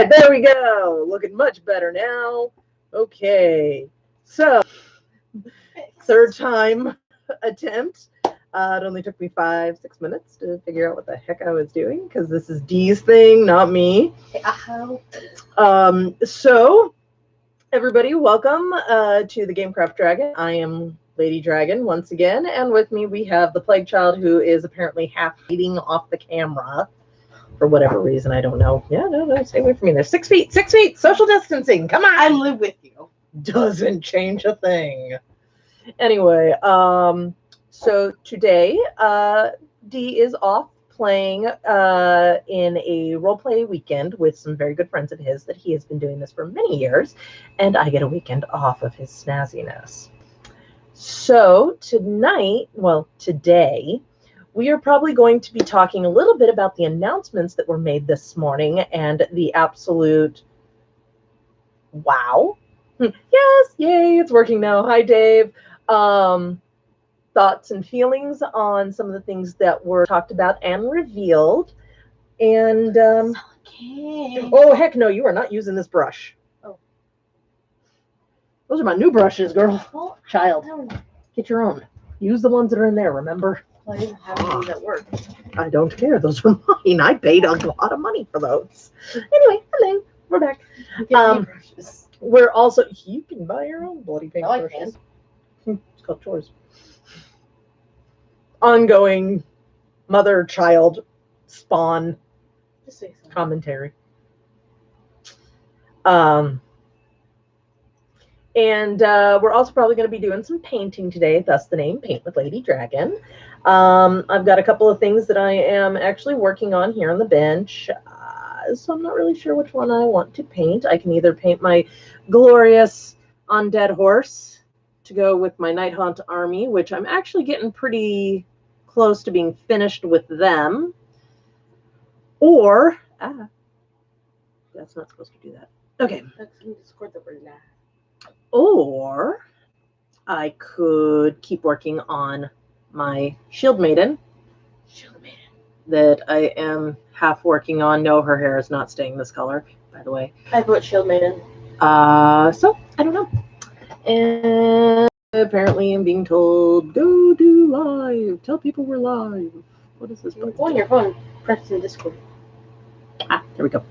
right, there we go. Looking much better now. Okay, so third time attempt. It only took me 5-6 minutes to figure out what the heck I was doing because this is Dee's thing, not me. So everybody, welcome to the Gamecraft Dragon. I am Lady Dragon once again, and with me we have the Plague Child, who is apparently half hiding off the camera for whatever reason. I don't know. Yeah, no, stay away from me. There's 6 feet, social distancing. Come on. I live with you. Doesn't change a thing. Anyway, so today, Dee is off playing in a roleplay weekend with some very good friends of his that he has been doing this for many years, and I get a weekend off of his snazziness. So today, we are probably going to be talking a little bit about the announcements that were made this morning and the absolute wow. Yes, yay, it's working now. Hi, Dave. Thoughts and feelings on some of the things that were talked about and revealed. And, Okay. oh, heck no, you are not using this brush. Oh. Those are my new brushes, girl. Well, Child, get your own. Use the ones that are in there, remember? I didn't have any that work. I don't care. Those are mine. I paid a lot of money for those. Anyway, hello. We're back. Brushes. We're also, you can buy your own bloody pink No, I brushes. It's called chores. Ongoing mother-child spawn Just say something. commentary. And we're also probably going to be doing some painting today, thus the name Paint with Lady Dragon. I've got a couple of things that I am actually working on here on the bench, so I'm not really sure which one I want to paint. I can either paint my glorious undead horse to go with my Night Haunt army, which I'm actually getting pretty close to being finished with them, or that's not supposed to do that. Okay. That's in Discord that we're not. Or I could keep working on my Shield Maiden that I am half working on. No, her hair is not staying this color, by the way. I put Shield Maiden. So I don't know. And apparently I'm being told, go do live. Tell people we're live. What is this? Go on your phone. Press the Discord. There we go.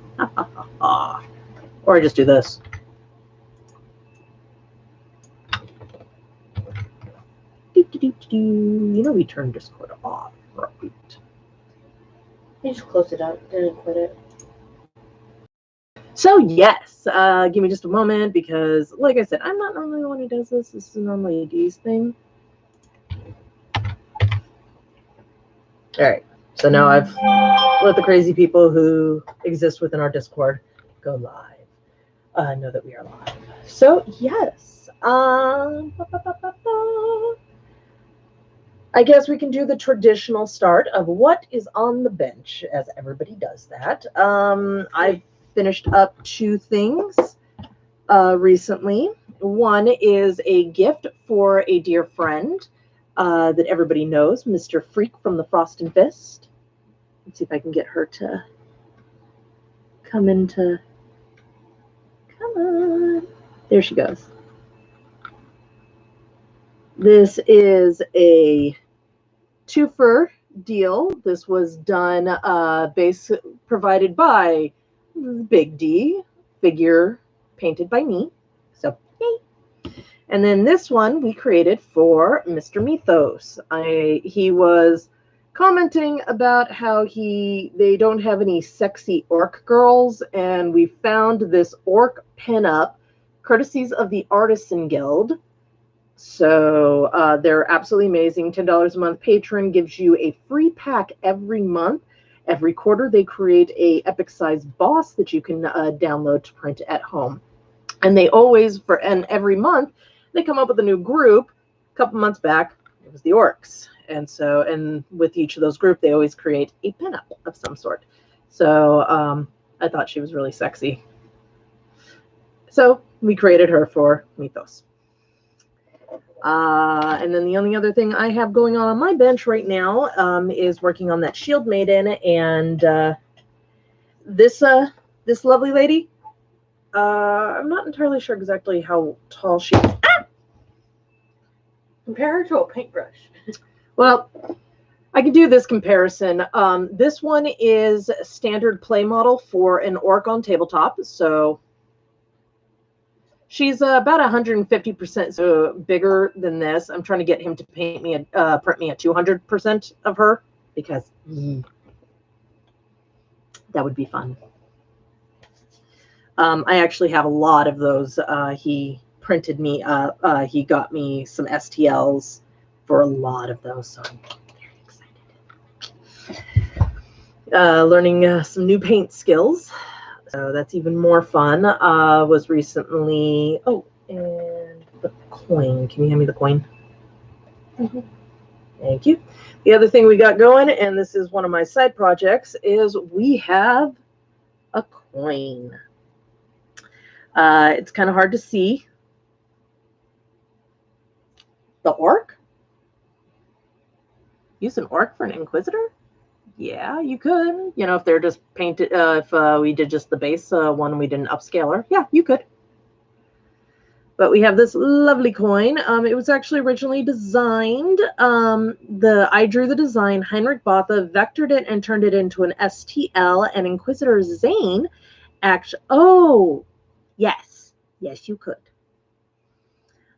Or I just do this. You know we turned Discord off, right? You just closed it out. Didn't quit it. So yes, give me just a moment because, like I said, I'm not normally the one who does this. This is normally Dee's thing. All right. So now I've let the crazy people who exist within our Discord go live. Know that we are live. So yes. I guess we can do the traditional start of what is on the bench, as everybody does that. I've finished up 2 things recently. One is a gift for a dear friend that everybody knows, Mr. Freak from the Frost and Fist. Let's see if I can get her to come into... Come on. There she goes. This is a 2-for deal. This was done provided by Big D, figure painted by me. So, yay. And then this one we created for Mr. Mythos. He was commenting about how they don't have any sexy orc girls, and we found this orc pinup courtesies of the Artisan Guild. So they're absolutely amazing. $10 a month patron gives you a free pack every month. Every quarter, they create a epic size boss that you can download to print at home. And they always, and every month, they come up with a new group. A couple months back, it was the orcs. And with each of those groups, they always create a pinup of some sort. So I thought she was really sexy. So we created her for Mythos. And then the only other thing I have going on my bench right now is working on that Shield Maiden, and this this lovely lady, I'm not entirely sure exactly how tall she is. Compare her to a paintbrush. Well, I can do this comparison. This one is a standard play model for an orc on tabletop. So she's about 150% so bigger than this. I'm trying to get him to print me at 200% of her because that would be fun. I actually have a lot of those. He printed me up. He got me some STLs for a lot of those, so I'm very excited. Learning some new paint skills, so that's even more fun. Was recently, and the coin. Can you hand me the coin? Mm-hmm. Thank you. The other thing we got going, and this is one of my side projects, is we have a coin. It's kind of hard to see. The orc? Use an orc for an inquisitor? Yeah, you could. You know, if they're just painted, if we did just the base one, we didn't upscale her. Yeah, you could. But we have this lovely coin. It was actually originally designed. I drew the design. Heinrich Botha vectored it and turned it into an STL. And Inquisitor Zane actually. Oh, yes, you could.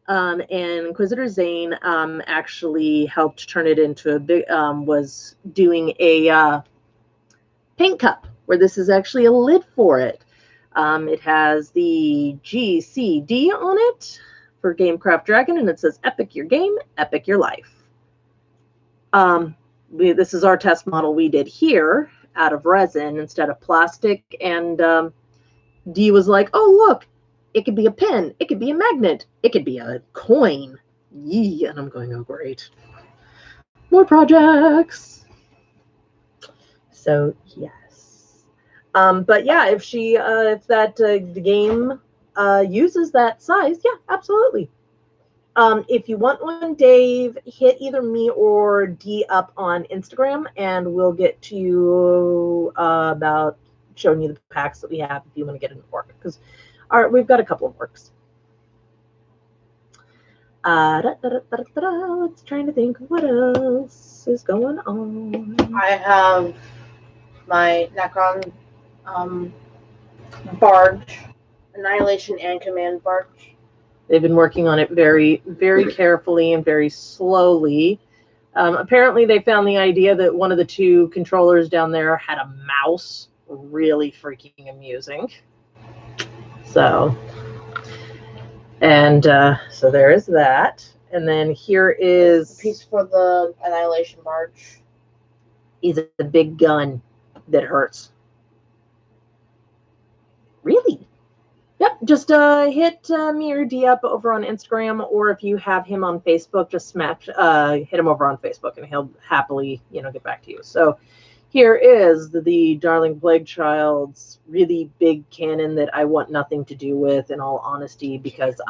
And Inquisitor Zane actually helped turn it into a big. Was doing a paint cup where this is actually a lid for it. It has the GCD on it for Gamecraft Dragon, and it says "Epic your game, epic your life." This is our test model we did here out of resin instead of plastic, and Dee was like, "Oh, look, it could be a pen, it could be a magnet, it could be a coin." Yee, and I'm going, "Oh, great, more projects." So yes. But yeah, if the game uses that size, yeah, absolutely. If you want one, Dave, hit either me or Dee up on Instagram, and we'll get to you about showing you the packs that we have if you want to get an orc, because we've got a couple of orcs. Let's trying to think what else is going on. I have my Necron barge, Annihilation and Command barge. They've been working on it very, very carefully and very slowly. Apparently, they found the idea that one of the two controllers down there had a mouse. Really freaking amusing. So, and so there is that. And then here is a piece for the Annihilation barge. He's a big gun that hurts. Really? Yep, just hit me or Dee up over on Instagram, or if you have him on Facebook, just hit him over on Facebook, and he'll happily, get back to you. So here is the Darling Plague Child's really big cannon that I want nothing to do with, in all honesty, because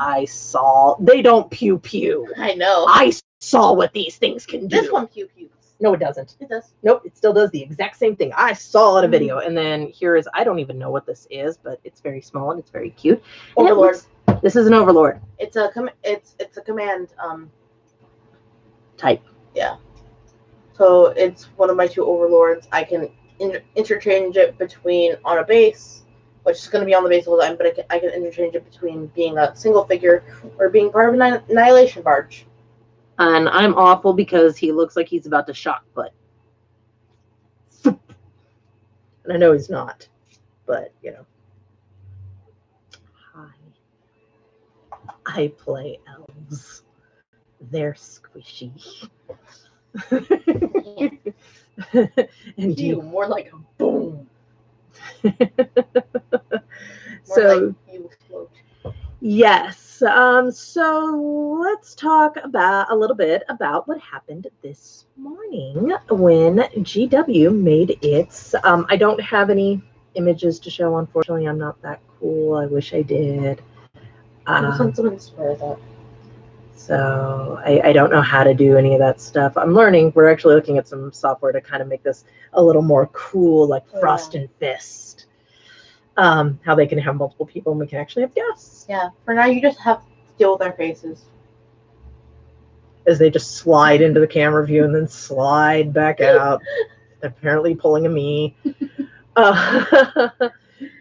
they don't pew pew. I know. I saw what these things can do. This one pew pews. No, it doesn't. It does. Nope, it still does the exact same thing. I saw in a video. And then here is, I don't even know what this is, but it's very small and it's very cute. Overlord. This is an Overlord. It's a command type. Yeah. So it's one of my two Overlords. I can interchange it between on a base, which is going to be on the base all the time, but I can interchange it between being a single figure or being part of an Annihilation barge. And I'm awful because he looks like he's about to shock butt. And I know he's not, but, Hi. I play elves. They're squishy. And you more like a boom. So like you float. Yes. So let's talk a little bit about what happened this morning when GW made its. I don't have any images to show, unfortunately. I'm not that cool. I wish I did. So I don't know how to do any of that stuff. I'm learning. We're actually looking at some software to kind of make this a little more cool, like Frost and Fist. how they can have multiple people and we can actually have guests. Yeah. For now, you just have to deal with our faces. As they just slide into the camera view and then slide back out, apparently pulling a me.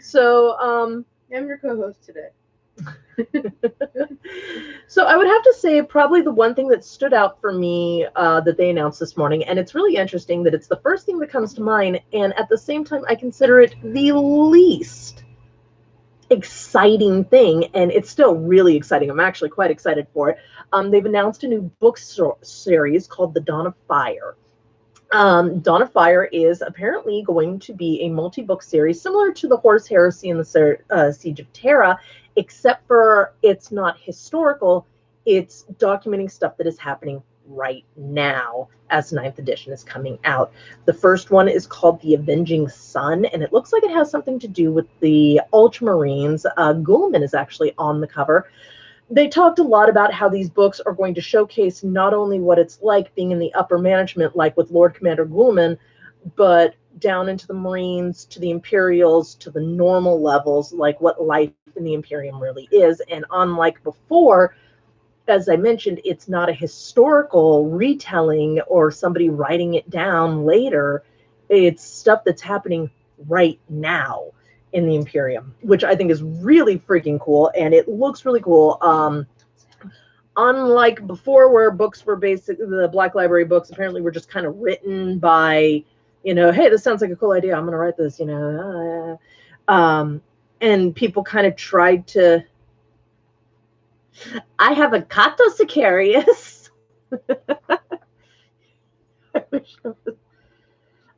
So, I'm your co-host today. So I would have to say probably the one thing that stood out for me that they announced this morning, and it's really interesting that it's the first thing that comes to mind, and at the same time I consider it the least exciting thing, and it's still really exciting. I'm actually quite excited for it. They've announced a new book series called The Dawn of Fire. Dawn of Fire is apparently going to be a multi-book series similar to the Horus Heresy and the Siege of Terra, except for it's not historical. It's documenting stuff that is happening right now as 9th edition is coming out. The first one is called The Avenging Sun, and it looks like it has something to do with the Ultramarines. Guilliman is actually on the cover. They talked a lot about how these books are going to showcase not only what it's like being in the upper management, like with Lord Commander Guilliman, but down into the Marines, to the Imperials, to the normal levels, like what life in the Imperium really is. And unlike before, as I mentioned, it's not a historical retelling or somebody writing it down later. It's stuff that's happening right now in the Imperium, which I think is really freaking cool, and it looks really cool. Unlike before, where books were basically, the Black Library books apparently were just kind of written by, hey, this sounds like a cool idea, I'm going to write this, and people kind of tried to. I have a Cato Sicarius.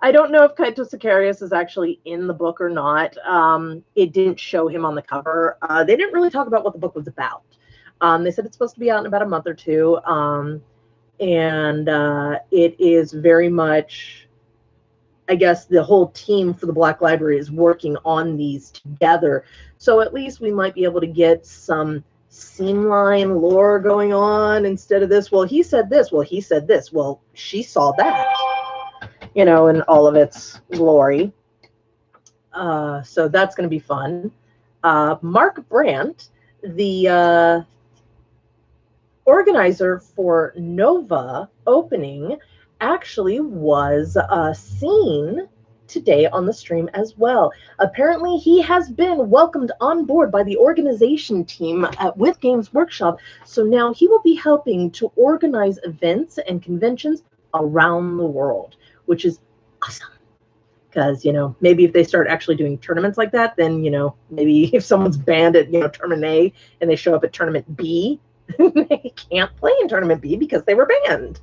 I don't know if Kaito Sicarius is actually in the book or not. It didn't show him on the cover. They didn't really talk about what the book was about. They said it's supposed to be out in about a month or two. And it is very much, I guess, the whole team for the Black Library is working on these together. So at least we might be able to get some seam-line lore going on instead of this. Well, he said this. Well, he said this. Well, she saw that. In all of its glory. So that's going to be fun. Mark Brandt, the organizer for Nova opening, actually was seen today on the stream as well. Apparently, he has been welcomed on board by the organization team with Games Workshop. So now he will be helping to organize events and conventions around the world, which is awesome. Because, maybe if they start actually doing tournaments like that, then, maybe if someone's banned at, tournament A and they show up at tournament B, they can't play in tournament B because they were banned.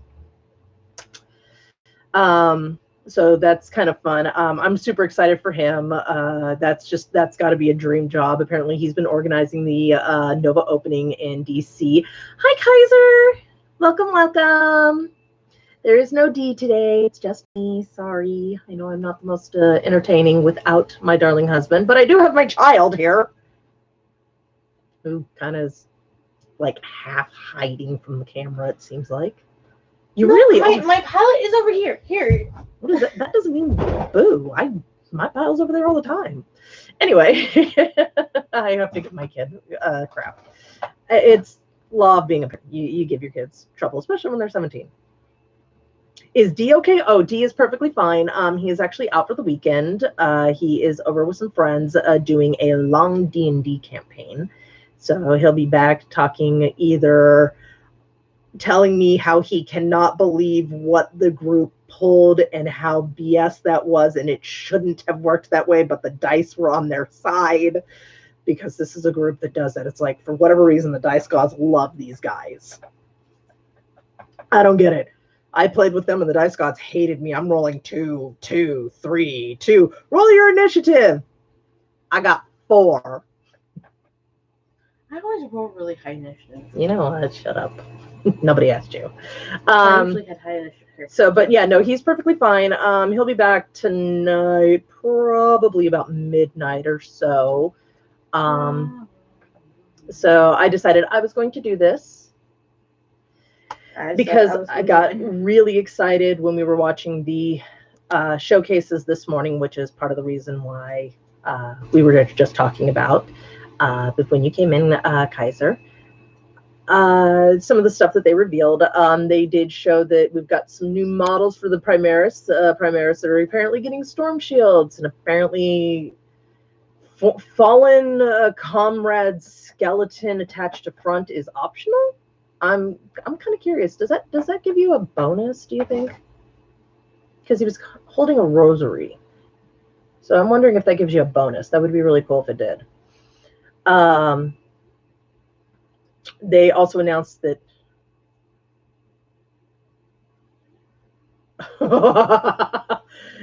So that's kind of fun. I'm super excited for him. That's got to be a dream job. Apparently he's been organizing the Nova opening in DC. Hi, Kaiser. Welcome. There is no D today. It's just me. Sorry. I know I'm not the most entertaining without my darling husband, but I do have my child here, who kind of is like half hiding from the camera, it seems like. My palette is over here. Here. What is that? That doesn't mean boo. My pile's over there all the time. Anyway, I have to get my kid crap. It's law of being a parent. You give your kids trouble, especially when they're 17. Is D okay? Oh, D is perfectly fine. He is actually out for the weekend. He is over with some friends doing a long D&D campaign. So he'll be back talking, either telling me how he cannot believe what the group pulled and how BS that was, and it shouldn't have worked that way, but the dice were on their side, because this is a group that does that. It's like, for whatever reason, the dice gods love these guys. I don't get it. I played with them and the dice gods hated me. I'm rolling 2, 2, 3, 2. Roll your initiative. I got 4. I always roll really high initiative. You know what? Shut up. Nobody asked you. I usually had high initiative. So, but yeah, no, he's perfectly fine. He'll be back tonight, probably about midnight or so. So I decided I was going to do this. Because I got really excited when we were watching the showcases this morning, which is part of the reason why we were just talking about when you came in, Kaiser. Some of the stuff that they revealed, they did show that we've got some new models for the Primaris that are apparently getting storm shields, and apparently fallen comrade skeleton attached to front is optional. I'm kind of curious. Does that give you a bonus, do you think? Because he was holding a rosary. So I'm wondering if that gives you a bonus. That would be really cool if it did. They also announced that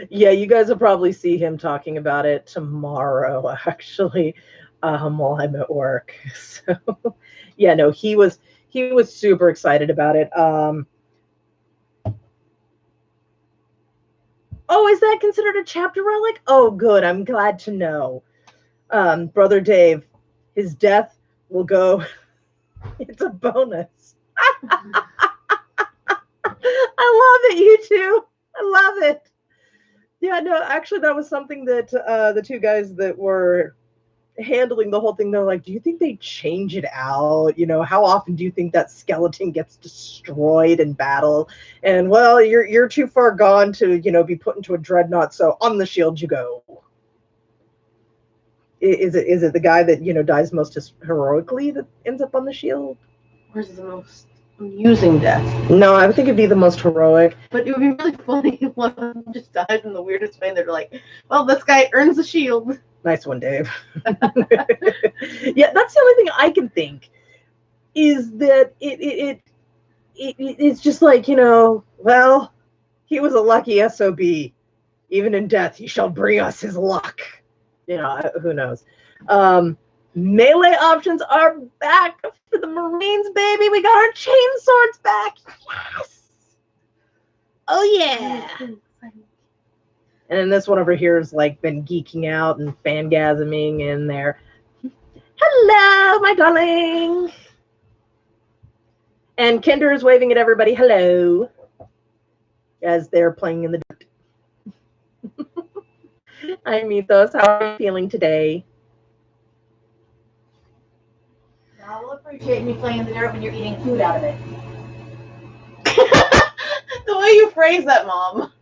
yeah, you guys will probably see him talking about it tomorrow, actually, while I'm at work. So yeah, no, he was super excited about it. Oh, is that considered a chapter relic? Oh, good. I'm glad to know. Brother Dave, his death will go. It's a bonus. I love it, you two. I love it. Yeah, no, actually, that was something that the two guys that were handling the whole thing, they're like, do you think they change it out? You know, how often do you think that skeleton gets destroyed in battle? And well, you're too far gone to, you know, be put into a dreadnought, so on the shield you go. Is it the guy that, you know, dies most heroically that ends up on the shield? Or is it the most amusing death? No, I would think it'd be the most heroic. But it would be really funny if one of them just dies in the weirdest way. They're like, well, this guy earns the shield. Nice one, Dave. Yeah, that's the only thing I can think is that it's just like, you know, well, he was a lucky SOB. Even in death, he shall bring us his luck. You know, who knows? Melee options are back for the Marines, baby. We got our chain swords back. Yes. Oh, yeah. And then this one over here has like been geeking out and fangasming in there. Hello, my darling. And Kinder is waving at everybody. Hello. As they're playing in the dirt. Hi, Mythos. How are you feeling today? I will appreciate me playing in the dirt when you're eating food out of it. The way you phrase that, Mom.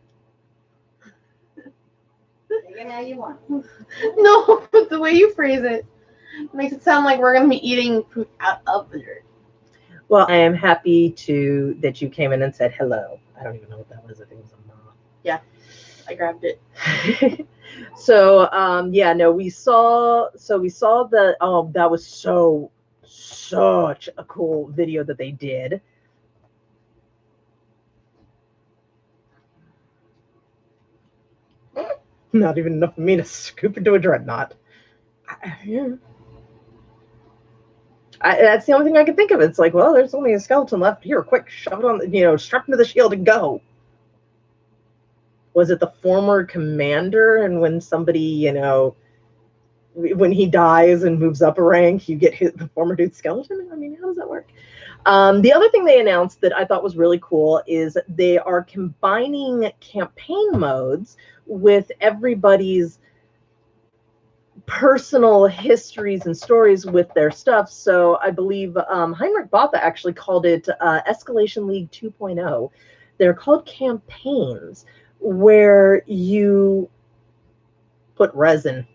Take it how you want. No, but the way you phrase it makes it sound like we're going to be eating food out of the dirt. Well, I am happy that you came in and said hello. I don't even know what that was. I think it was a moth. Yeah, I grabbed it. So, yeah, no, we saw the, oh, that was such a cool video that they did. Not even enough for me to scoop into a dreadnought. That's the only thing I can think of. It's like, well, there's only a skeleton left here. Quick, shove it on, you know, strap into the shield and go. Was it the former commander? And when somebody, you know, when he dies and moves up a rank, you get the former dude's skeleton? I mean, how does that work? The other thing they announced that I thought was really cool is they are combining campaign modes with everybody's personal histories and stories with their stuff. So I believe Heinrich Botha actually called it Escalation League 2.0. They're called campaigns where you put resin.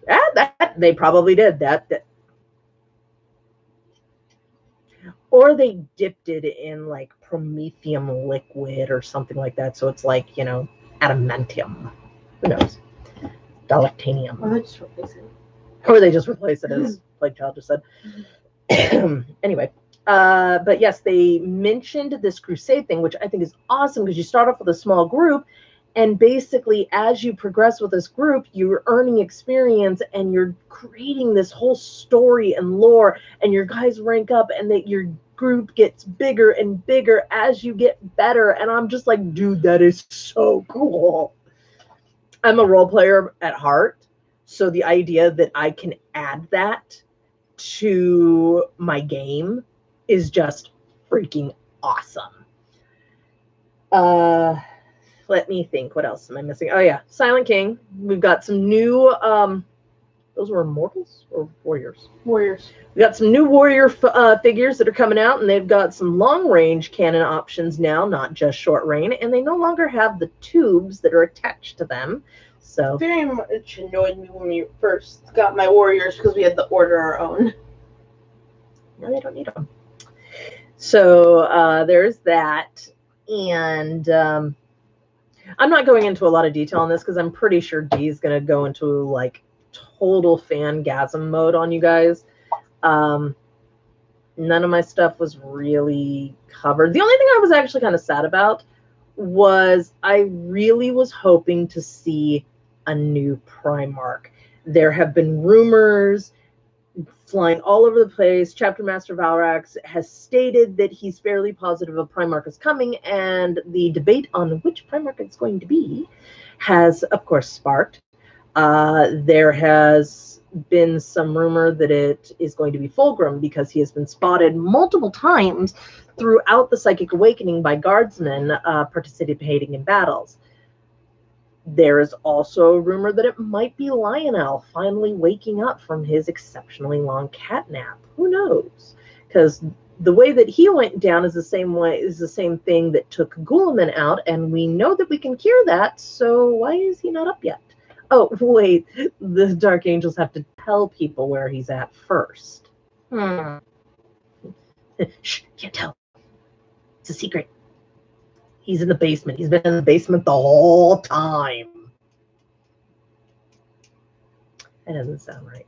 That they probably did that. Or they dipped it in like promethium liquid or something like that. So it's like, you know, adamantium. Who knows? Galactanium. Or they just replace it, as Plague Child just said. Anyway, but yes, they mentioned this crusade thing, which I think is awesome because you start off with a small group, and basically as you progress with this group, you're earning experience and you're creating this whole story and lore, and your guys rank up and that your group gets bigger and bigger as you get better. And I'm just like, dude, that is so cool. I'm a role player at heart, so the idea that I can add that to my game is just freaking awesome. Let me think. What else am I missing? Oh yeah, Silent King. We've got some new Those were immortals or warriors? Warriors. We got some new warrior figures that are coming out, and they've got some long-range cannon options now, not just short range, and they no longer have the tubes that are attached to them. So Very much annoyed me when we first got my warriors because we had to order our own. now they don't need them. So there's that, and I'm not going into a lot of detail on this because I'm pretty sure Dee is going to go into like total fangasm mode on you guys. None of my stuff was really covered. The only thing I was actually kind of sad about was I really was hoping to see a new Primarch. There have been rumors flying all over the place. Chapter Master Valrax has stated that he's fairly positive a Primarch is coming, and the debate on which Primarch it's going to be has, of course, sparked. There has been some rumor that it is going to be Fulgrim because he has been spotted multiple times throughout the Psychic Awakening by guardsmen participating in battles. There is also a rumor that it might be Lionel finally waking up from his exceptionally long cat nap. Who knows? Because the way that he went down is the same thing that took Gulaman out, and we know that we can cure that. So why is he not up yet? Oh, wait, the Dark Angels have to tell people where he's at first. Shh, can't tell. It's a secret. He's in the basement. He's been in the basement the whole time. That doesn't sound right.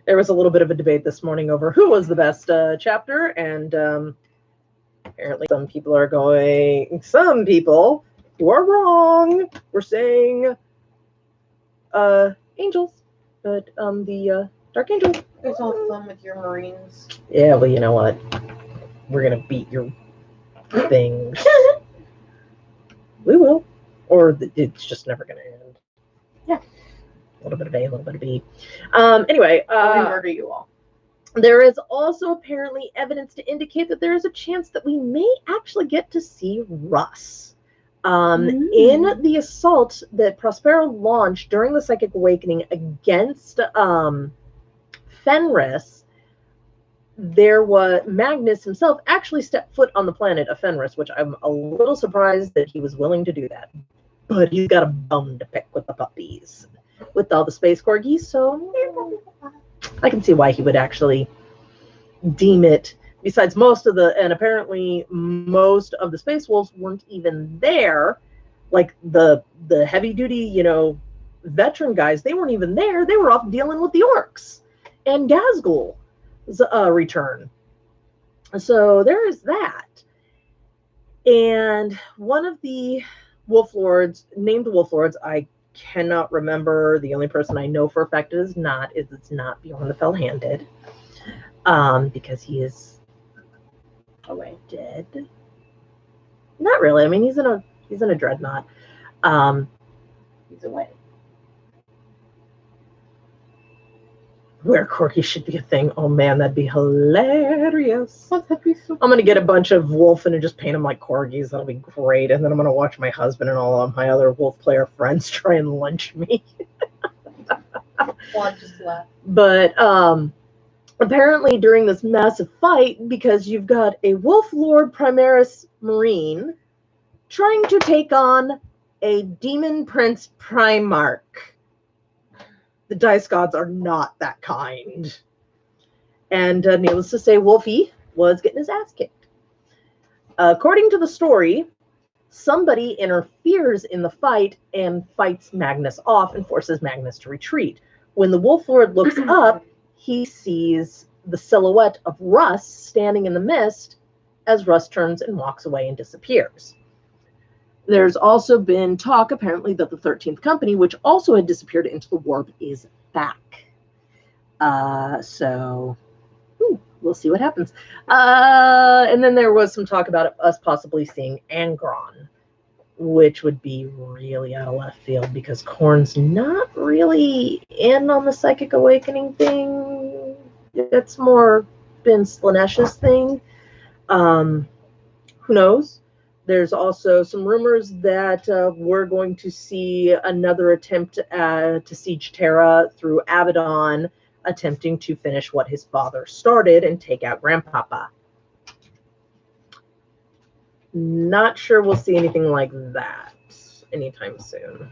There was a little bit of a debate this morning over who was the best chapter, and apparently some people who are wrong were saying angels, but the Dark Angel. It's all fun with your Marines. Yeah, well, you know what? We're gonna beat your things. We will, or it's just never gonna end. Yeah. A little bit of A, a little bit of B. Anyway, We murder you all. there is also apparently evidence to indicate that there is a chance that we may actually get to see Russ. In the assault that Prospero launched during the Psychic Awakening against Fenris, there was Magnus himself actually stepped foot on the planet of Fenris, which I'm a little surprised that he was willing to do that. But he's got a bone to pick with the puppies, with all the space corgis, so I can see why he would actually deem it. Besides, apparently most of the Space Wolves weren't even there. Like the heavy duty, veteran guys, they weren't even there. They were off dealing with the orcs and Gazgul's return. So there is that. And one of the Wolf Lords, named Wolf Lords, I cannot remember. The only person I know for a fact it's not Bjorn the Fell-Handed, because he is Away. dead. Not really. I mean, he's in a dreadnought. He's away. Where corgi should be a thing. Oh man, that'd be hilarious. That'd be so. I'm gonna get a bunch of wolf and just paint them like corgis. That'll be great. And then I'm gonna watch my husband and all of my other wolf player friends try and lynch me. Well, I just laugh. But apparently during this massive fight, because you've got a Wolf Lord Primaris Marine trying to take on a Demon Prince Primarch. The dice gods are not that kind. And needless to say, Wolfie was getting his ass kicked. According to the story, somebody interferes in the fight and fights Magnus off and forces Magnus to retreat. When the Wolf Lord looks up, he sees the silhouette of Russ standing in the mist as Russ turns and walks away and disappears. There's also been talk, apparently, that the 13th Company, which also had disappeared into the warp, is back. So we'll see what happens. And then there was some talk about us possibly seeing Angron, which would be really out of left field because Korn's not really in on the Psychic Awakening thing. It's more been Slanesh's thing. Who knows? There's also some rumors that we're going to see another attempt to siege Terra through Abaddon, attempting to finish what his father started and take out Grandpapa. Not sure we'll see anything like that anytime soon.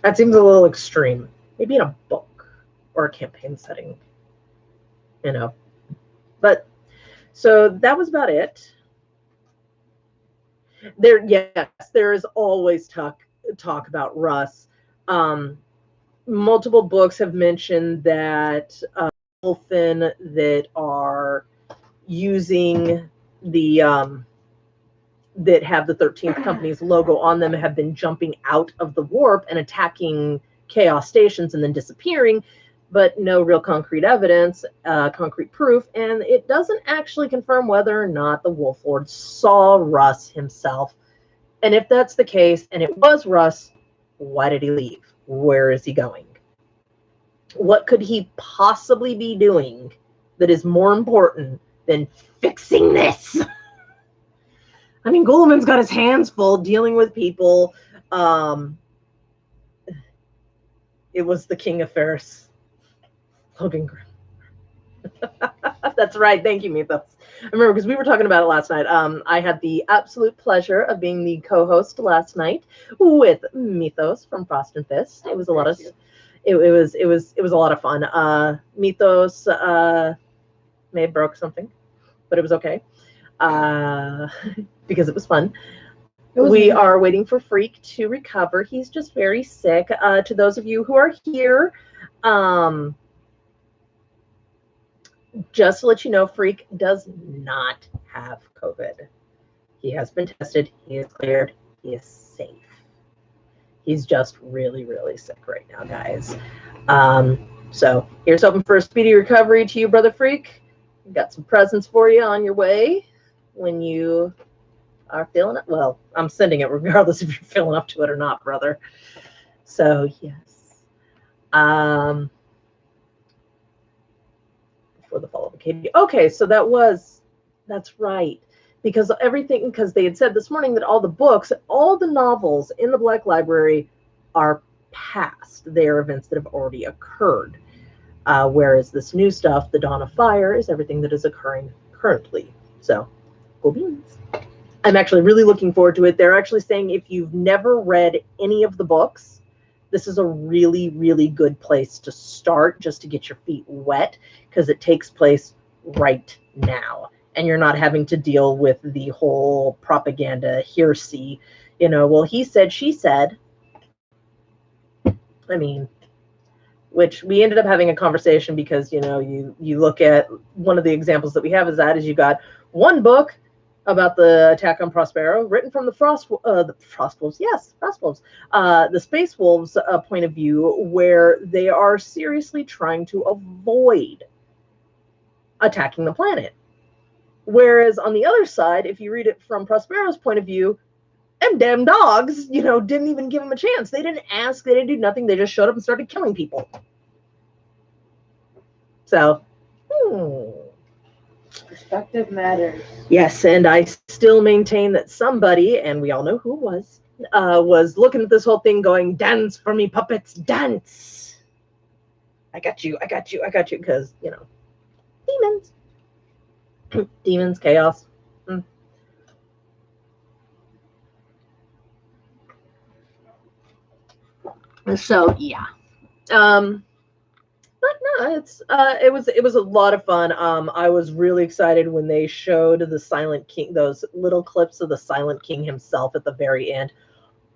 That seems a little extreme. Maybe in a book or a campaign setting, you know. But so that was about it. There is always talk about Russ. Multiple books have mentioned that Wolfen that are using the that have the 13th Company's logo on them have been jumping out of the warp and attacking Chaos stations and then disappearing, but no real concrete evidence, concrete proof, and it doesn't actually confirm whether or not the Wolf Lord saw Russ himself. And if that's the case, and it was Russ, why did he leave? Where is he going? What could he possibly be doing that is more important than fixing this? I mean, Gulliman's got his hands full dealing with people. It was the King of Ferris. Logan Grimm. That's right. Thank you, Mythos. I remember because we were talking about it last night. I had the absolute pleasure of being the co-host last night with Mythos from Frost and Fist. It was a lot of it was a lot of fun. Mythos may have broke something, but it was okay because it was fun. We are waiting for Freak to recover. He's just very sick. To those of you who are here, just to let you know, Freak does not have COVID. He has been tested. He is cleared. He is safe. He's just really, really sick right now, guys. So here's hoping for a speedy recovery to you, Brother Freak. Got some presents for you on your way when you are feeling it. Well, I'm sending it regardless if you're feeling up to it or not, brother. So, yes. For the follow-up, Katie. Okay, so that's right. Because they had said this morning that all the books, all the novels in the Black Library are past. They are events that have already occurred. Whereas this new stuff, the Dawn of Fire, is everything that is occurring currently. So, cool beans. I'm actually really looking forward to it. They're actually saying if you've never read any of the books, this is a really, really good place to start just to get your feet wet because it takes place right now. And you're not having to deal with the whole propaganda hearsay. Well, he said, she said. I mean, which we ended up having a conversation because, you look at one of the examples that we have is you got one book about the attack on Prospero, written from the Frost Wolves, the Space Wolves point of view, where they are seriously trying to avoid attacking the planet. Whereas on the other side, if you read it from Prospero's point of view, them damn dogs, didn't even give him a chance. They didn't ask, they didn't do nothing. They just showed up and started killing people. So, Perspective matters. Yes, and I still maintain that somebody, and we all know who it was looking at this whole thing going, dance for me, puppets, dance. I got you, because, demons. Demons, chaos. So, yeah. But no, it was a lot of fun. I was really excited when they showed the Silent King, those little clips of the Silent King himself at the very end.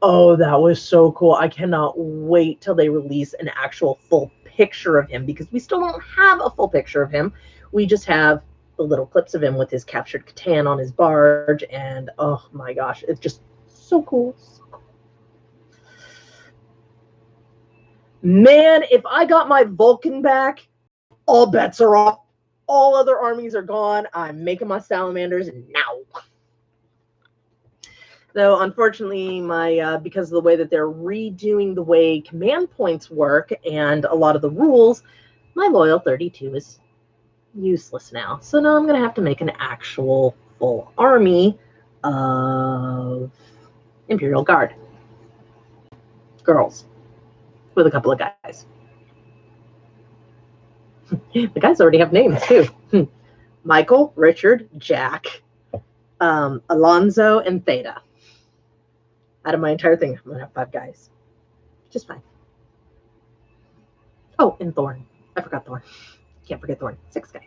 Oh, that was so cool. I cannot wait till they release an actual full picture of him because we still don't have a full picture of him. We just have the little clips of him with his captured Catan on his barge, and oh my gosh, it's just so cool. Man, if I got my Vulcan back, all bets are off. All other armies are gone. I'm making my salamanders now. Though, unfortunately, because of the way that they're redoing the way command points work and a lot of the rules, my Loyal 32 is useless now. So now I'm going to have to make an actual full army of Imperial Guard. Girls. With a couple of guys. The guys already have names, too. Michael, Richard, Jack, Alonzo, and Theta. Out of my entire thing, I'm going to have 5 guys. Just 5. Oh, and Thorn. I forgot Thorn. Can't forget Thorn. 6 guys.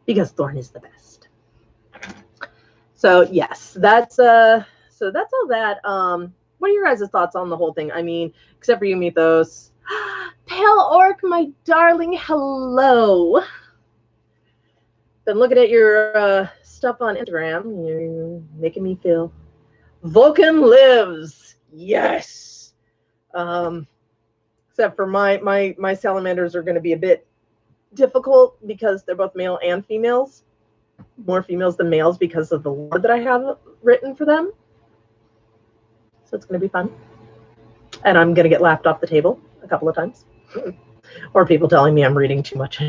Because Thorn is the best. So, yes, that's all that. What are your guys' thoughts on the whole thing? I mean, except for you, Mythos. Pale Orc, my darling, hello. Been looking at your stuff on Instagram. You're making me feel Vulcan lives. Yes. Except for my salamanders are going to be a bit difficult because they're both male and females. More females than males because of the lore that I have written for them. So it's going to be fun. And I'm going to get laughed off the table a couple of times. Or people telling me I'm reading too much.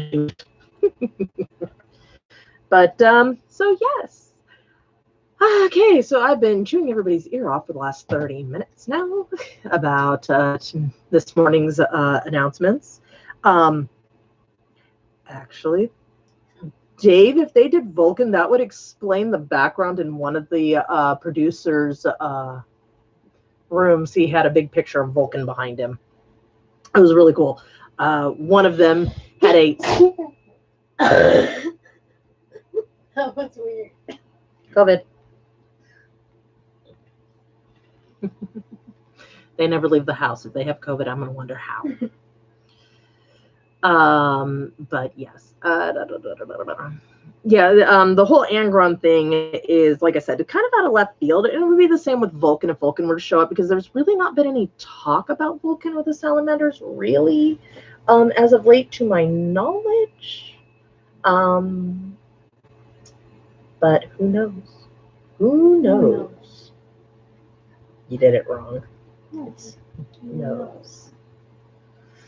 But, so yes. Okay, so I've been chewing everybody's ear off for the last 30 minutes now about this morning's announcements. Actually, Dave, if they did Vulcan, that would explain the background in one of the producers' rooms. He had a big picture of Vulcan behind him. It was really cool. One of them had a... That was weird. COVID. They never leave the house. If they have COVID, I'm going to wonder how. But yes. Yeah, the whole Angron thing is, like I said, kind of out of left field. And it would be the same with Vulcan if Vulcan were to show up, because there's really not been any talk about Vulcan with the Salamanders, really, as of late, to my knowledge. But who knows? Who knows? You did it wrong. Yes. Who knows?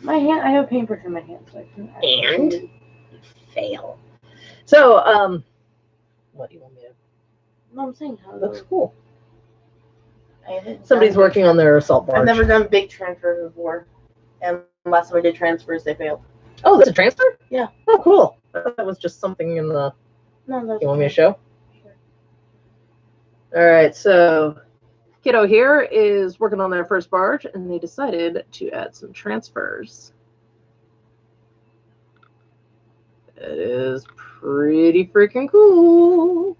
My hand, I have a paintbrush in my hand, so I can And you fail. So, what do you want me to? No, I'm saying how Looks cool. Somebody's Somebody's working on their assault barge. I've never done big transfers before, and last time I did transfers, they failed. Oh, that's a transfer? Yeah. Oh, cool. I thought that was just something in the. No, that's You want me to show? Sure. All right, so Kiddo here is working on their first barge, and they decided to add some transfers. It is pretty freaking cool.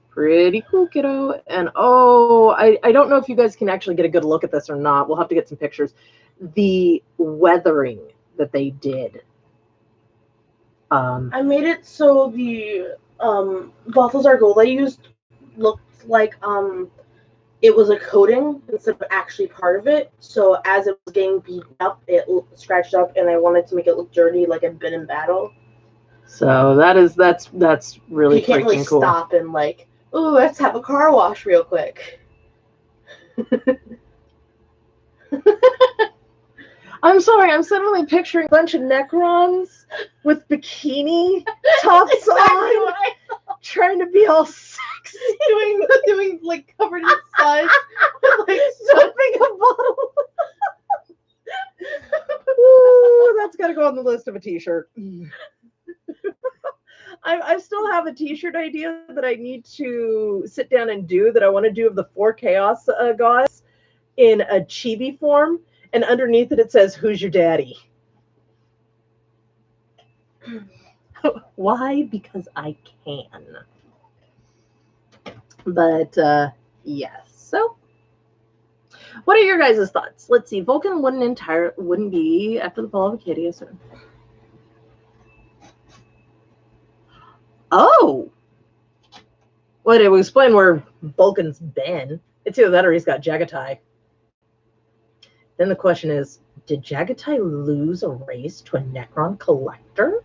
Pretty cool, kiddo. And oh, I don't know if you guys can actually get a good look at this or not. We'll have to get some pictures. The weathering that they did. I made it so the Balthazar gold I used looked like it was a coating instead of actually part of it. So as it was getting beaten up, it scratched up, and I wanted to make it look dirty, like it'd been in battle. So that's really you can't really cool. stop and like, oh, let's have a car wash real quick. I'm sorry, I'm suddenly picturing a bunch of Necrons with bikini tops on, trying to be all sexy, doing like covered in suds, like stuffing a bottle. Ooh, that's got to go on the list of a t-shirt. I still have a t-shirt idea that I need to sit down and do, that I want to do of the 4 Chaos gods in a chibi form. And underneath it, it says, "Who's your daddy?" Why? Because I can. But, yes. So, what are your guys' thoughts? Let's see. Vulcan wouldn't be after the fall of Acadia. So. Oh! Well, it would explain where Vulcan's been. It's either that or he's got Jagatai. Then the question is, did Jagatai lose a race to a Necron collector?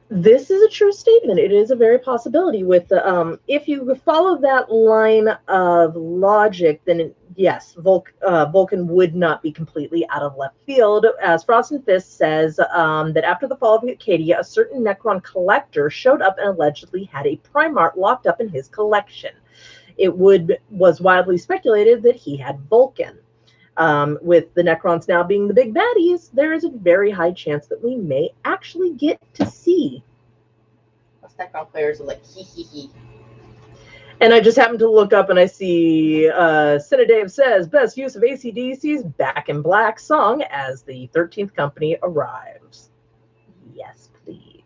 This is a true statement. It is a very possibility with the, if you follow that line of logic, then yes, Vulcan would not be completely out of left field, as Frost and Fist says that after the fall of Acadia, a certain Necron collector showed up and allegedly had a Primarch locked up in his collection. It was widely speculated that he had Vulcan. With the Necrons now being the big baddies, there is a very high chance that we may actually get to see. Us Necron players are like, hee hee hee. And I just happened to look up and I see Cinedave says, best use of AC/DC's Back in Black song as the 13th Company arrives. Yes, please.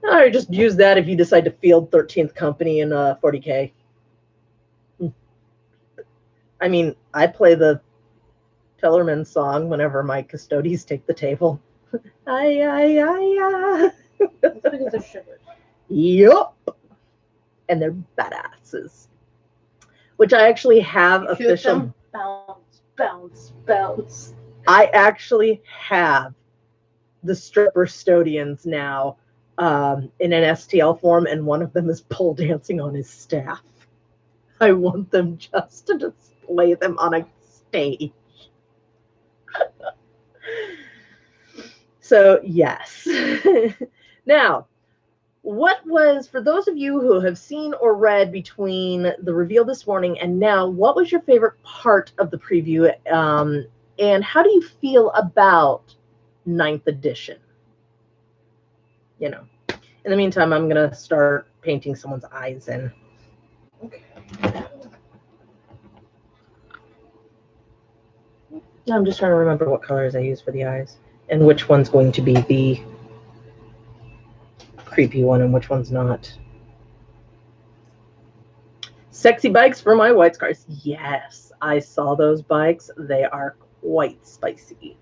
Or just use that if you decide to field 13th Company in 40K. I mean, I play the Tellerman song whenever my custodies take the table. Aye. That's because they're shivers. Yup. And they're badasses. Which I actually have You shoot official. them, bounce, bounce, bounce. I actually have the stripper custodians now in an STL form, and one of them is pole dancing on his staff. I want them just to display them on a stage. So, yes. Now, what was, for those of you who have seen or read between the reveal this morning and now, what was your favorite part of the preview? And how do you feel about 9th edition? You know, in the meantime, I'm going to start painting someone's eyes in. Okay. I'm just trying to remember what colors I use for the eyes and which one's going to be the creepy one and which one's not. Sexy bikes for my white scars. Yes, I saw those bikes. They are quite spicy.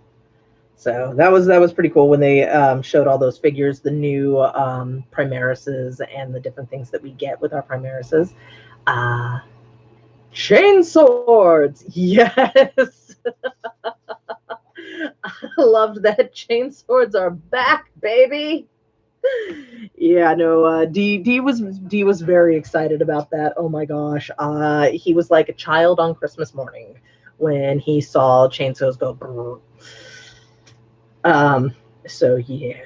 So that was pretty cool when they showed all those figures, the new Primarises and the different things that we get with our Primarises. Chain swords. Yes. I loved that. Chain swords are back, baby. Yeah, no, D was very excited about that. Oh my gosh. He was like a child on Christmas morning when he saw chainsaws go brrr. So yeah.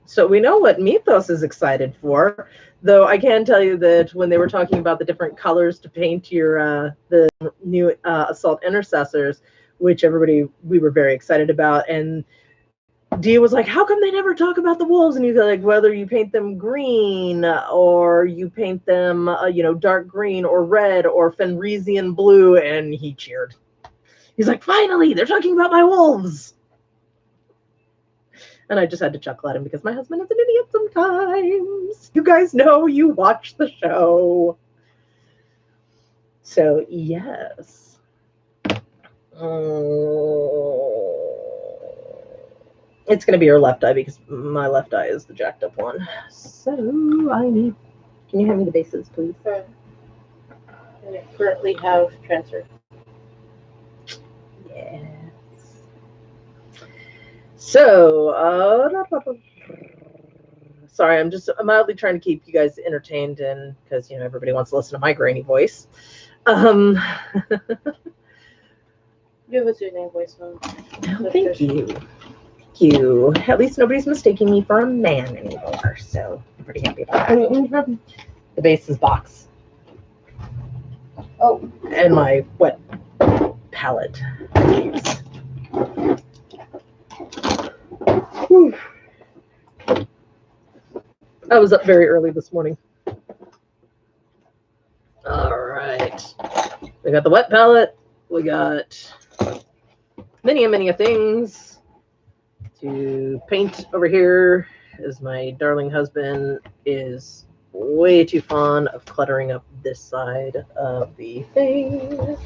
So we know what Mythos is excited for, though I can tell you that when they were talking about the different colors to paint your the new Assault Intercessors, which we were very excited about, and Dia was like, how come they never talk about the wolves? And he's like, whether you paint them green or you paint them dark green or red or Fenrisian blue, and he cheered. He's like, finally, they're talking about my wolves. And I just had to chuckle at him because my husband is an idiot sometimes. You guys know, you watch the show. So, yes. It's going to be your left eye because my left eye is the jacked up one. So, can you hand me the bases, please? Okay. I currently have transfer. Yes. So, sorry, I'm just mildly trying to keep you guys entertained, and because everybody wants to listen to my grainy voice. You have a soothing voice, though. Oh, thank you. Thank you. At least nobody's mistaking me for a man anymore, so I'm pretty happy about that. The bases box. Oh, and my wet palette. Whew. I was up very early this morning. All right. We got the wet palette. We got many things to paint over here, as my darling husband is way too fond of cluttering up this side of the thing.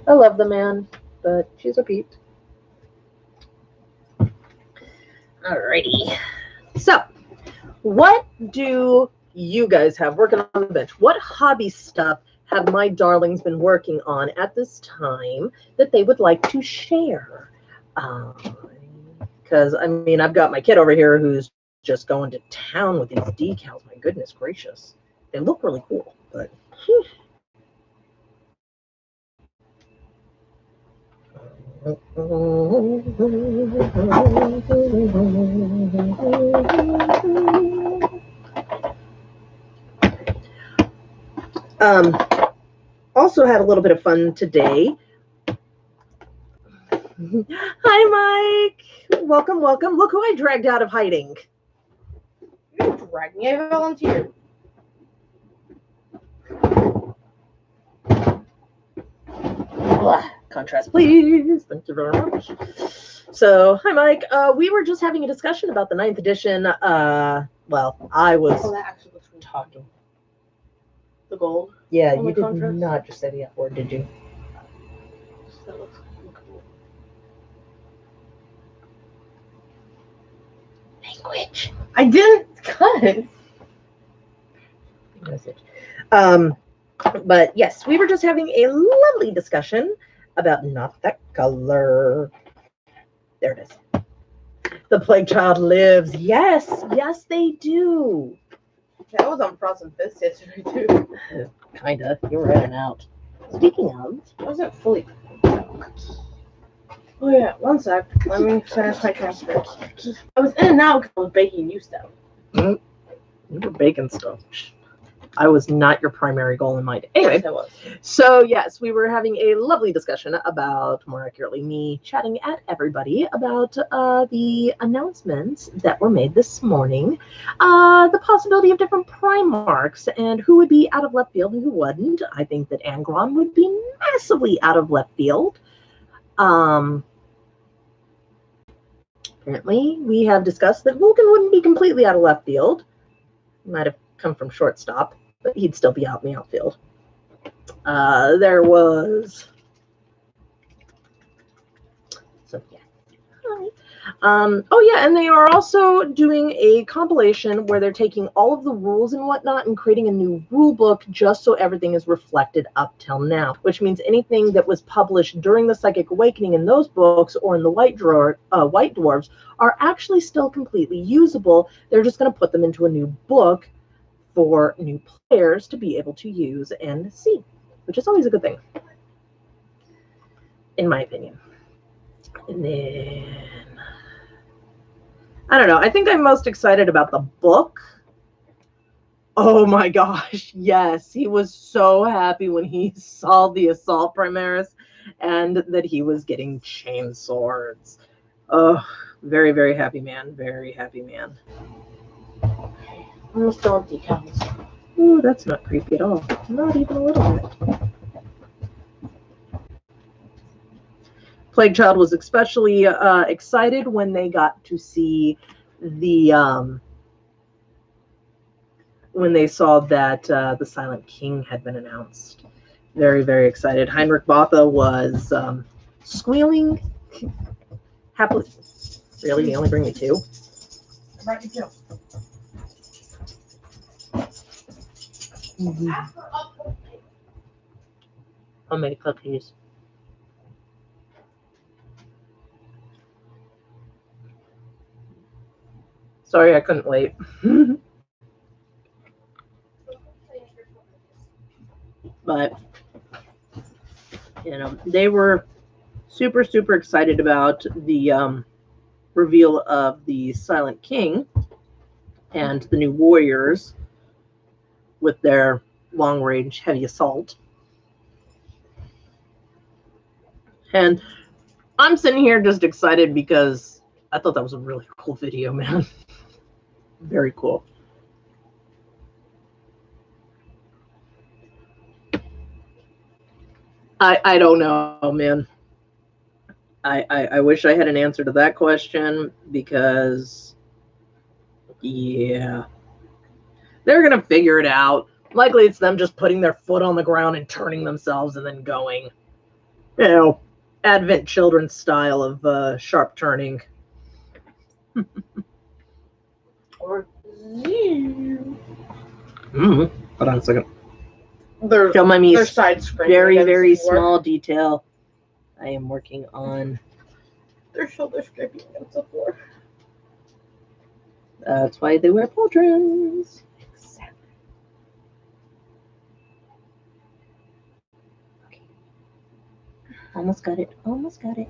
I love the man, but she's a Pete. Alrighty. So, what do you guys have working on the bench? What hobby stuff have my darlings been working on at this time that they would like to share? Because, I've got my kid over here who's just going to town with these decals. My goodness gracious. They look really cool, but also had a little bit of fun today. Hi, Mike. Welcome, welcome. Look who I dragged out of hiding. You didn't drag me. I volunteered. Contrast, please. Thank you very much. So, hi, Mike. We were just having a discussion about the 9th edition. Well, I was Oh, that actually looks really talking. The gold. Yeah, Oh, you the did contrast? not just say the F word, did you? That looks really cool. Language. I didn't cut it. Message. But yes, we were just having a lovely discussion about not that color. There it is. The plague child lives. Yes, yes, they do. That was on Frozen Fist yesterday too. Kinda. You were in and out. Speaking of, I wasn't fully. Oh yeah, one sec. Let me finish my transcripts. I was in and out because I was baking new stuff. you were baking stuff. I was not your primary goal in mind. Anyway, Yes, I was. so yes, we were having a lovely discussion about, more accurately, me chatting at everybody about the announcements that were made this morning, the possibility of different Primarchs and who would be out of left field and who wouldn't. I think that Angron would be massively out of left field. Apparently, we have discussed that Vulcan wouldn't be completely out of left field. Might have come from shortstop, but he'd still be out in the outfield. There was. So, yeah. Hi. Oh, yeah, and they are also doing a compilation where they're taking all of the rules and whatnot and creating a new rule book just so everything is reflected up till now, which means anything that was published during the Psychic Awakening in those books or in the White Dwarves are actually still completely usable. They're just going to put them into a new book for new players to be able to use and see, which is always a good thing, in my opinion. And then, I don't know, I think I'm most excited about the book. Oh my gosh, yes, he was so happy when he saw the Assault Primaris and that he was getting chain swords. Oh, very, very happy man, very happy man. I'm gonna still with decals. Ooh, that's not creepy at all. Not even a little bit. Plague Child was especially excited when they got to see the when they saw that the Silent King had been announced. Very, very excited. Heinrich Botha was squealing happily. Really? You only bring me two? I brought you two. I'll make cookies. Sorry, I couldn't wait. But, you know, they were super, super excited about the reveal of the Silent King and the new warriors with their long-range heavy assault. And I'm sitting here just excited because I thought that was a really cool video, man. Very cool. I don't know, man. I wish I had an answer to that question because, yeah, they're going to figure it out. Likely it's them just putting their foot on the ground and turning themselves and then going. You know, Advent Children style of sharp turning. Or you. Hold on a second. Their side screen. Very, very small detail. I am working on. Their shoulder scraping against the floor. That's why they wear pauldrons. Exactly. Almost got it. Almost got it.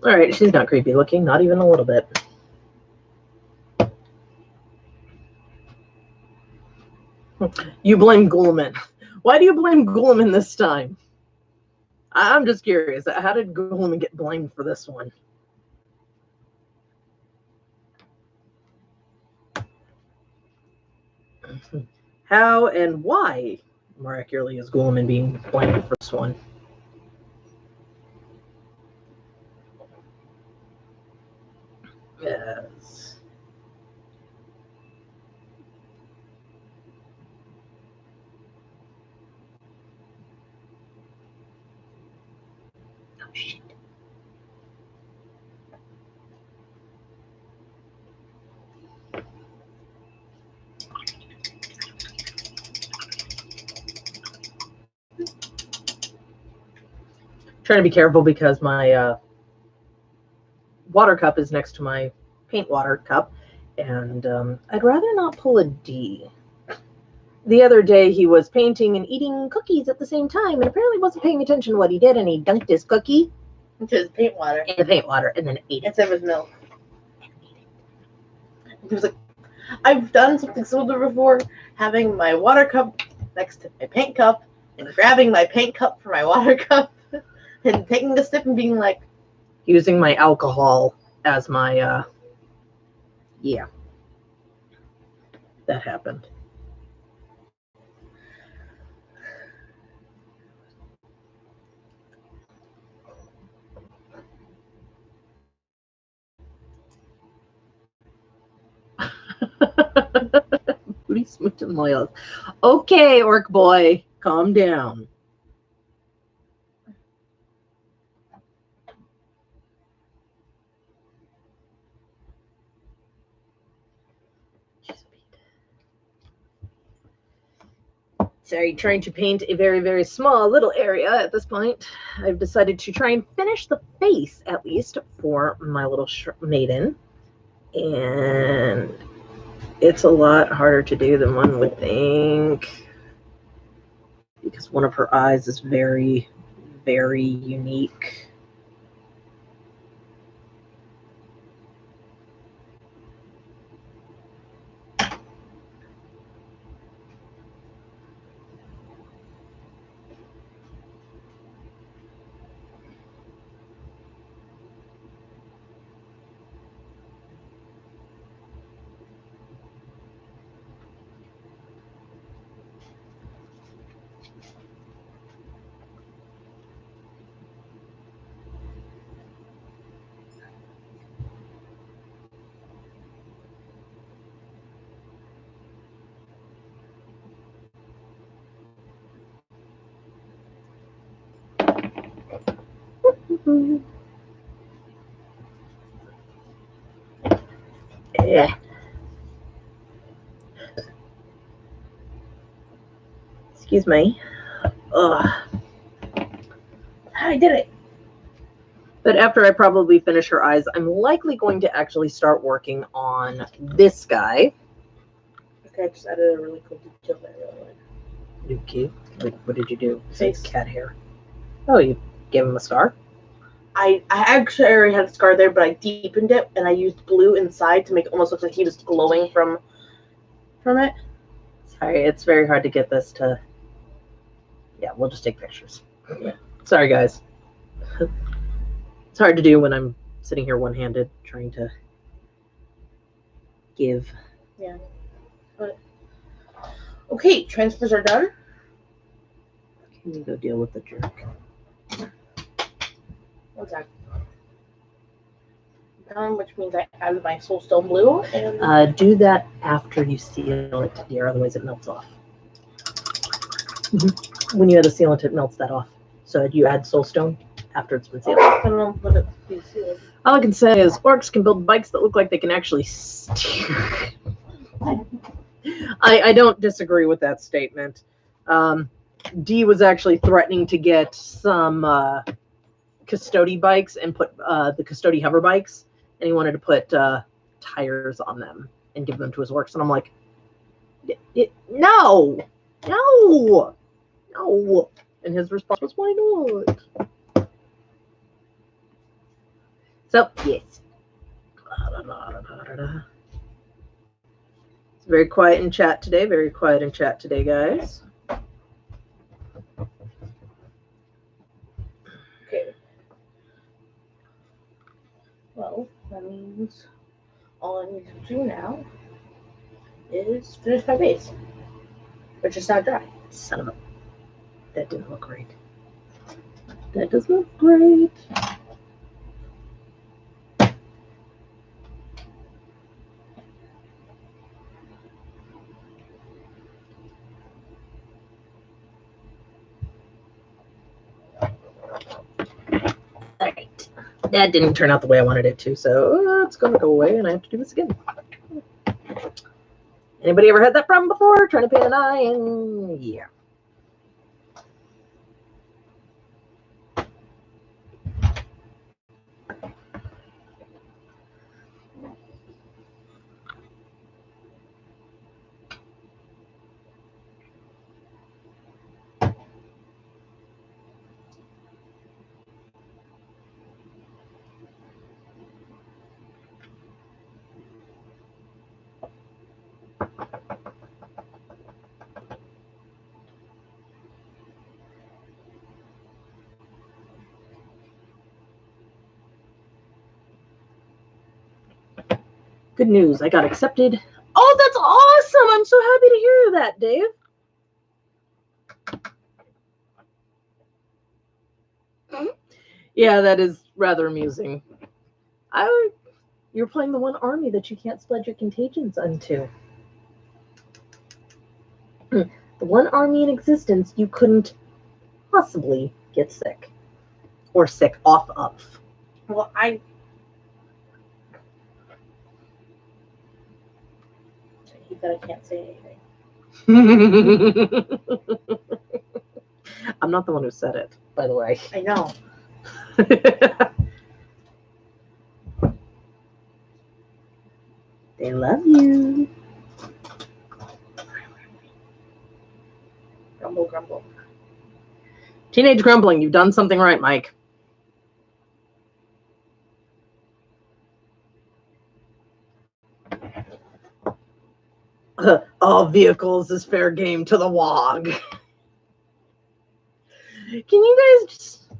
All right, she's not creepy looking, not even a little bit. You blame Ghoulman. Why do you blame Ghoulman this time? I'm just curious. How did Ghoulman get blamed for this one? How and why, more accurately, is Ghoulman being blamed for this one? Yes. Oh, shit. Trying to be careful because my water cup is next to my paint water cup, and I'd rather not pull a D. The other day he was painting and eating cookies at the same time, and apparently wasn't paying attention to what he did, and he dunked his cookie Into his paint water. in the paint water and then ate it. Instead of his milk. He was like, I've done something similar before, having my water cup next to my paint cup, and grabbing my paint cup for my water cup, and taking a sip and being like, Using my alcohol as my, yeah. That happened. Booty smooch and loyal. Okay, orc boy, calm down. Sorry, trying to paint a very, very small little area at this point. I've decided to try and finish the face, at least, for my little maiden. And it's a lot harder to do than one would think, because one of her eyes is very, very unique. Yeah. Excuse me. Ugh. I did it. But after I probably finish her eyes, I'm likely going to actually start working on this guy. okay, I just added a really cool detail there. Okay. Wait, what did you do? Face. Cat hair. Oh, you gave him a scar? I actually already had a scar there, but I deepened it, and I used blue inside to make it almost look like he was glowing from it. Sorry, it's very hard to get this to... Yeah, we'll just take pictures. Sorry, guys. It's hard to do when I'm sitting here one-handed trying to give. Yeah. But okay, transfers are done. Can you go deal with the jerk? One sec. Done, which means I added my soulstone blue and Do that after you seal it, dear, otherwise it melts off. When you add the sealant, it melts that off. So you add soulstone after it's been sealed. I don't know what it's sealed. All I can say is orcs can build bikes that look like they can actually steer. I don't disagree with that statement. D was actually threatening to get some Custody bikes and put the Custody hover bikes, and he wanted to put tires on them and give them to his works. And I'm like, no, no, no. And his response was, why not? So, yes. It's very quiet in chat today. Very quiet in chat today, guys. Okay. Well, that means all I need to do now is finish my base, which is not dry. Son of a... That didn't look great. That does look great. Alright. That didn't turn out the way I wanted it to, so it's going to go away and I have to do this again. Anybody ever had that problem before? Trying to paint an eye and yeah. Good news, I got accepted. Oh, that's awesome! I'm so happy to hear that, Dave. Yeah, that is rather amusing. You're playing the one army that you can't spread your contagions onto. The one army in existence you couldn't possibly get sick. Or sick off of. Well, I said I can't say anything. I'm not the one who said it, by the way. I know. They love you. Grumble, grumble. Teenage grumbling. You've done something right, Mike. All vehicles is fair game to the WOG. Can you guys just...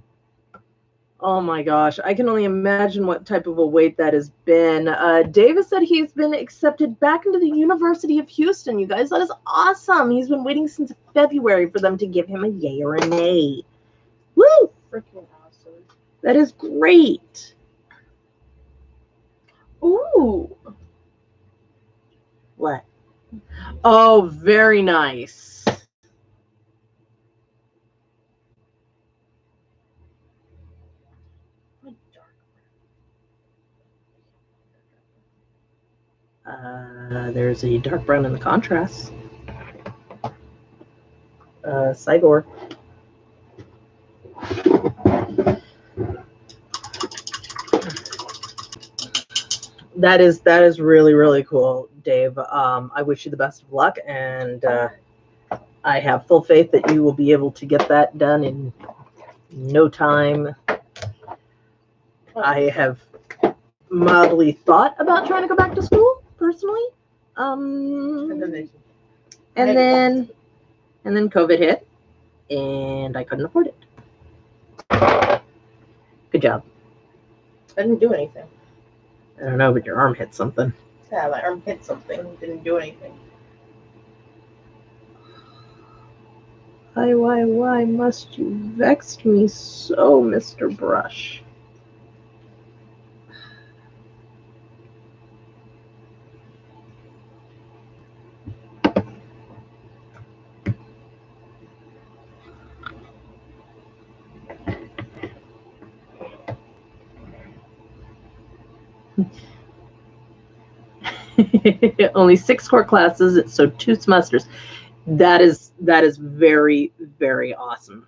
Oh my gosh, I can only imagine what type of a wait that has been. Davis said he's been accepted back into the University of Houston. You guys, that is awesome. He's been waiting since February for them to give him a yay or a nay. Woo! Freaking awesome. That is great. Ooh. What? Oh, very nice. There's a dark brown in the contrast. Cygor. That is really, really cool, Dave. I wish you the best of luck, and I have full faith that you will be able to get that done in no time. I have mildly thought about trying to go back to school, personally. And then COVID hit, and I couldn't afford it. Good job. I didn't do anything. I don't know, but your arm hit something. Yeah, my arm hit something. Didn't do anything. Why must you vex me so, Mr. Brush? Only 6 core classes, so 2 semesters. That is very, very awesome.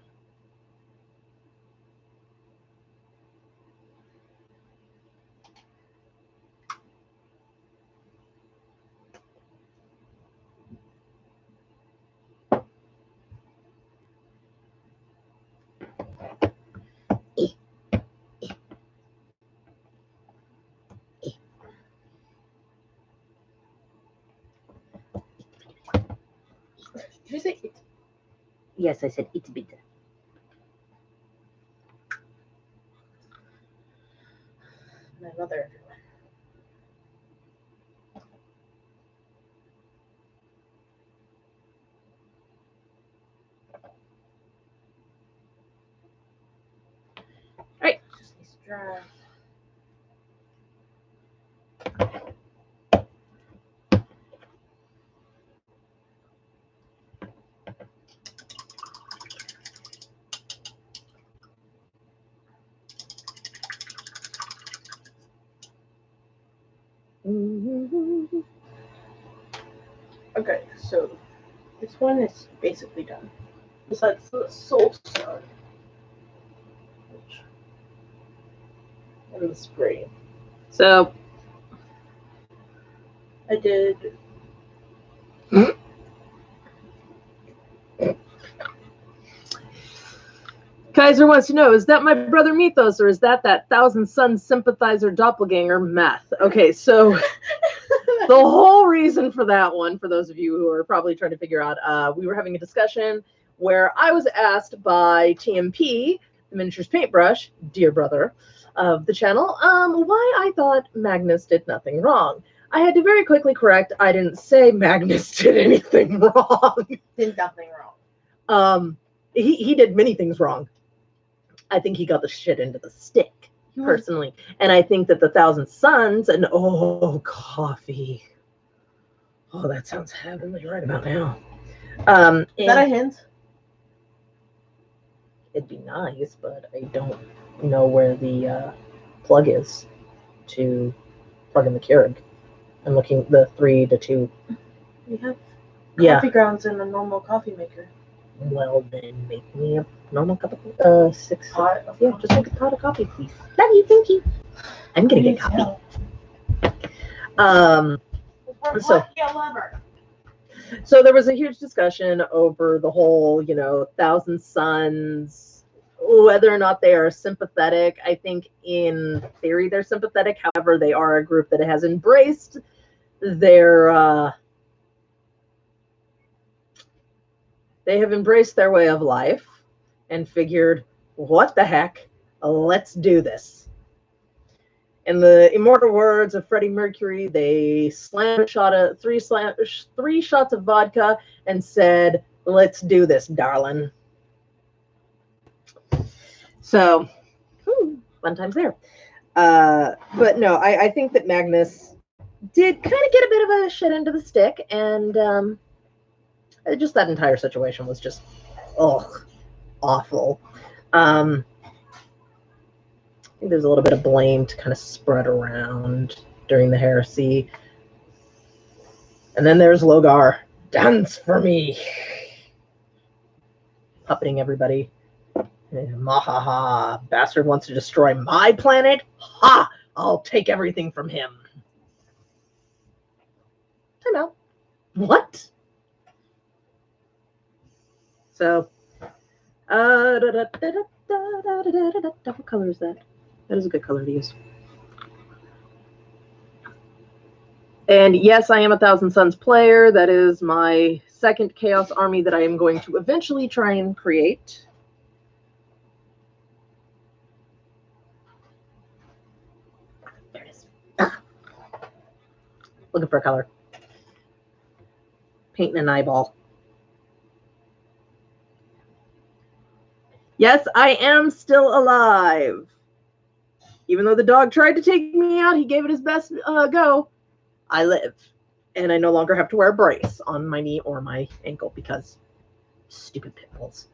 Did you say it? Yes, I said it's bitter. My mother. Right. Just needs to dry. Okay, so this one is basically done. Besides the soul stone, which and the spray. So I did. Kaiser wants to know, is that my brother Mythos, or is that Thousand Suns sympathizer doppelganger meth? Okay, so the whole reason for that one, for those of you who are probably trying to figure out, we were having a discussion where I was asked by TMP, the Miniatures Paintbrush, dear brother of the channel, why I thought Magnus did nothing wrong. I had to very quickly correct, I didn't say Magnus did anything wrong. Did nothing wrong. He did many things wrong. I think he got the shit into the stick, personally. And I think that the Thousand Suns and coffee. Oh, that sounds heavenly right about now. Is that a hint? It'd be nice, but I don't know where the plug is to plug in the Keurig. I'm looking the 3 to 2. We have Yeah. coffee grounds in a normal coffee maker. Well, then make me a normal cup of 6. Pot of Yeah, coffee. just make a pot of coffee, please. Love you, thank you. I'm gonna get coffee. So there was a huge discussion over the whole, Thousand Suns, whether or not they are sympathetic. I think in theory they're sympathetic. However, they are a group that has embraced their they have embraced their way of life and figured, what the heck, let's do this. In the immortal words of Freddie Mercury, they slammed three shots of vodka and said, let's do this, darling. So, fun times there. But no, I think that Magnus did kind of get a bit of a shit into the stick, and just that entire situation was just, awful. I think there's a little bit of blame to kind of spread around during the heresy. And then there's Logar. Dance for me. Puppeting everybody. Mahaha. Bastard wants to destroy my planet? Ha! I'll take everything from him. Time out. What? So, what color is that? That is a good color to use. And yes, I am a Thousand Suns player. That is my second Chaos Army that I am going to eventually try and create. There it is. Looking for a color. Painting an eyeball. Yes, I am still alive. Even though the dog tried to take me out, he gave it his best go. I live. And I no longer have to wear a brace on my knee or my ankle because stupid pit bulls.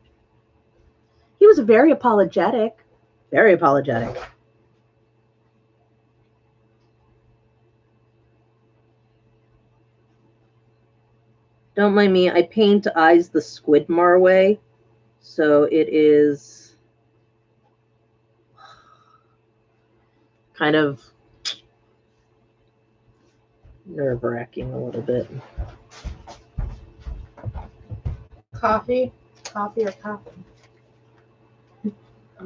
He was very apologetic. Very apologetic. Don't mind me. I paint eyes the Squidmar way. So it is kind of nerve-wracking a little bit. Coffee or coffee? I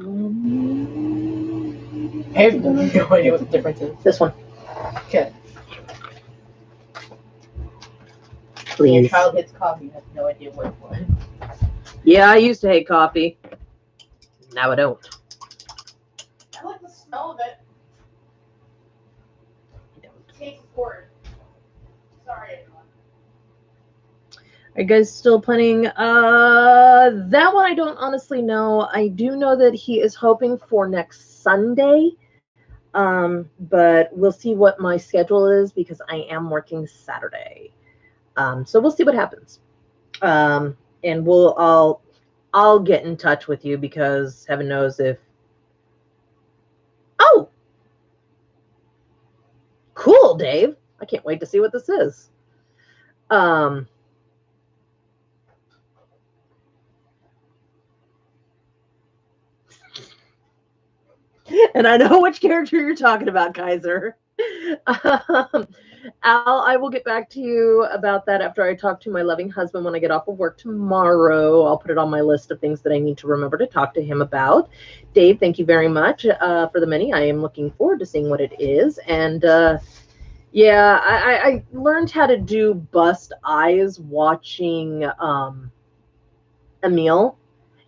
have no idea what the difference is. This one. Okay. Please. When your child hits coffee, you have no idea what it was. Yeah, I used to hate coffee. Now I don't. I like the smell of it. Taste for it. Sorry, everyone. Are you guys still planning? That one I don't honestly know. I do know that he is hoping for next Sunday. But we'll see what my schedule is because I am working Saturday. So we'll see what happens. And I'll get in touch with you because heaven knows if. Oh, cool, Dave. I can't wait to see what this is. And I know which character you're talking about, Kaiser. Al, I will get back to you about that after I talk to my loving husband when I get off of work tomorrow. I'll put it on my list of things that I need to remember to talk to him about. Dave, thank you very much for the mini. I am looking forward to seeing what it is. And yeah, I learned how to do bust eyes watching Emil.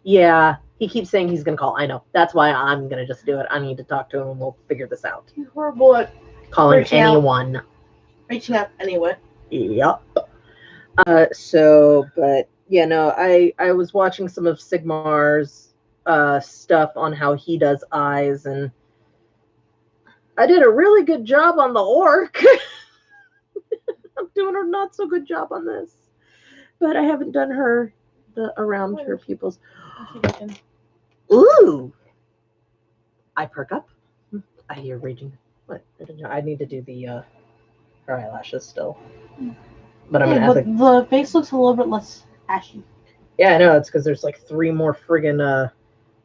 Yeah, he keeps saying he's going to call. I know. That's why I'm going to just do it. I need to talk to him and we'll figure this out. You're horrible at Calling reaching out. anyone. Reaching out anyway. Yep. But yeah, no, I was watching some of Sigmar's stuff on how he does eyes, and I did a really good job on the orc. I'm doing a not so good job on this, but I haven't done her around her pupils. Ooh, I perk up. I hear raging. What? I don't know. I need to do the her eyelashes still. But I'm gonna add the face looks a little bit less ashy. Yeah, I know. It's because there's like 3 more friggin'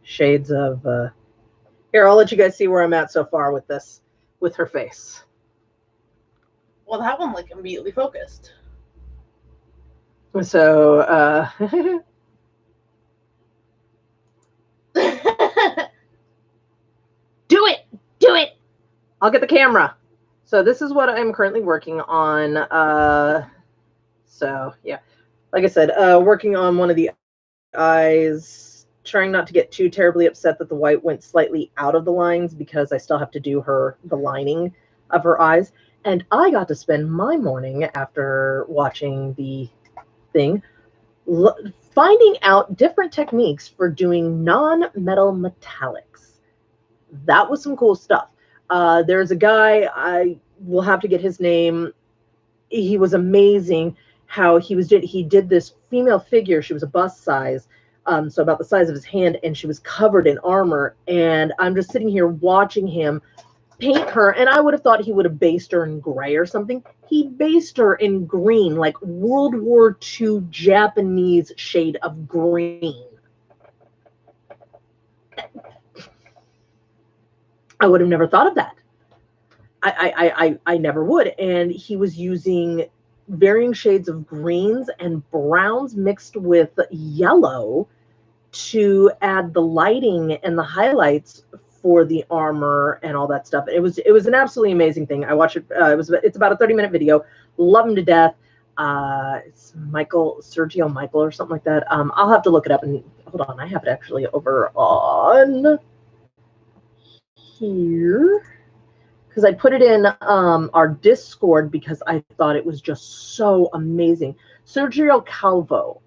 shades of. Here, I'll let you guys see where I'm at so far with this, with her face. Well, that one like immediately focused. So, do it. I'll get the camera. So this is what I'm currently working on. So yeah, like I said, working on one of the eyes, trying not to get too terribly upset that the white went slightly out of the lines because I still have to do the lining of her eyes. And I got to spend my morning after watching the thing finding out different techniques for doing non-metal metallics. That was some cool stuff. There's a guy, I will have to get his name. He was amazing how he did this female figure. She was a bust size, so about the size of his hand, and she was covered in armor. And I'm just sitting here watching him paint her, and I would have thought he would have based her in gray or something. He based her in green, like World War II Japanese shade of green. I would have never thought of that. I never would. And he was using varying shades of greens and browns mixed with yellow to add the lighting and the highlights for the armor and all that stuff. It was an absolutely amazing thing. I watched it. It's about a 30-minute video. Love him to death. It's Sergio Michael or something like that. I'll have to look it up and hold on. I have it actually over on here because I put it in our Discord because I thought it was just so amazing. Sergio Calvo.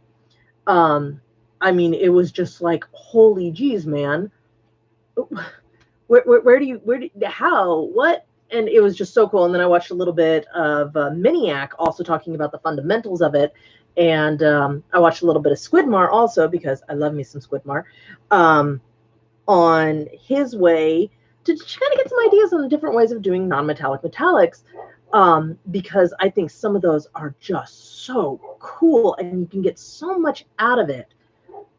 I mean, it was just like, holy geez, man. How, what? And it was just so cool. And then I watched a little bit of Miniac also talking about the fundamentals of it. And I watched a little bit of Squidmar also because I love me some Squidmar on his way to kind of get some ideas on different ways of doing non-metallic metallics. because I think some of those are just so cool and you can get so much out of it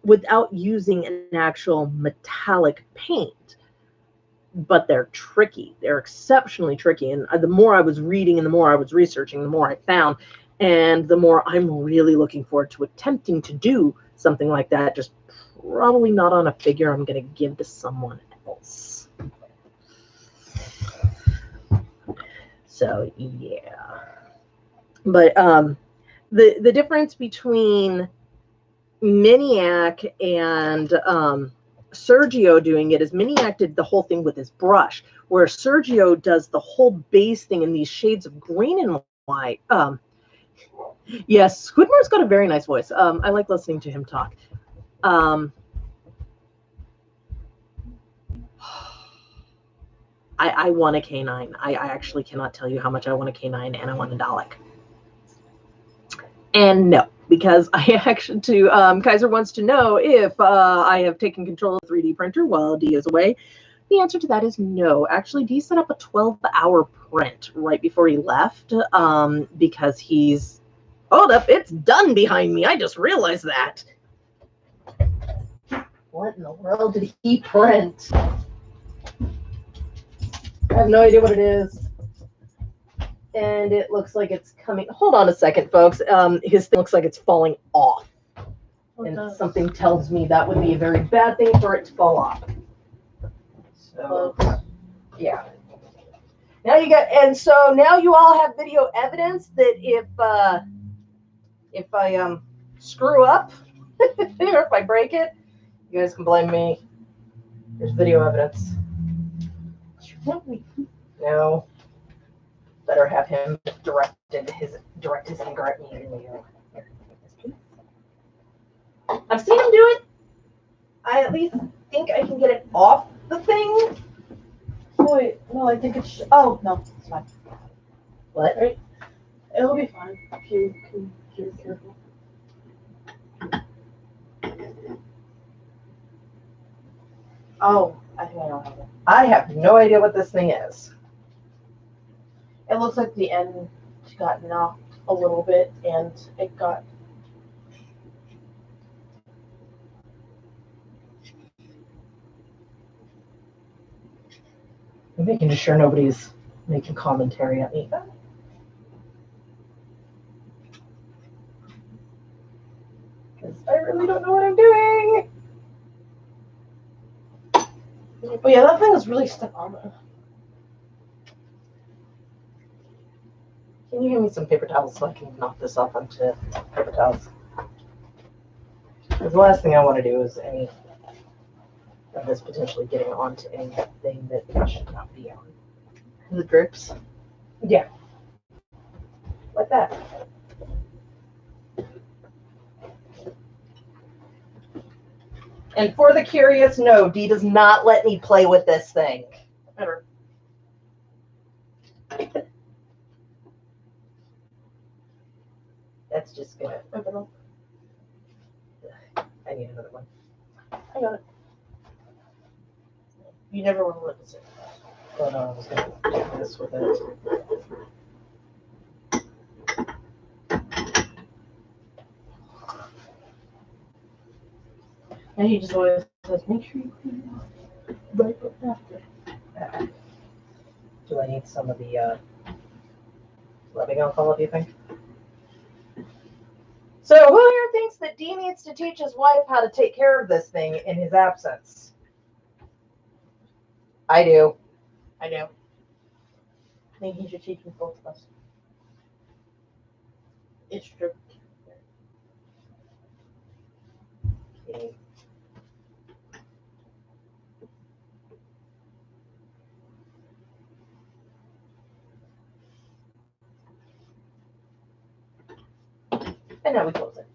without using an actual metallic paint. But they're tricky. They're exceptionally tricky. And the more I was reading and the more I was researching, the more I found. And the more I'm really looking forward to attempting to do something like that, just probably not on a figure I'm going to give to someone else. So, yeah. But the difference between Miniac and Sergio doing it is Miniac did the whole thing with his brush, where Sergio does the whole base thing in these shades of green and white. Yes, Squidward's got a very nice voice. I like listening to him talk. I want a canine. I actually cannot tell you how much I want a canine, and I want a Dalek. And no, because I actually, Kaiser wants to know if I have taken control of the 3D printer while D is away. The answer to that is no. Actually, D set up a 12-hour print right before he left because he's... Hold up, it's done behind me. I just realized that. What in the world did he print? I have no idea what it is. And it looks like it's coming. Hold on a second, folks. His thing looks like it's falling off. And something tells me that would be a very bad thing for it to fall off. So, yeah. Now you got, and so now you all have video evidence that if I screw up or if I break it, you guys can blame me. There's video evidence. No. Better have him direct his anger at me. I've seen him do it. I at least think I can get it off the thing. Oh, wait, no, I think it's. Oh no, it's fine. What? Right? It'll be fine if you're careful. Oh, I think I know how to. I have no idea what this thing is. It looks like the end got knocked a little bit, and it got. I'm making sure nobody's making commentary at me. Because I really don't know what I'm doing. But yeah, that thing is really stuck on there. Can you give me some paper towels so I can knock this off onto paper towels? Because the last thing I want to do is any of this potentially getting onto anything that should not be on. The drips. Yeah. Like that. And for the curious, no, Dee does not let me play with this thing. Ever. That's just gonna. Open up. I need another one. I got it. You never want to let it sit. But I was gonna do this with it. And he just always says, make sure you clean it off right after. Do I need some of the rubbing alcohol, do you think? So who here thinks that Dee needs to teach his wife how to take care of this thing in his absence? I do. I do. I think he should teach both of us. It's true. Okay. And now we close it.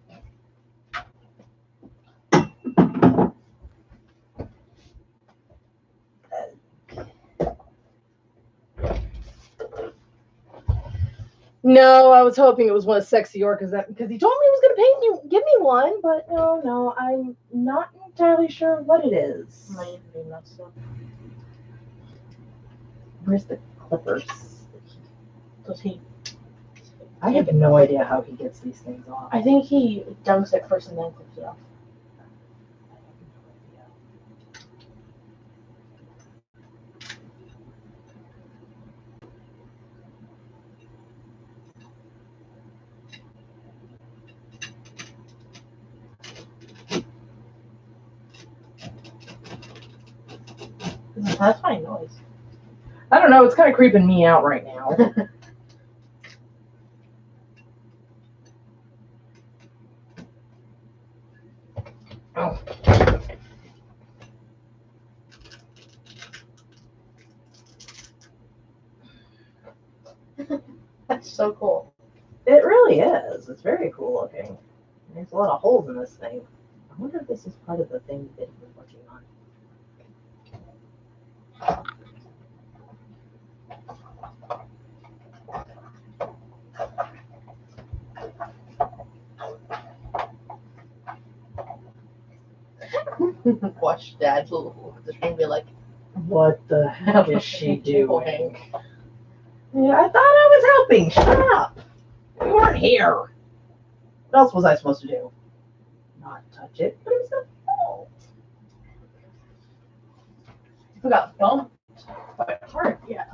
No, I was hoping it was one of Sexy Orcas because he told me he was going to give me one, but no, I'm not entirely sure what it is. Might be messed up. Where's the clippers? Does he? I have no idea how he gets these things off. I think he dunks it first and then clips it off. That's funny noise. I don't know. It's kind of creeping me out right now. Oh. That's so cool. It really is. It's very cool looking. There's a lot of holes in this thing. I wonder if this is part of the thing that we're working on. Watch Dad look at the screen and be like, What the heck is she doing? Yeah, I thought I was helping. Shut up. We weren't here. What else was I supposed to do? Not touch it, but it's not fault. "We got bumped quite hard." Yeah.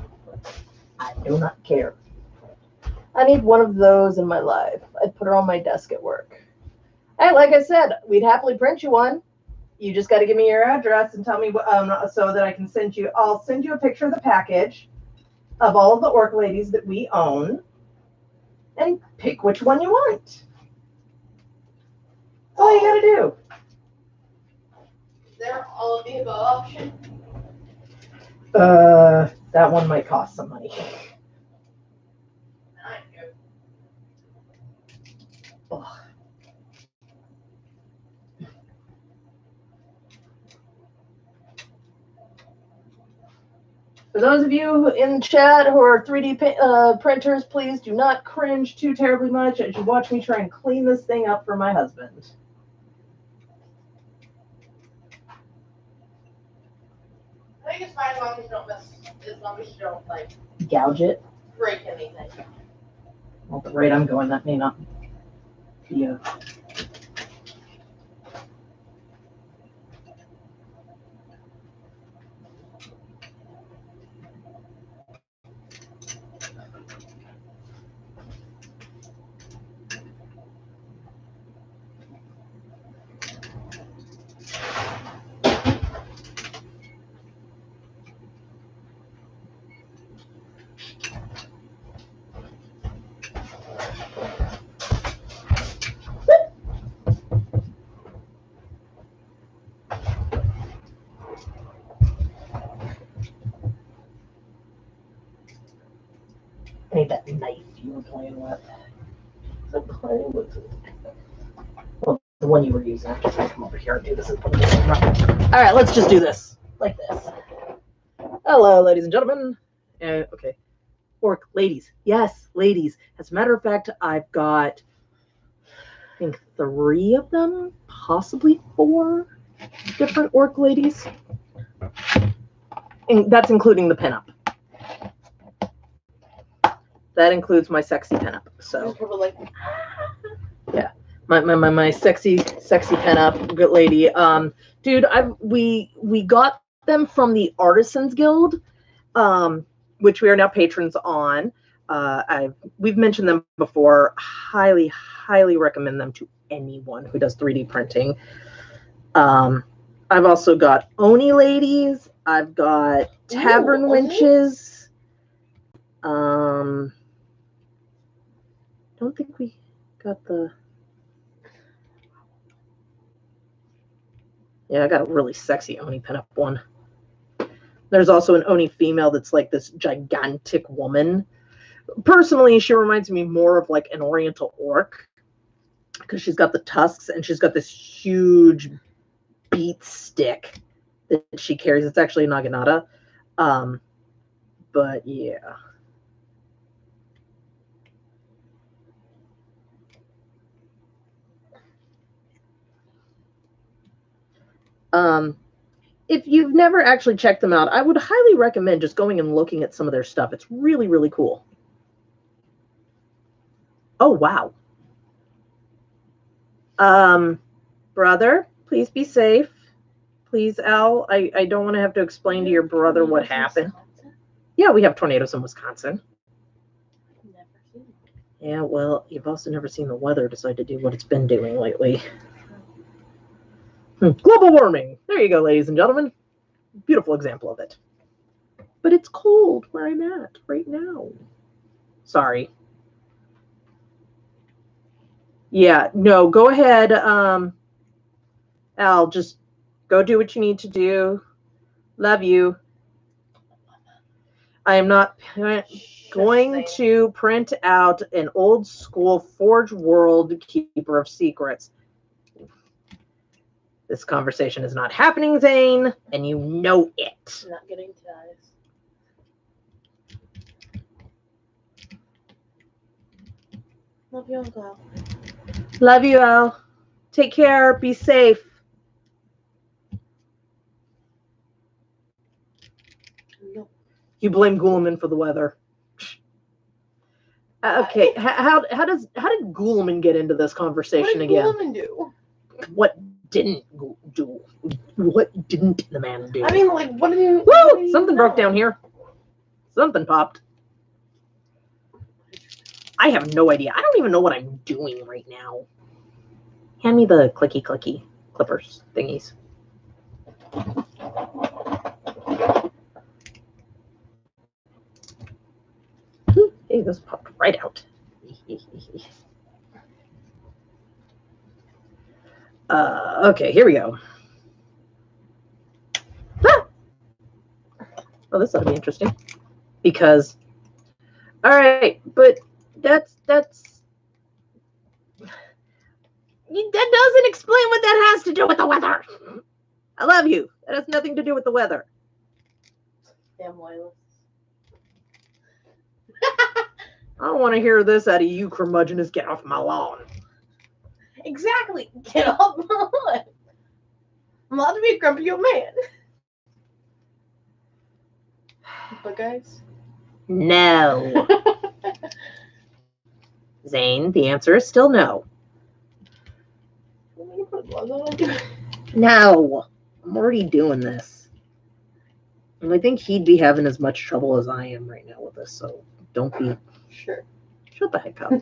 I do not care. I need one of those in my life. I'd put her on my desk at work. Hey, like I said, we'd happily print you one. You just got to give me your address and tell me so that I can send you. I'll send you a picture of the package of all of the orc ladies that we own, and pick which one you want. That's all you got to do. Is there all of the above option? That one might cost some money. Ugh. For those of you in chat who are 3D printers, please do not cringe too terribly much as you watch me try and clean this thing up for my husband. I think it's fine as long as you don't mess, as long as you don't like Gouge it. break anything. Well, at the rate I'm going, that may not be a... I need that knife you were playing with. I'm playing with it. Well, the one you were using. I'm just going to come over here and do this and put it in. All right, let's just do this. Like this. Hello, ladies and gentlemen. Okay. Orc ladies. Yes, ladies. As a matter of fact, I've got, I think, 3 of them, possibly 4 different orc ladies. And that's including the pinup. That includes my sexy pinup. So yeah, my sexy pinup, good lady. Dude, we got them from the Artisans Guild, which we are now patrons on. We've mentioned them before. Highly recommend them to anyone who does 3D printing. I've also got Oni ladies. I've got Tavern Wenches. Don't think we got the... Yeah, I got a really sexy Oni pinup one. There's also an Oni female that's like this gigantic woman. Personally, she reminds me more of like an Oriental orc because she's got the tusks and she's got this huge beat stick that she carries. It's actually a naginata. But yeah. If you've never actually checked them out, I would highly recommend just going and looking at some of their stuff. It's really cool. Oh, wow. Brother, please be safe. Please, Al. I don't want to have to explain to your brother what happened. Yeah, we have tornadoes in Wisconsin. Never seen it. Yeah, well, you've also never seen the weather decide to do what it's been doing lately. Global warming. There you go, ladies and gentlemen. Beautiful example of it. But it's cold where I'm at right now. Sorry. Yeah, no, go ahead. Al, just go do what you need to do. Love you. I am not going to print out an old school Forge World Keeper of Secrets. This conversation is not happening, Zane, and you know it. I'm not getting ties. Love you, Uncle Al. Love you, Al. Take care. Be safe. No. You blame Ghoulman for the weather. Okay, how did Ghoulman get into this conversation again? What did Ghoulman do? What didn't do? What didn't the man do? I mean, like, what did you? Woo! Something broke down here. Something popped. I have no idea. I don't even know what I'm doing right now. Hand me the clicky clippers thingies. Hey, this popped right out. Okay, here we go. Ah! Oh, this ought to be interesting. Because, all right, but that doesn't explain what that has to do with the weather. I love you. That has nothing to do with the weather. Damn loyalists. I don't want to hear this out of you, curmudgeonous. Get off my lawn. Exactly. Get off my lawn. I'm allowed to be a grumpy old man. But guys. No. Zane, the answer is still no. No. I'm already doing this. And I think he'd be having as much trouble as I am right now with this, so don't be... Sure. Shut the heck up.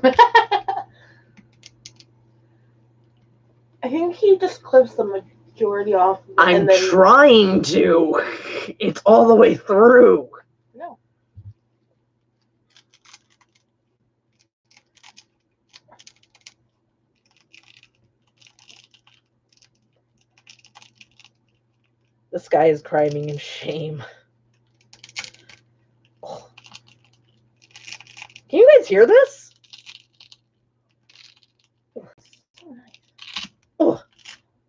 I think he just clips the majority off. I'm trying to. It's all the way through. No. This guy is crying in shame. Oh. Can you guys hear this? Oh.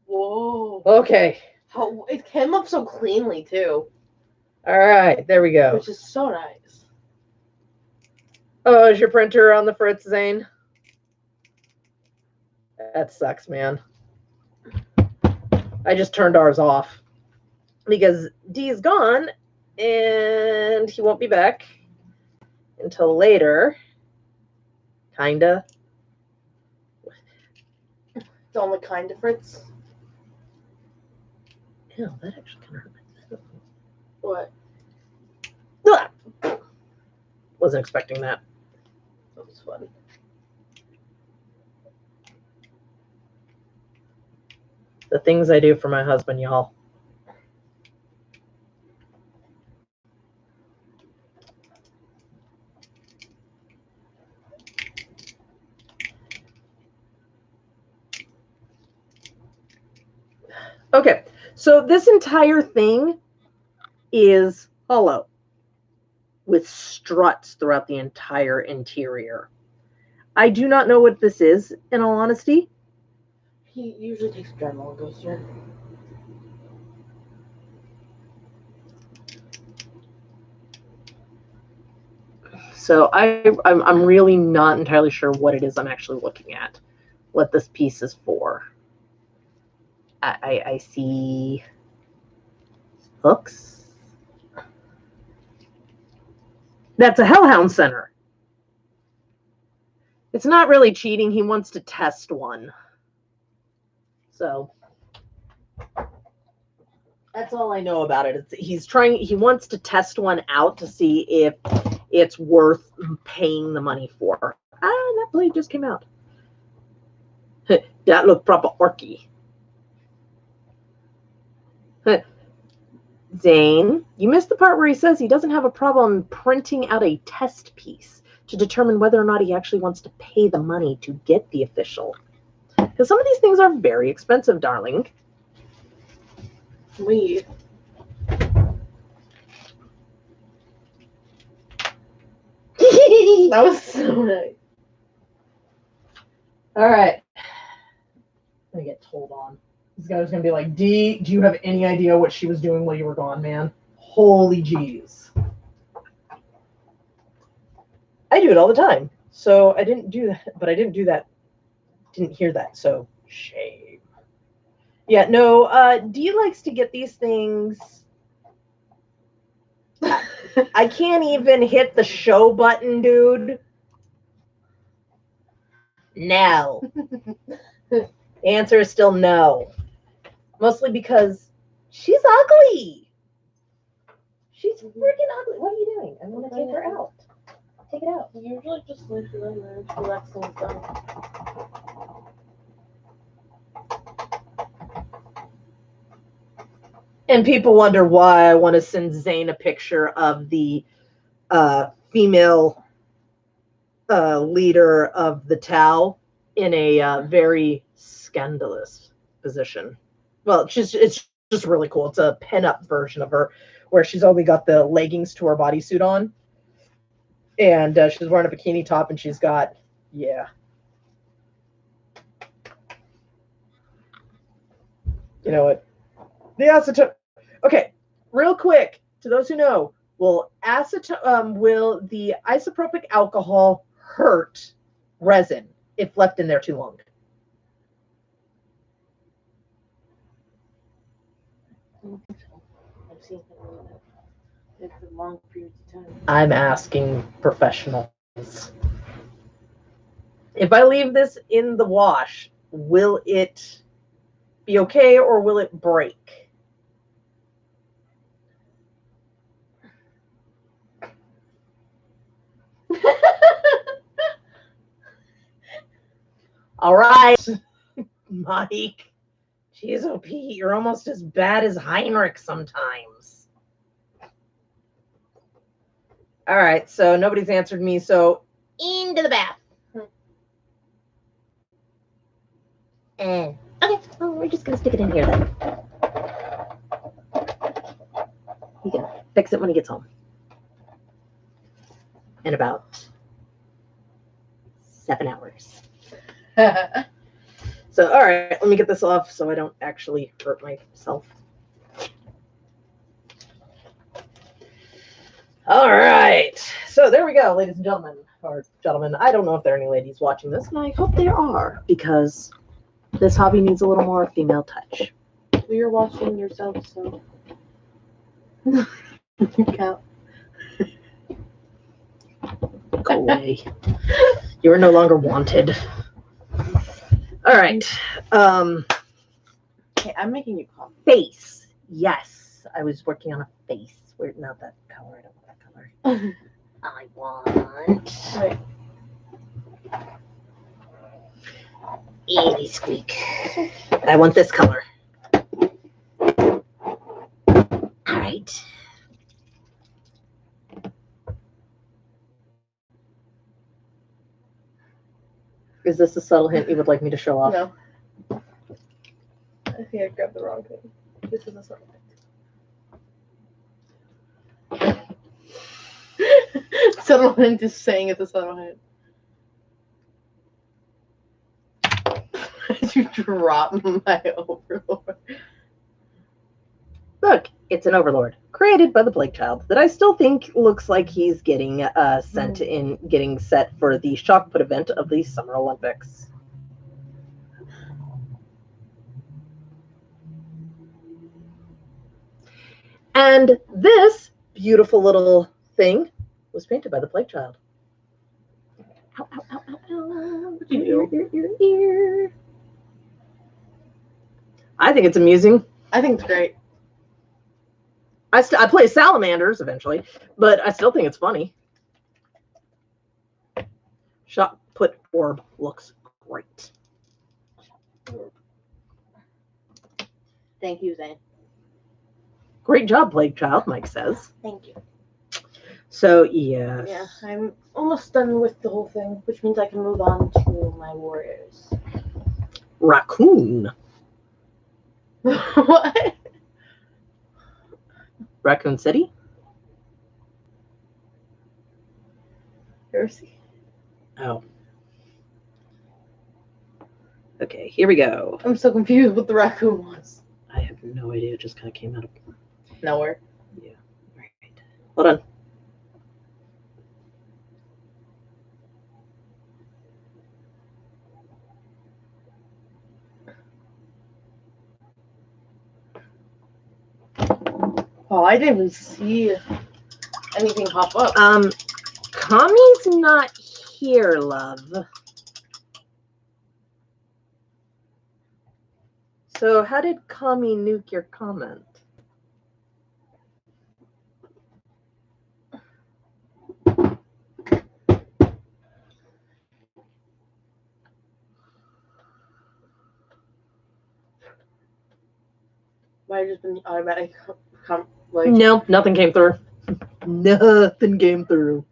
Whoa. Okay. How it came up so cleanly too. All right, there we go. Which is so nice. Oh, is your printer on the fritz, Zane? That sucks, man. I just turned ours off because D is gone and he won't be back until later. Kinda. It's only kind of Fritz. Ew, that actually kind of hurt my face. What? Ah! Wasn't expecting that. That was fun. The things I do for my husband, y'all. Okay, so this entire thing is hollow with struts throughout the entire interior. I do not know what this is, in all honesty. He usually takes Dremel and goes through. So I'm really not entirely sure what it is I'm actually looking at, what this piece is for. I see hooks. That's a Hellhound Center. It's not really cheating. He wants to test one. So that's all I know about it. He wants to test one out to see if it's worth paying the money for. That blade just came out. That looked proper orky. Zane, you missed the part where he says he doesn't have a problem printing out a test piece to determine whether or not he actually wants to pay the money to get the official. Because some of these things are very expensive, darling. That was so nice. All right. I'm going to get told on. This guy was going to be like, D, do you have any idea what she was doing while you were gone, man? Holy jeez. I do it all the time. So I didn't do that, but I didn't do that. Didn't hear that, so shame. Yeah, no, D likes to get these things. I can't even hit the show button, dude. No. The answer is still no. Mostly because she's ugly. She's freaking ugly. What are you doing? I want to take her out. Take it out. You usually just leave her in there to relax and stuff. And people wonder why I want to send Zane a picture of the female leader of the Tau in a very scandalous position. Well, it's just really cool. It's a pin-up version of her where she's only got the leggings to her bodysuit on. And she's wearing a bikini top and she's got, yeah. You know what? The acetone. Okay, real quick, to those who know, will the isopropyl alcohol hurt resin if left in there too long? I've seen it for long periods of time. I'm asking professionals. If I leave this in the wash, will it be okay or will it break? All right, Mike. Jeez, oh, Pete, you're almost as bad as Heinrich sometimes. All right, so nobody's answered me, so into the bath. Okay, well, we're just going to stick it in here then. He can fix it when he gets home. In about 7 hours. So, all right, let me get this off so I don't actually hurt myself. All right, so there we go, ladies and gentlemen, or gentlemen. I don't know if there are any ladies watching this, and I hope there are, because this hobby needs a little more female touch. Well, you're watching yourself, so. Go away. You are no longer wanted. All right. Okay, I'm making you coffee. Face. Yes. I was working on a face. Not that color. I don't want that color. I want. Right. Easy squeak. I want this color. All right. Is this a subtle hint you would like me to show off? No. I think I grabbed the wrong thing. This is a subtle hint. Subtle hint is saying it's a subtle hint. You drop my overlord. Look, it's an overlord created by the Plague Child that I still think looks like he's getting getting set for the shock put event of the Summer Olympics. And this beautiful little thing was painted by the Plague Child. Ow, ow, ow, ow, ow. Ear. I think it's amusing. I think it's great. I play salamanders eventually, but I still think it's funny. Shot put orb looks great. Thank you, Zane. Great job, Plague Child, Mike says. Thank you. So, yes. Yeah, I'm almost done with the whole thing, which means I can move on to my warriors. Raccoon. What? Raccoon City? Heresy. Oh. Okay, here we go. I'm so confused what the raccoon was. I have no idea. It just kind of came out of Nowhere. Yeah. Right. Hold on. Oh, I didn't even see anything pop up. Kami's not here, love. So how did Kami nuke your comment? Might have just been automatic. Like, No, nothing came through. Nothing came through.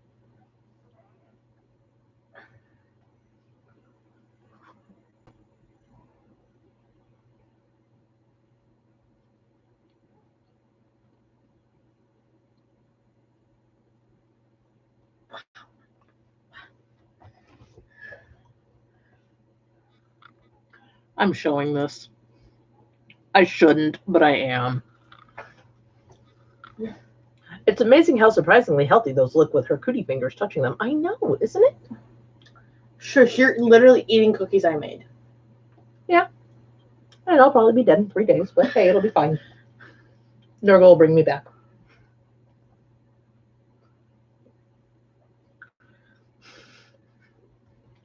I'm showing this. I shouldn't, but I am. It's amazing how surprisingly healthy those look with her cootie fingers touching them. I know, isn't it? sure, you're literally eating cookies I made. Yeah. And I'll probably be dead in 3 days, but hey, it'll be fine. Nurgle will bring me back.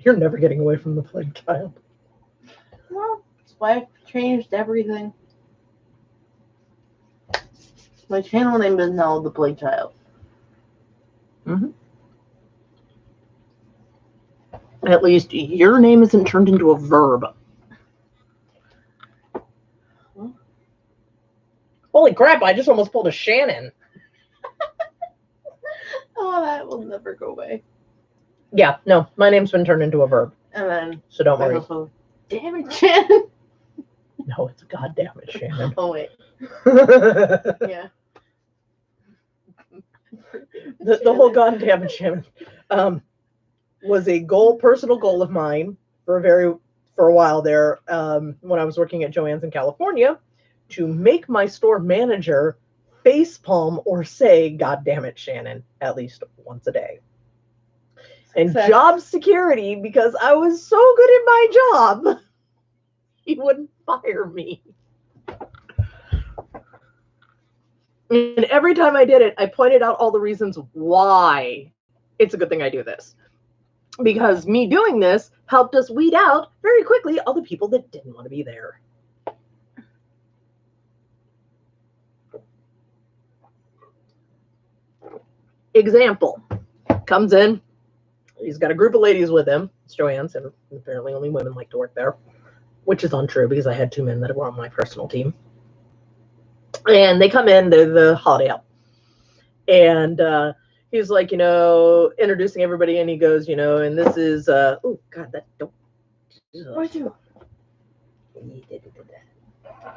You're never getting away from the Plague Child. Well, that's why I've changed everything. My channel name is now The Plague Child. Mm-hmm. At least your name isn't turned into a verb. Huh? Holy crap, I just almost pulled a Shannon. Oh, that will never go away. Yeah, no, my name's been turned into a verb. And then, So don't worry. also, damn it, Jen. No, it's goddamn it, Shannon. Oh, wait. Yeah. the whole goddamn it, Shannon was a personal goal of mine for a while there when I was working at Joann's in California, to make my store manager facepalm or say "God damn it, Shannon" at least once a day. And Success. Job security, because I was so good at my job, he wouldn't fire me. And every time I did it, I pointed out all the reasons why it's a good thing I do this. Because me doing this helped us weed out very quickly all the people that didn't want to be there. Example. Comes in. He's got a group of ladies with him. It's Joann's, and apparently only women like to work there, which is untrue because I had 2 men that were on my personal team. And they come in, they're the holiday help. And he's like, introducing everybody, and he goes, and this is, oh, God, that don't. What'd you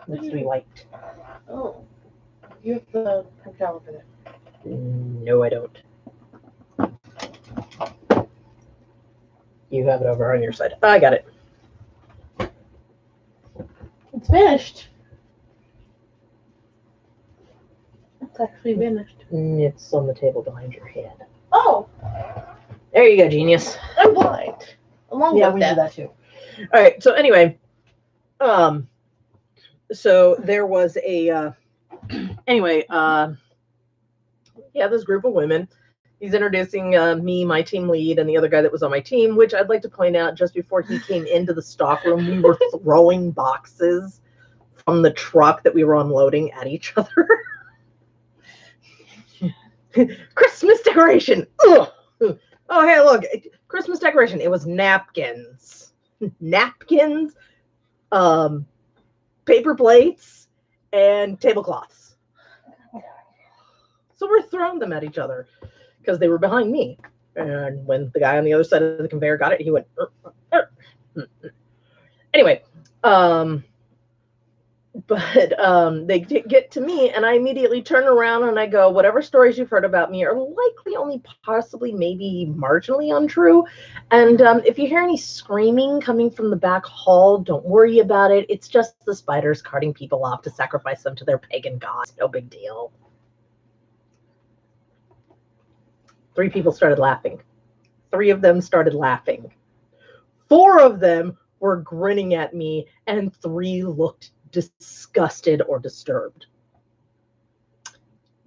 Needs to be wiped. Oh. You have the towel over there. No, I don't. You have it over on your side. I got it. It's finished. It's actually finished. It's on the table behind your head. Oh! There you go, genius. I'm blind. Along Yeah, with we that. do that too. All right. So anyway, so there was a, this group of women, He's introducing me, my team lead, and the other guy that was on my team, which I'd like to point out, just before he came into the stock room, we were throwing boxes from the truck that we were unloading at each other. Christmas decoration. Ugh. Oh, hey, look. Christmas decoration. It was napkins. Napkins, paper plates, and tablecloths. So we're throwing them at each other because they were behind me. And when the guy on the other side of the conveyor got it, he went, Anyway, they get to me, and I immediately turn around and I go, whatever stories you've heard about me are likely only possibly maybe marginally untrue. And if you hear any screaming coming from the back hall, don't worry about it. It's just the spiders carting people off to sacrifice them to their pagan gods. No big deal. 3 people started laughing. 3 of them started laughing. 4 of them were grinning at me, and 3 looked disgusted or disturbed.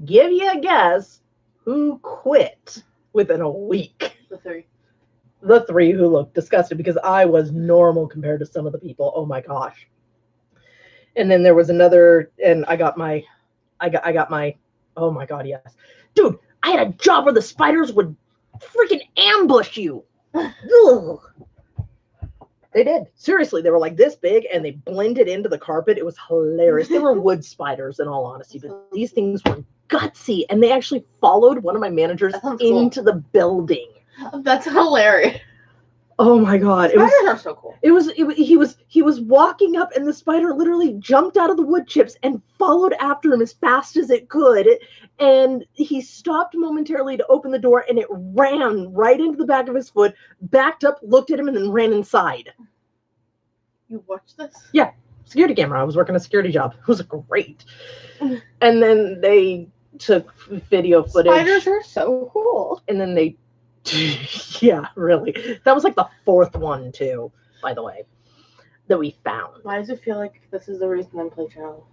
Give you a guess who quit within a week. The 3. The 3 who looked disgusted, because I was normal compared to some of the people. Oh my gosh. And then there was another, and I got my, oh my God, yes. Dude, I had a job where the spiders would freaking ambush you. Ugh. They did. Seriously, they were like this big, and they blended into the carpet. It was hilarious. They were wood spiders, in all honesty, but these things were gutsy, and they actually followed one of my managers into the building. That's hilarious. Oh my God! Spiders are so cool. He was walking up, and the spider literally jumped out of the wood chips and followed after him as fast as it could. And he stopped momentarily to open the door, and it ran right into the back of his foot, backed up, looked at him, and then ran inside. You watched this? Yeah, security camera. I was working a security job. It was great. And then they took video footage. Spiders are so cool. And then they, yeah, really. That was like the 4th one too, by the way, that we found. Why does it feel like this is the reason I'm Plague Child?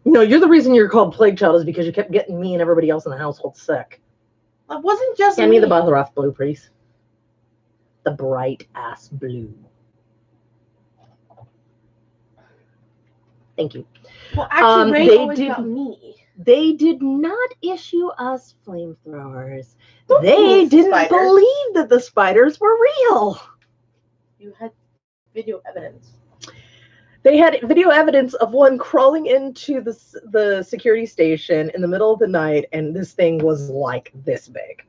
No, you're the reason you're called Plague Child is because you kept getting me and everybody else in the household sick. It wasn't just Hand me the bottle of blue, please. The bright ass blue. Thank you. Well, actually, Ray always got me. They did not issue us flamethrowers. They didn't believe that the spiders were real. You had video evidence. They had video evidence of one crawling into the security station in the middle of the night, and this thing was like this big.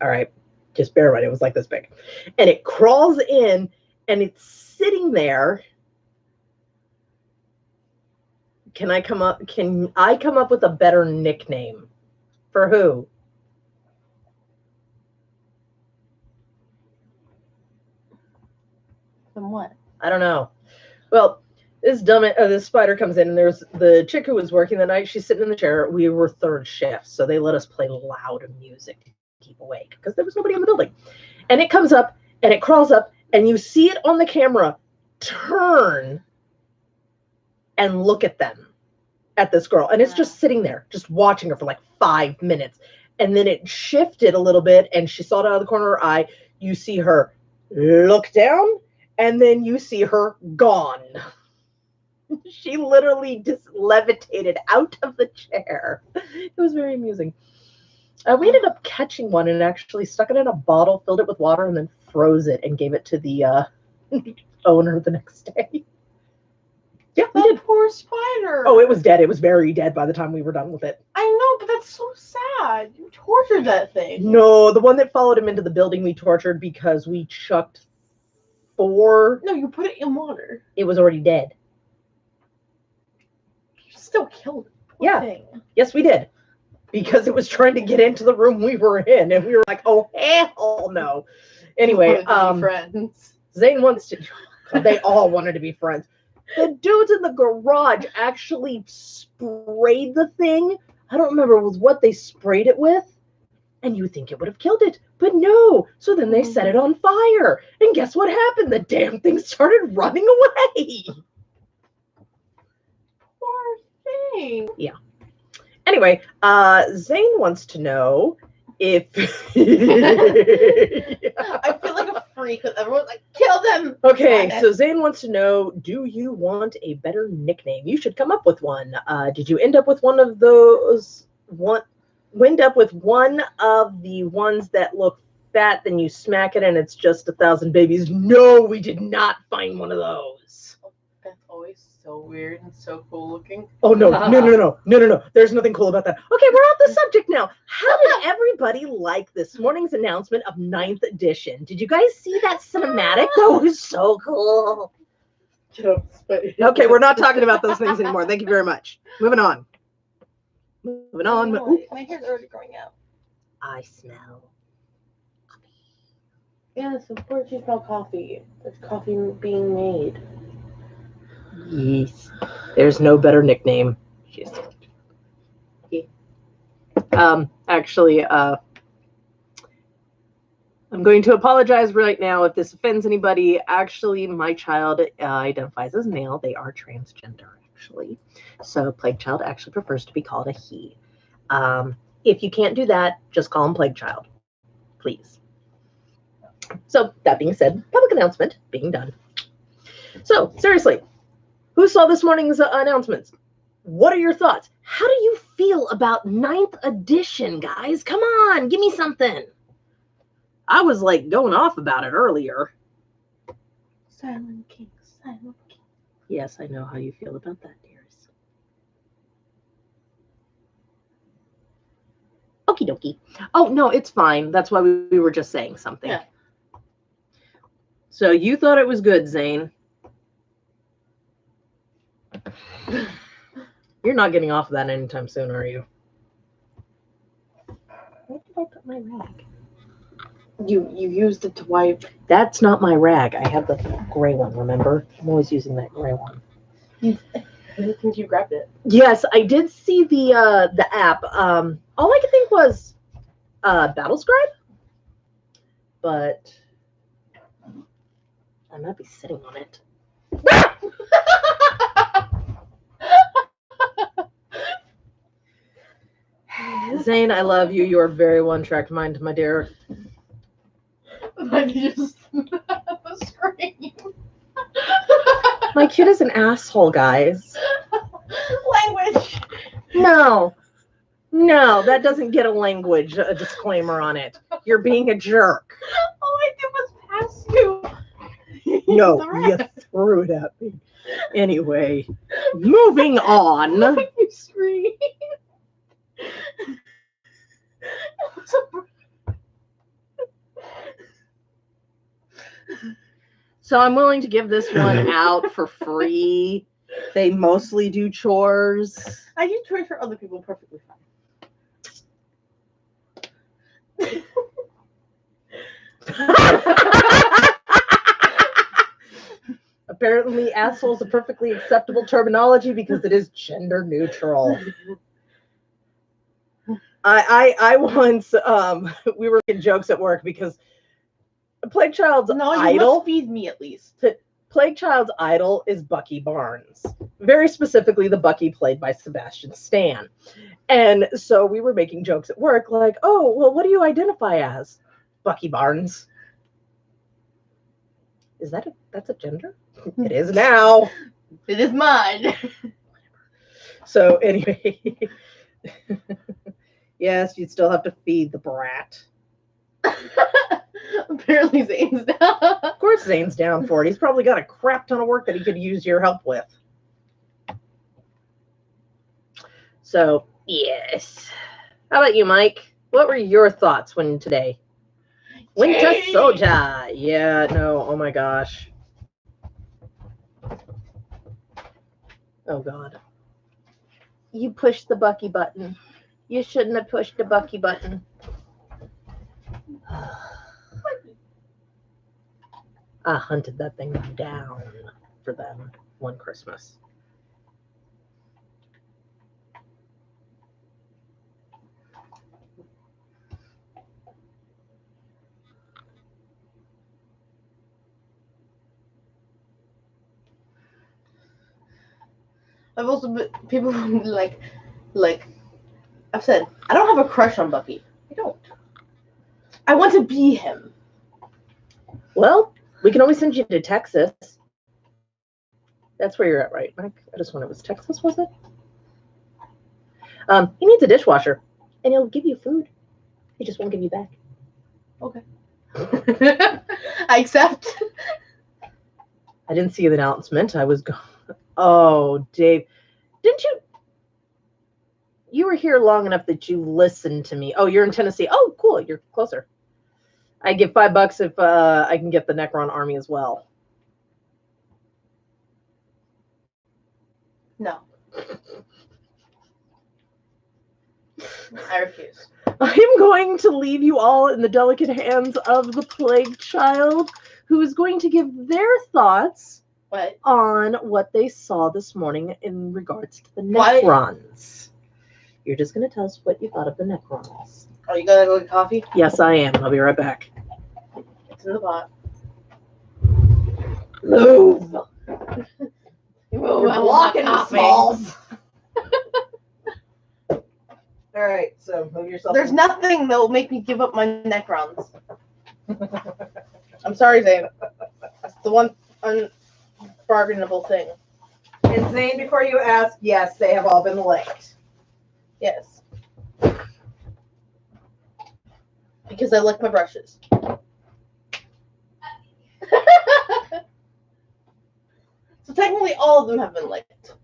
All right, just bear in mind, it was like this big. And it crawls in, and it's sitting there. Can I come up with a better nickname? For who? From what? I don't know. Well, this spider comes in, and there's the chick who was working the night. She's sitting in the chair. We were 3rd shift, so they let us play loud music to keep awake because there was nobody in the building. And it comes up, and it crawls up, and you see it on the camera turn and look at this girl. And it's just sitting there, just watching her for like 5 minutes. And then it shifted a little bit, and she saw it out of the corner of her eye. You see her look down, and then you see her gone. She literally just levitated out of the chair. It was very amusing. We ended up catching one and actually stuck it in a bottle, filled it with water, and then froze it and gave it to the owner the next day. Yeah, we did. Poor spider. Oh, it was dead. It was very dead by the time we were done with it. I know, but that's so sad. You tortured that thing. No, the one that followed him into the building we tortured because we chucked 4. No, you put it in water. It was already dead. You still killed it. Yeah. Thing. Yes, we did. Because it was trying to get into the room we were in, and we were like, oh, hell no. Anyway, friends. Zane wants to, they all wanted to be friends. The dudes in the garage actually sprayed the thing. I don't remember what they sprayed it with. And you would think it would have killed it. But no. So then they set it on fire. And guess what happened? The damn thing started running away. Poor thing. Yeah. Anyway, Zane wants to know If I feel like a freak because everyone's like, kill them. Okay, so Zane wants to know, do you want a better nickname? You should come up with one. Did you end up with one of those? Wind up with one of the ones that look fat, then you smack it and it's just 1,000 babies? No, we did not find one of those. That's always so weird and so cool looking. Oh, no. There's nothing cool about that. Okay, we're off the subject now. How did everybody like this morning's announcement of 9th edition? Did you guys see that cinematic? That was so cool. Okay, we're not talking about those things anymore. Thank you very much. Moving on. My hair's already growing out. I smell. Yes, of course you smell coffee. There's coffee being made. Yes. There's no better nickname. Actually, I'm going to apologize right now if this offends anybody. Actually, my child identifies as male. They are transgender, actually. So Plague Child actually prefers to be called a he. If you can't do that, just call him Plague Child, please. So that being said, public announcement being done. So seriously, who saw this morning's announcements? What are your thoughts? How do you feel about 9th edition, guys? Come on, give me something. I was like going off about it earlier. Silent King, Silent King. Yes, I know how you feel about that, dearest. Okie dokie. Oh, no, it's fine. That's why we were just saying something. Yeah. So you thought it was good, Zane. You're not getting off of that anytime soon, are you? Where did I put my rag? You used it to wipe. That's not my rag. I have the gray one, remember? I'm always using that gray one. I think you grabbed it. Yes, I did see the app. All I could think was Battle Scribe. But I might be sitting on it. Zane, I love you. You are very one-track mind, my dear. I just scream. My kid is an asshole, guys. Language. No, that doesn't get a disclaimer on it. You're being a jerk. All I did was pass you. No, you threw it at me. Anyway, moving on. You scream. So I'm willing to give this one out for free. They mostly do chores. I do chores for other people perfectly fine. Apparently, asshole is a perfectly acceptable terminology because it is gender neutral. I once we were making jokes at work because Plague Child's idol. Must feed me at least. Plague Child's idol is Bucky Barnes. Very specifically, the Bucky played by Sebastian Stan. And so we were making jokes at work, like, "Oh, well, what do you identify as?" Bucky Barnes. That's a gender? It is now. It is mine. So anyway, yes, you'd still have to feed the brat. Apparently Zane's down. Of course Zane's down for it. He's probably got a crap ton of work that he could use your help with. So, yes. How about you, Mike? What were your thoughts today? Winter Soldier. Yeah, no, oh my gosh. Oh, God. You pushed the Bucky button. You shouldn't have pushed the Bucky button. I hunted that thing down for them one Christmas. I've also been, people like I've said, I don't have a crush on Bucky. I don't. I want to be him. Well, we can always send you to Texas. That's where you're at, right, Mike? I just wonder, it was Texas, was it? He needs a dishwasher, and he'll give you food. He just won't give you back. Okay. I accept. I didn't see the announcement. I was gone. Oh, Dave. Didn't you? You were here long enough that you listened to me. Oh, you're in Tennessee. Oh, cool. You're closer. I give $5 if I can get the Necron army as well. No. I refuse. I am going to leave you all in the delicate hands of the plague child, who is going to give their thoughts on what they saw this morning in regards to the Necrons. You're just going to tell us what you thought of the Necrons. Are you going to go get coffee? Yes, I am. I'll be right back. It's in the pot. Move. You're blocking the smalls. All right, so move yourself. There's nothing that will make me give up my Necrons. I'm sorry, Zane. That's the one unbargainable thing. And Zane, before you ask, yes, they have all been licked. Yes. Because I lick my brushes. So technically all of them have been licked.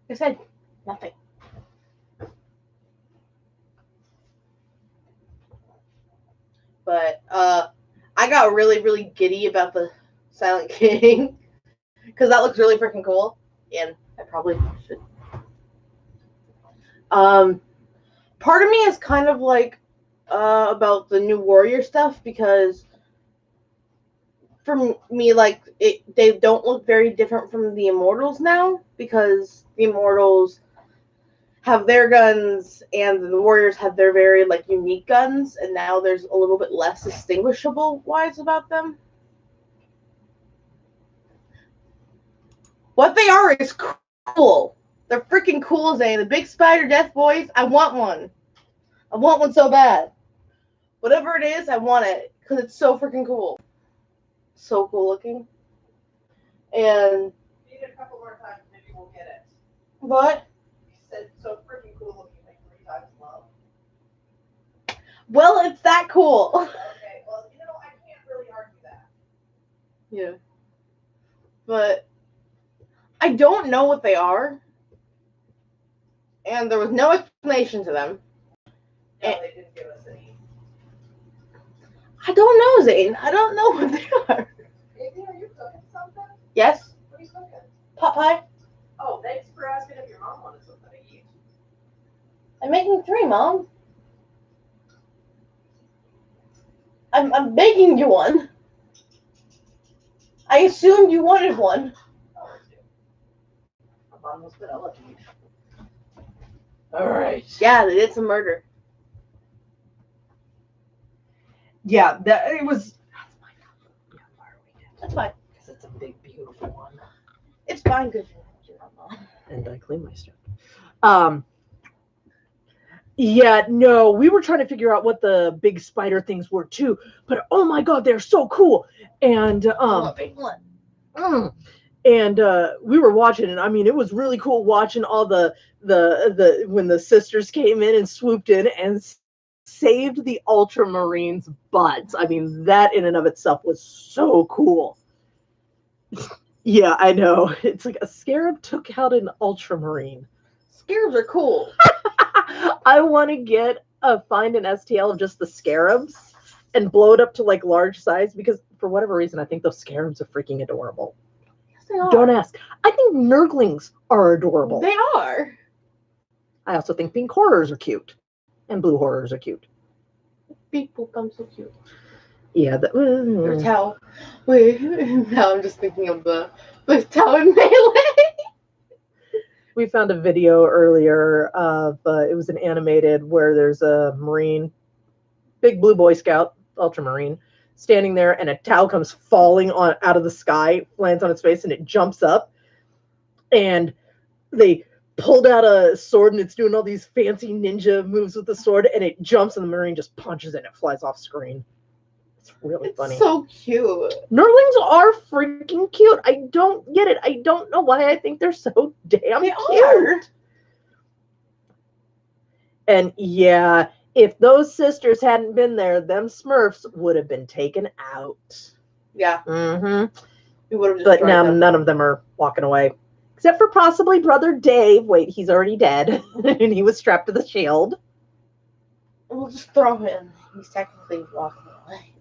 I said nothing. But I got really, really giddy about the Silent King because that looks really freaking cool, and I probably should. Part of me is kind of like about the new warrior stuff because for me, like they don't look very different from the Immortals now because the Immortals have their guns and the warriors have their very like unique guns, and now there's a little bit less distinguishable wise about them. What they are is cool. They're freaking cool, Zane. The big spider death boys, I want one. I want one so bad. Whatever it is, I want it because it's so freaking cool. So cool looking. And Read it a couple more times, maybe we'll get it. what? You said so freaking cool looking like 3 times love. Well, it's that cool. Okay, well, you know, I can't really argue that. Yeah. But I don't know what they are. And there was no explanation to them. No, they didn't give us any. I don't know, Zane. I don't know what they are. Maybe, are you cooking something? Yes? What are you cooking? Pot pie? Oh, thanks for asking if your mom wanted something to eat. I'm making 3, Mom. I'm making you one. I assumed you wanted one. My mom was vanilla beef. All right. Yeah, they did some murder. Yeah, that it was. That's fine. Because it's a big, beautiful one. It's fine, good. And I clean my stuff. Yeah, no, we were trying to figure out what the big spider things were too, but oh my god, they're so cool. And we were watching, and I mean, it was really cool watching all the when the sisters came in and swooped in and saved the Ultramarines' butts. I mean, that in and of itself was so cool. Yeah, I know. It's like a scarab took out an Ultramarine. Scarabs are cool. I want to find an STL of just the scarabs and blow it up to like large size because for whatever reason I think those scarabs are freaking adorable. Yes, they are. Don't ask. I think Nurglings are adorable. They are. I also think pink horrors are cute, and blue horrors are cute. Beep boop, I'm so cute. Yeah, Or Tao. Wait, now I'm just thinking of the Tao in Melee. We found a video earlier of it was an animated where there's a Marine, big blue Boy Scout, Ultramarine, standing there, and a Tau comes falling out of the sky, lands on its face, and it jumps up, and they pulled out a sword and it's doing all these fancy ninja moves with the sword, and it jumps and the Marine just punches it and it flies off screen. It's really funny. So cute. Nerdlings are freaking cute. I don't get it. I don't know why I think they're so damn cute. And yeah, if those sisters hadn't been there, them Smurfs would have been taken out. Yeah. Mm-hmm. We would have just but now none of them are walking away. Except for possibly Brother Dave. Wait, he's already dead. And he was strapped to the shield. We'll just throw him. He's technically walking away.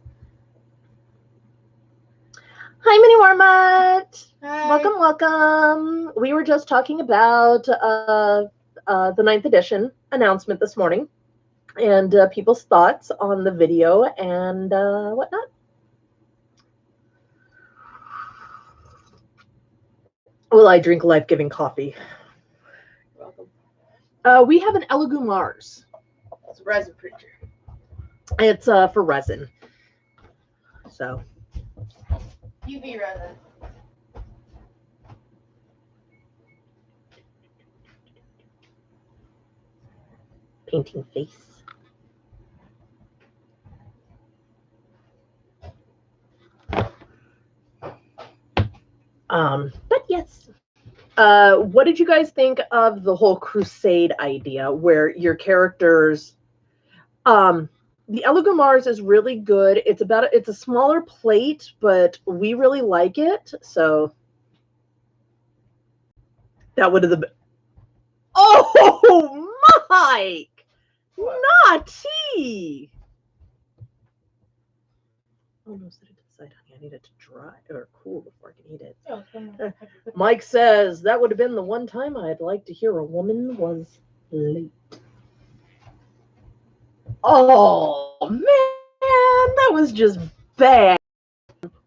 Hi, Mini Warmut. Hi. Welcome, welcome. We were just talking about the 9th edition announcement this morning. And people's thoughts on the video and whatnot. Will I drink life-giving coffee? You're welcome. We have an Elegoo Mars. It's a resin printer. It's for resin. So. UV resin. Painting face. But yes. What did you guys think of the whole crusade idea where your characters, the Elegoo Mars is really good. It's a smaller plate, but we really like it. So that would have been, oh, Mike, naughty. Oh no, set it to the side, honey. I need it to dry or cool before I can eat it. Oh, Mike says that would have been the one time I'd like to hear a woman was late. Oh man, that was just bad.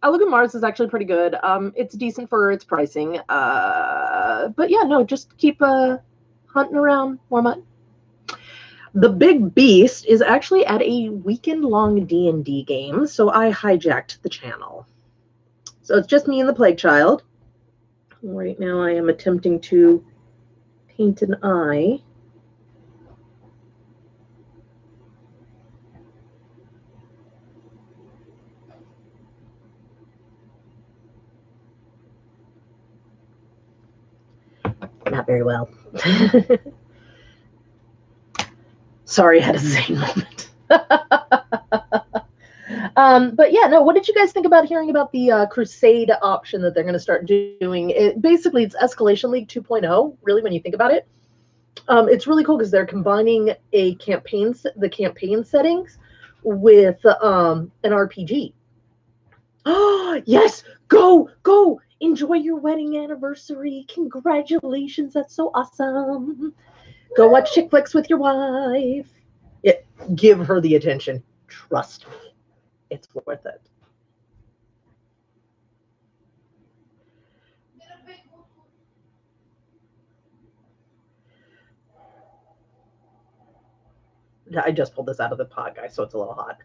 Elegoo Mars is actually pretty good. It's decent for its pricing. But yeah, no, just keep hunting around, Warmut. The Big Beast is actually at a weekend-long D&D game, so I hijacked the channel. So it's just me and the Plague Child. Right now I am attempting to paint an eye. Not very well. Sorry, I had a Zane moment. But yeah, no, what did you guys think about hearing about the Crusade option that they're going to start doing? Basically, it's Escalation League 2.0, really, when you think about it. It's really cool because they're combining the campaign settings with an RPG. Oh, yes, go! Enjoy your wedding anniversary. Congratulations, that's so awesome. Go watch chick flicks with your wife. Give her the attention. Trust me. It's worth it. I just pulled this out of the pot, guys, so it's a little hot.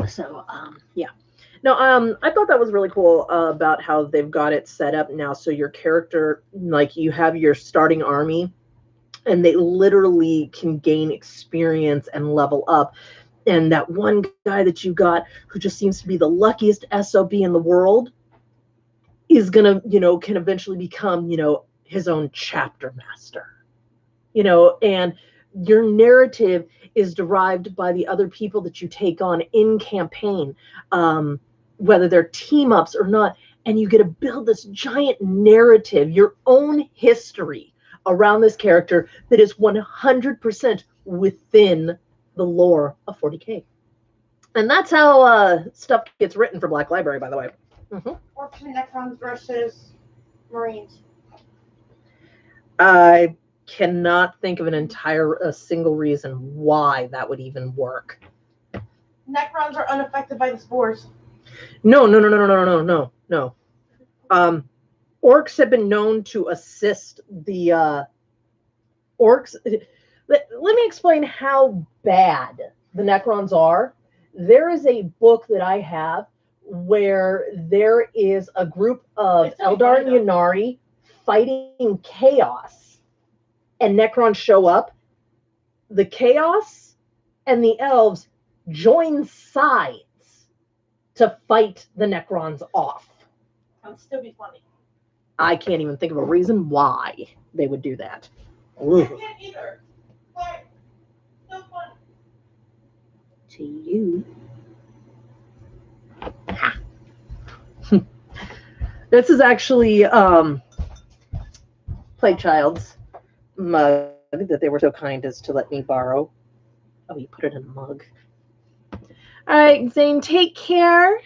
So, yeah. No, I thought that was really cool about how they've got it set up now. So your character, like you have your starting army, and they literally can gain experience and level up. And that one guy that you got who just seems to be the luckiest SOB in the world is going to, can eventually become, his own chapter master, and your narrative is derived by the other people that you take on in campaign, whether they're team ups or not. And you get to build this giant narrative, your own history around this character that is 100% within the lore of 40K. And that's how stuff gets written for Black Library, by the way. Or Necrons versus Marines. I cannot think of a single reason why that would even work. Necrons are unaffected by the spores. No. Orcs have been known to assist the orcs. Let me explain how bad the Necrons are. There is a book that I have where there is a group of Eldar and Yunari fighting chaos, and Necrons show up. The chaos and the elves join sides to fight the Necrons off. That would still be funny. I can't even think of a reason why they would do that. I can't either. Why? So fun. To you. This is actually Playchild's mug that they were so kind as to let me borrow. Oh, you put it in a mug. All right, Zane, take care.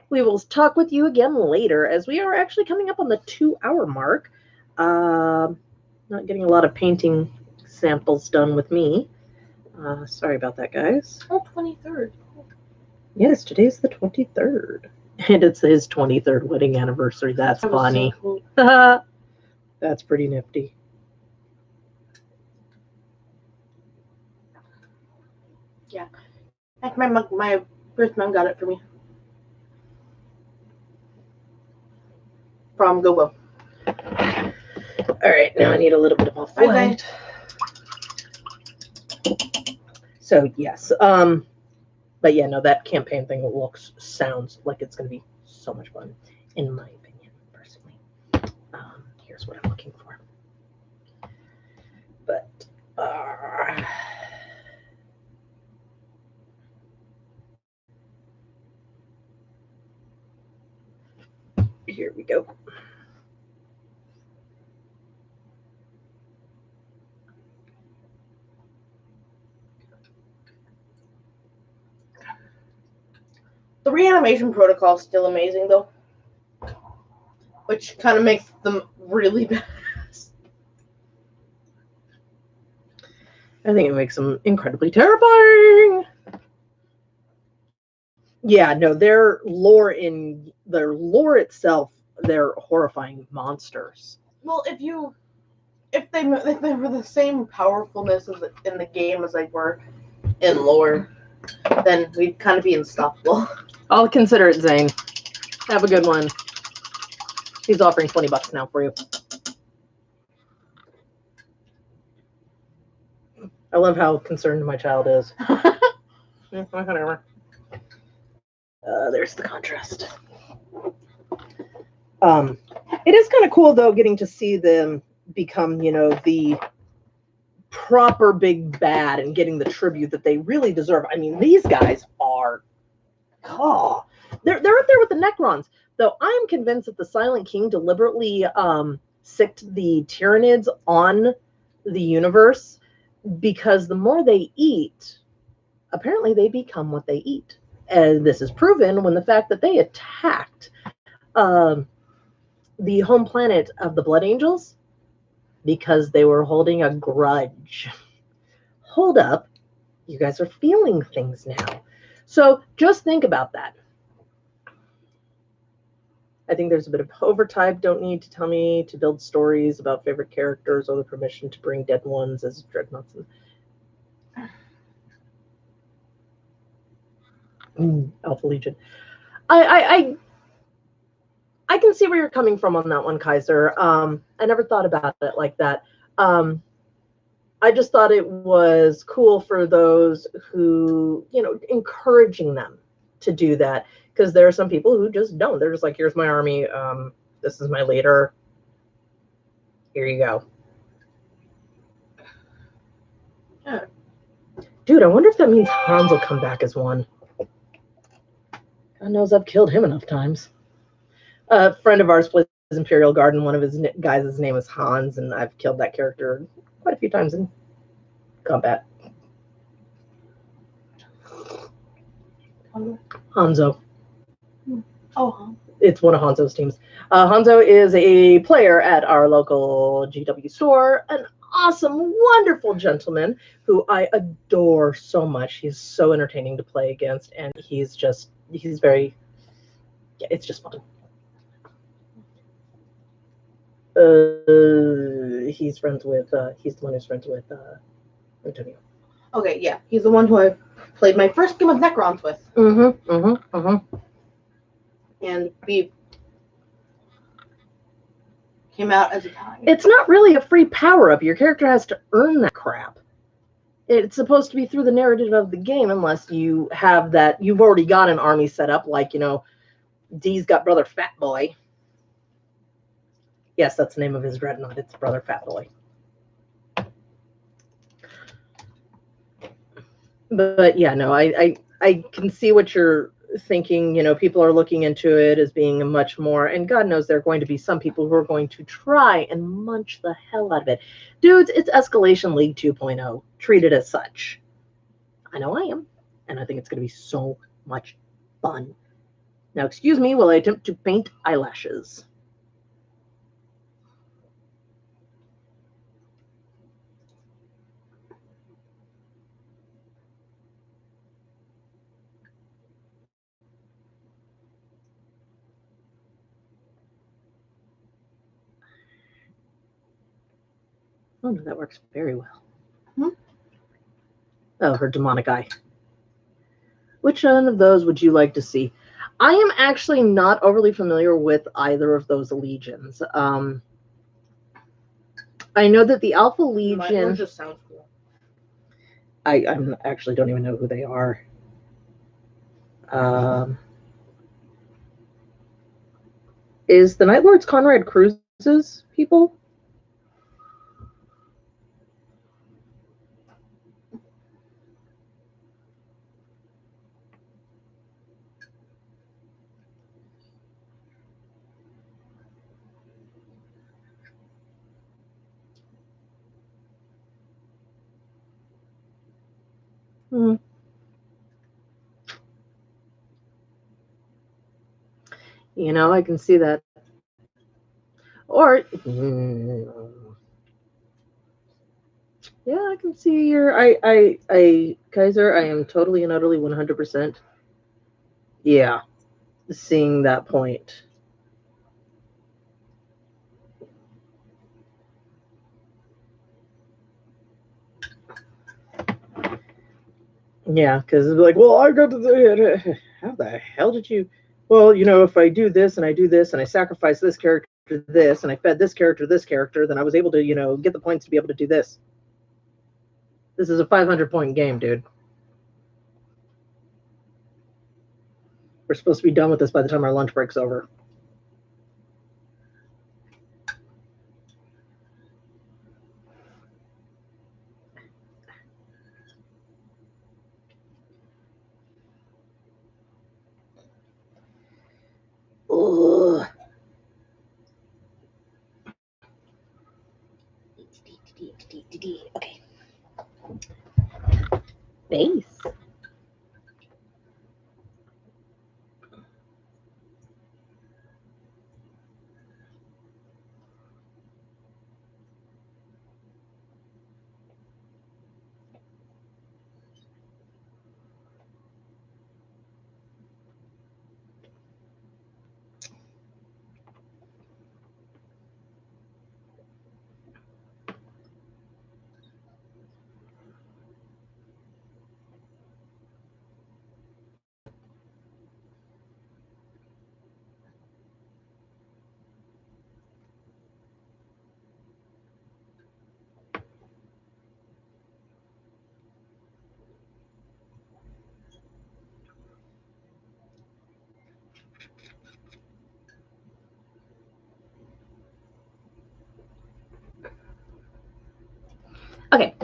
We will talk with you again later, as we are actually coming up on the 2-hour mark. Not getting a lot of painting samples done with me. Sorry about that, guys. Oh, 23rd. Yes, today's the 23rd. And it's his 23rd wedding anniversary. That's funny. So cool. That's pretty nifty. Yeah. Like my first mom got it for me. From Goodwill. All right, now I need a little bit of off white. So yes, but yeah, no, that campaign thing sounds like it's going to be so much fun, in my opinion, personally. Here's what I'm looking for. But here we go. The reanimation protocol is still amazing, though. Which kind of makes them really bad. I think it makes them incredibly terrifying. Yeah, no, their lore itself, they're horrifying monsters. Well, if they were the same powerfulness in the game as they were in lore, then we'd kind of be unstoppable. I'll consider it, Zane. Have a good one. He's offering $20 now for you. I love how concerned my child is. Yeah, whatever. There's the contrast. It is kind of cool, though, getting to see them become, the proper big bad and getting the tribute that they really deserve. I mean, these guys are, they're up there with the Necrons. Though I am convinced that the Silent King deliberately sicked the Tyranids on the universe, because the more they eat, apparently they become what they eat. And this is proven when the fact that they attacked the home planet of the Blood Angels because they were holding a grudge. Hold up. You guys are feeling things now. So just think about that. I think there's a bit of overtype. Don't need to tell me to build stories about favorite characters or the permission to bring dead ones as dreadnoughts. Alpha Legion. I can see where you're coming from on that one, Kaiser. I never thought about it like that. I just thought it was cool for those who, encouraging them to do that. Because there are some people who just don't. They're just like, here's my army. This is my leader. Here you go. Yeah. Dude, I wonder if that means Hans will come back as one. God knows I've killed him enough times. A friend of ours plays Imperial Guard, and one of his guys' name is Hans, and I've killed that character quite a few times in combat. Hanzo. Oh, it's one of Hanzo's teams. Hanzo is a player at our local GW store, an awesome, wonderful gentleman who I adore so much. He's so entertaining to play against, and he's very, it's just fun. He's the one who's friends with Antonio. Okay, yeah. He's the one who I played my first game of Necrons with. and B came out as a tie. It's not really a free power-up. Your character has to earn that crap. It's supposed to be through the narrative of the game, unless you have that. You've already got an army set up, like, you know, D's got Brother Fat Boy. Yes, that's the name of his dreadnought. It's Brother Fat Boy. But yeah, no, I can see what you're thinking. You know, people are looking into it as being a much more, and God knows there are going to be some people who are going to try and munch the hell out of it. Dudes, it's Escalation League 2.0. Treat it as such. I know I am, and I think it's going to be so much fun. Now, excuse me while I attempt to paint eyelashes. Oh, no, that works very well. Oh, her demonic eye. Which one of those would you like to see? I am actually not overly familiar with either of those legions. I know that the Alpha Legion just sounds cool. I actually don't even know who they are. Is the Night Lords Conrad Cruises people? Hmm. You know, I can see that. Or, yeah, I can see your. Kaiser, I am totally and utterly 100%. Yeah, seeing that point. Yeah, because it's like, well, I got to. How the hell did you? Well, you know, if I do this and I do this and I sacrifice this character to this and I fed this character, then I was able to, you know, get the points to be able to do this. This is a 500-point game, dude. We're supposed to be done with this by the time our lunch break's over. Ugh. Okay. Base. Okay.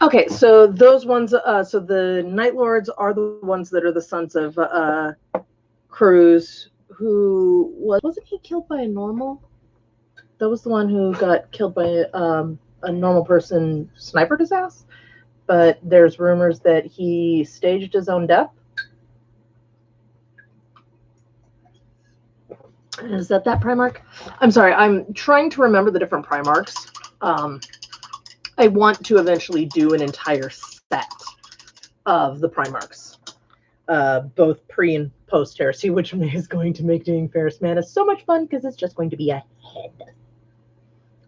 Okay, so those ones, so the Night Lords are the ones that are the sons of Cruz, who wasn't he killed by a normal? That was the one who got killed by a normal person, snipered his ass. But there's rumors that he staged his own death. Is that Primarch? I'm sorry, I'm trying to remember the different Primarchs. I want to eventually do an entire set of the Primarchs, both pre and post heresy, which is going to make doing Ferris Manus so much fun because it's just going to be a head.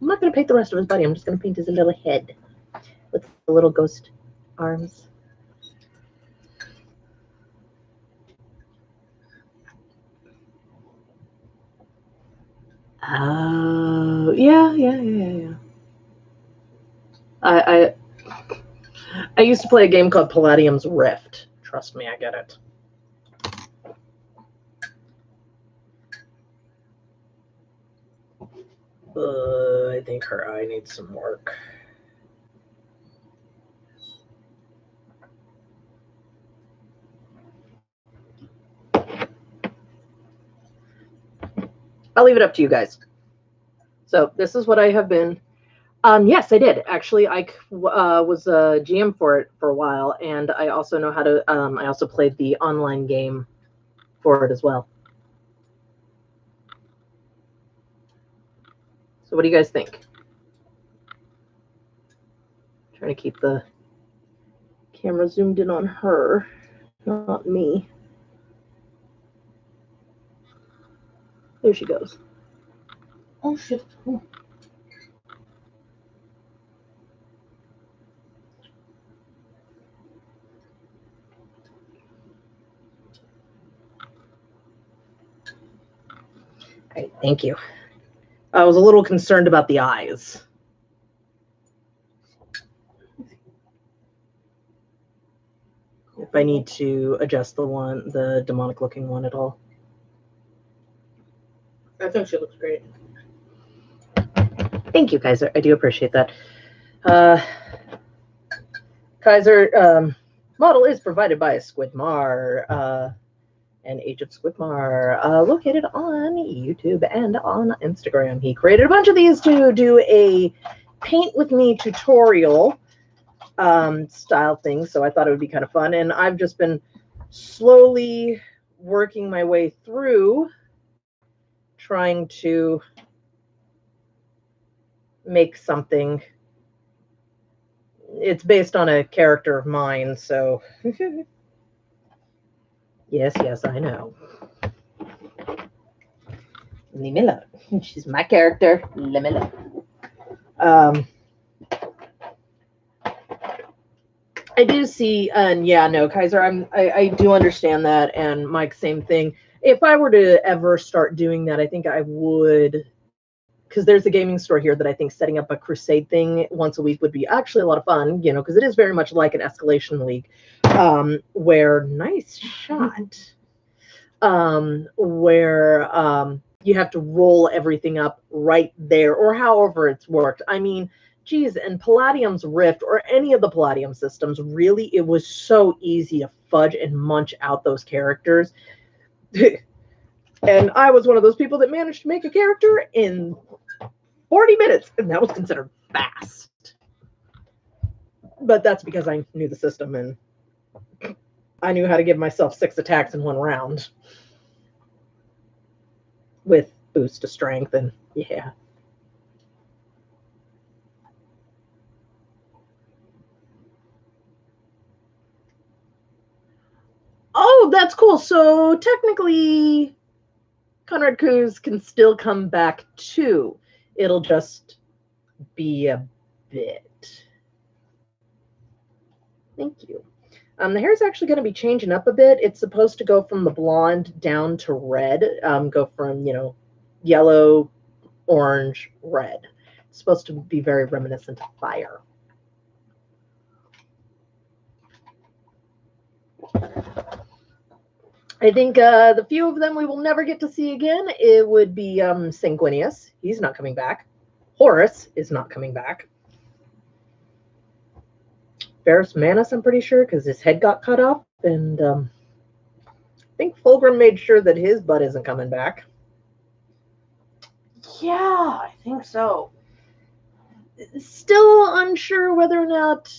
I'm not going to paint the rest of his body. I'm just going to paint his little head with the little ghost arms. Oh, yeah. I used to play a game called Palladium's Rift. Trust me, I get it. I think her eye needs some work. I'll leave it up to you guys. So this is what I have been. Yes, I did. Actually, I was a GM for it for a while, and I also know how to, I also played the online game for it as well. So what do you guys think? Trying to keep the camera zoomed in on her, not me. There she goes. Oh, shit. Ooh. All right, thank you. I was a little concerned about the eyes. If I need to adjust the demonic looking one at all. I think she looks great. Thank you, Kaiser. I do appreciate that. Kaiser, model is provided by Squidmar, and Age of Squidmar, located on YouTube and on Instagram. He created a bunch of these to do a paint with me tutorial style thing, so I thought it would be kind of fun. And I've just been slowly working my way through trying to make something. It's based on a character of mine, so yes, I know. Leave me alone. She's my character. Leave me alone. I do see, and yeah, no, Kaiser, I do understand that, and Mike, same thing. If I were to ever start doing that, I think I would, because there's a gaming store here that I think setting up a crusade thing once a week would be actually a lot of fun, you know, because it is very much like an escalation league, where, nice shot, where you have to roll everything up right there, or however it's worked. I mean, geez, and Palladium's Rift, or any of the Palladium systems, really, it was so easy to fudge and munch out those characters. And I was one of those people that managed to make a character in 40 minutes, and that was considered fast. But that's because I knew the system, and I knew how to give myself 6 attacks in one round. With boost to strength, and yeah. Oh, that's cool. So technically, Conrad Cruz can still come back too. It'll just be a bit. Thank you. The hair is actually going to be changing up a bit. It's supposed to go from the blonde down to red. Go from, you know, yellow, orange, red. It's supposed to be very reminiscent of fire. I think the few of them we will never get to see again, it would be Sanguinius. He's not coming back. Horus is not coming back. Ferris Manus, I'm pretty sure, because his head got cut off. And I think Fulgrim made sure that his butt isn't coming back. Yeah, I think so. Still unsure whether or not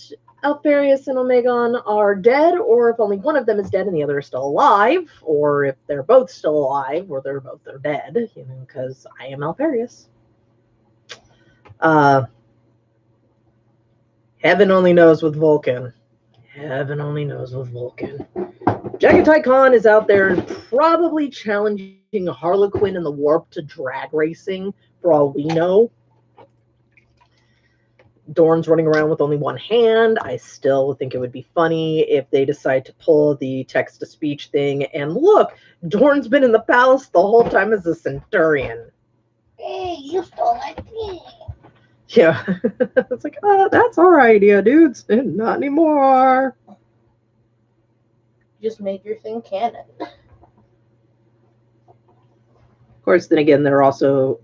Alfarius and Omegon are dead, or if only one of them is dead and the other is still alive, or if they're both still alive, or they're dead, you know, because I am Alfarius. Heaven only knows with Vulcan. Heaven only knows with Vulcan. Jagatai Khan is out there probably challenging Harlequin in the warp to drag racing, for all we know. Dorn's running around with only one hand. I still think it would be funny if they decide to pull the text-to-speech thing. And look, Dorn's been in the palace the whole time as a Centurion. Hey, you stole my thing. Yeah. It's like, oh, that's our idea, dudes. Not anymore. Just make your thing canon. Of course, then again, they're also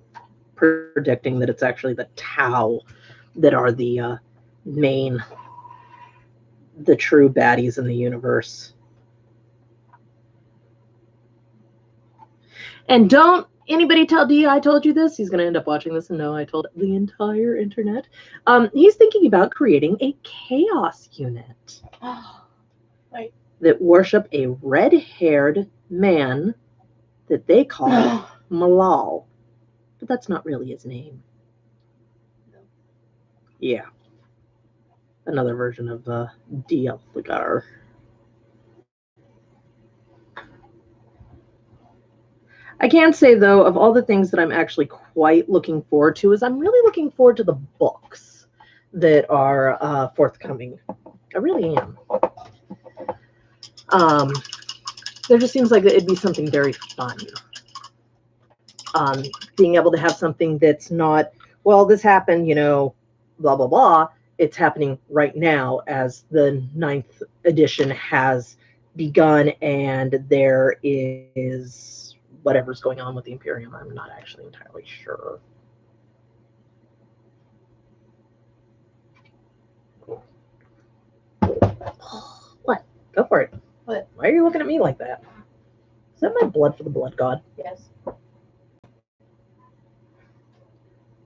predicting that it's actually the Tau that are the true baddies in the universe. And don't anybody tell D I told you this. He's going to end up watching this and know I told the entire internet. He's thinking about creating a chaos unit Right. that worship a red-haired man that they call Malal. But that's not really his name. Yeah. Another version of D. Elfligar. I can say, though, of all the things that I'm actually quite looking forward to is I'm really looking forward to the books that are forthcoming. I really am. There just seems like it'd be something very fun. Being able to have something that's not, well, this happened, blah, blah, blah. It's happening right now as the 9th edition has begun, and there is whatever's going on with the Imperium. I'm not actually entirely sure. What? Go for it. What? Why are you looking at me like that? Is that my blood for the blood god? Yes.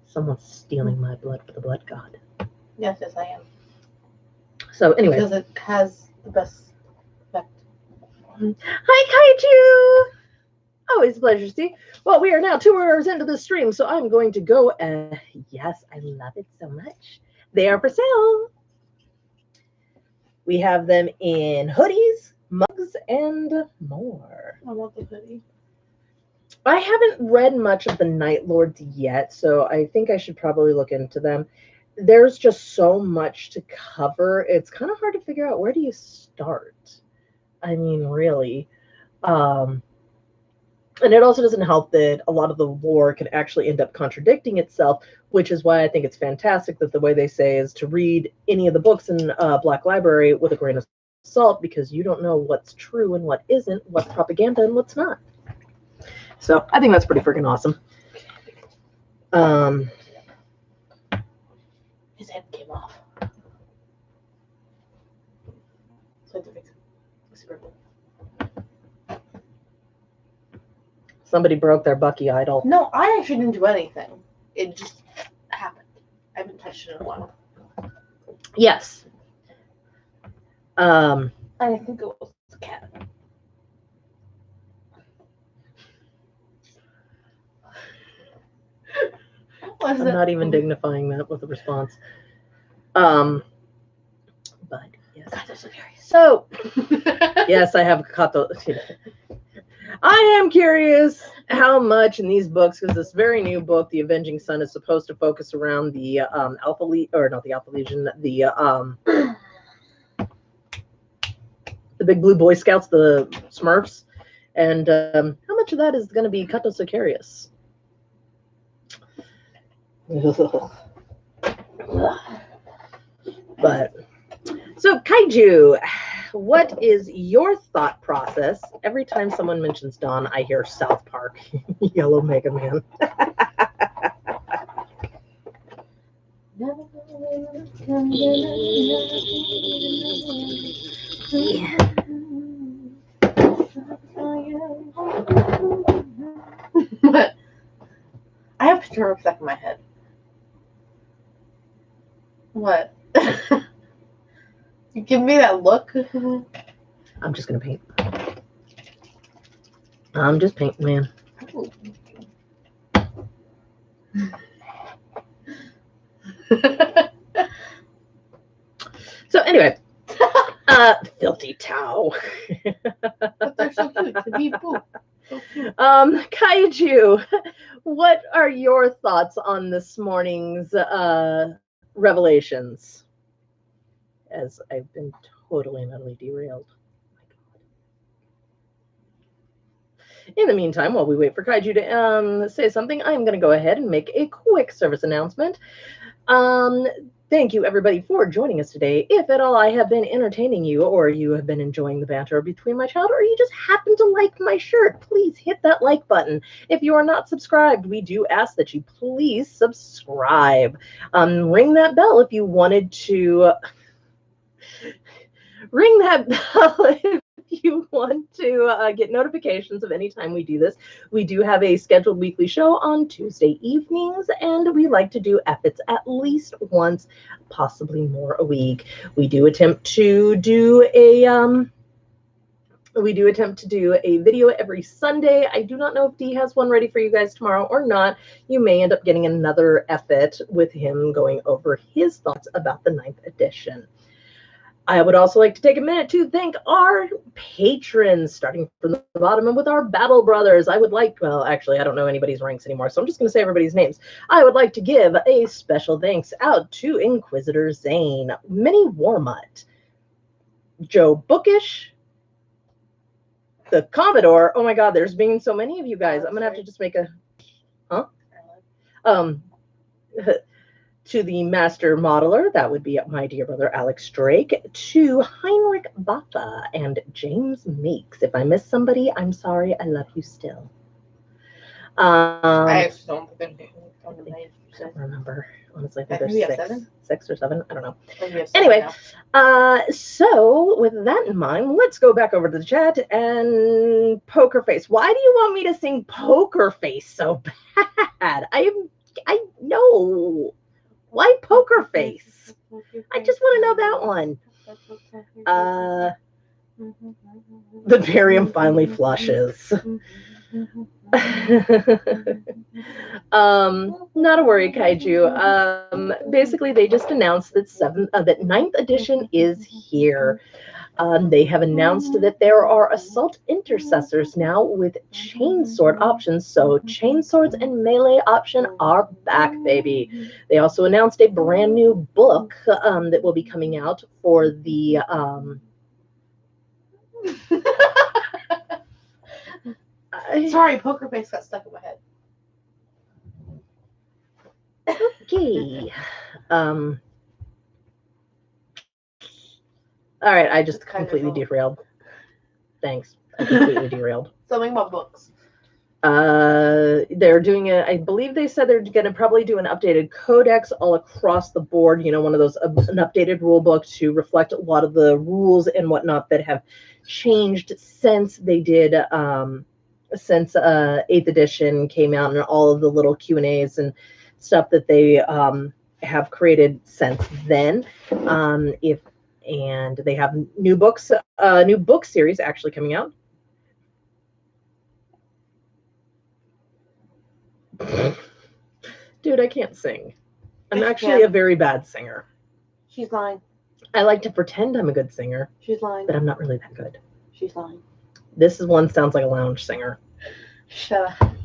Someone's stealing my blood for the blood god. Yes, I am. So anyway. Because it has the best effect. Hi, Kaiju! Always a pleasure to see. Well, we are now 2 hours into the stream, so I'm going to go. Yes, I love it so much. They are for sale. We have them in hoodies, mugs, and more. I want the hoodie. I haven't read much of the Night Lords yet, so I think I should probably look into them. There's just so much to cover. It's kind of hard to figure out where do you start. I mean, really. And it also doesn't help that a lot of the lore can actually end up contradicting itself, which is why I think it's fantastic that the way they say is to read any of the books in Black Library with a grain of salt, because you don't know what's true and what isn't, what's propaganda and what's not. So I think that's pretty freaking awesome. His head came off. So I had to fix it. Somebody broke their Bucky idol. No, I actually didn't do anything. It just happened. I haven't touched it in a while. Yes. I think it was the cat. I'm not even dignifying that with a response. But yes. God, they're so curious. So, yes, I have Kato. I am curious how much in these books, because this very new book, The Avenging Sun, is supposed to focus around the Alpha Legion, or not the Alpha Legion, the big blue Boy Scouts, the Smurfs, and how much of that is going to be Kato Sicarius? But so Kaiju, what is your thought process? Every time someone mentions Dawn, I hear South Park, Yellow Mega Man. I have to turn it back in my head. What? You give me that look? I'm just gonna paint. I'm just painting, man. So anyway, filthy Tau. But they're so cute. To be poop. So cute. Kaiju, what are your thoughts on this morning's revelations? As I've been totally and utterly derailed. In the meantime, while we wait for Kaiju to say something, I'm going to go ahead and make a quick service announcement. Thank you, everybody, for joining us today. If at all I have been entertaining you, or you have been enjoying the banter between my child, or you just happen to like my shirt, please hit that like button. If you are not subscribed, we do ask that you please subscribe. Ring that bell if you wanted to. Ring that bell if you want to get notifications of any time we do this. We do have a scheduled weekly show on Tuesday evenings, and we like to do epics at least once, possibly more a week. We do attempt to do a video every Sunday. I do not know if Dee has one ready for you guys tomorrow or not. You may end up getting another effort with him going over his thoughts about the 9th edition. I would also like to take a minute to thank our patrons, starting from the bottom and with our Battle Brothers. I would like, well, actually, I don't know anybody's ranks anymore, so I'm just going to say everybody's names. I would like to give a special thanks out to Inquisitor Zane, Minnie Warmutt, Joe Bookish, the Commodore. Oh my God, there's being so many of you guys. I'm going to have to just make a, to the Master Modeler, that would be my dear brother Alex Drake, to Heinrich Baffa and James Meeks. If I miss somebody, I'm sorry. I love you still. I actually don't remember. Honestly, I think there's six or seven. I don't know. Anyway, so with that in mind, let's go back over to the chat and Poker Face. Why do you want me to sing Poker Face so bad? I know. Why Poker Face? I just want to know that one. The barium finally flushes. Not a worry, Kaiju. Basically, they just announced that 9th edition is here. They have announced that there are assault intercessors now with chainsword options. So chainswords and melee option are back, baby. They also announced a brand new book that will be coming out for the sorry, Poker Face got stuck in my head. Okay. All right, I just completely derailed. Thanks. I completely derailed. Something about books. They're doing it. I believe they said they're going to probably do an updated codex all across the board. You know, one of those, an updated rule book to reflect a lot of the rules and whatnot that have changed since they did, since 8th edition came out, and all of the little Q&As and stuff that they have created since then. And they have new books, new book series actually coming out. Dude, I can't sing. I'm actually a very bad singer. She's lying. I like to pretend I'm a good singer. She's lying. But I'm not really that good. She's lying. This is one sounds like a lounge singer. Shut up.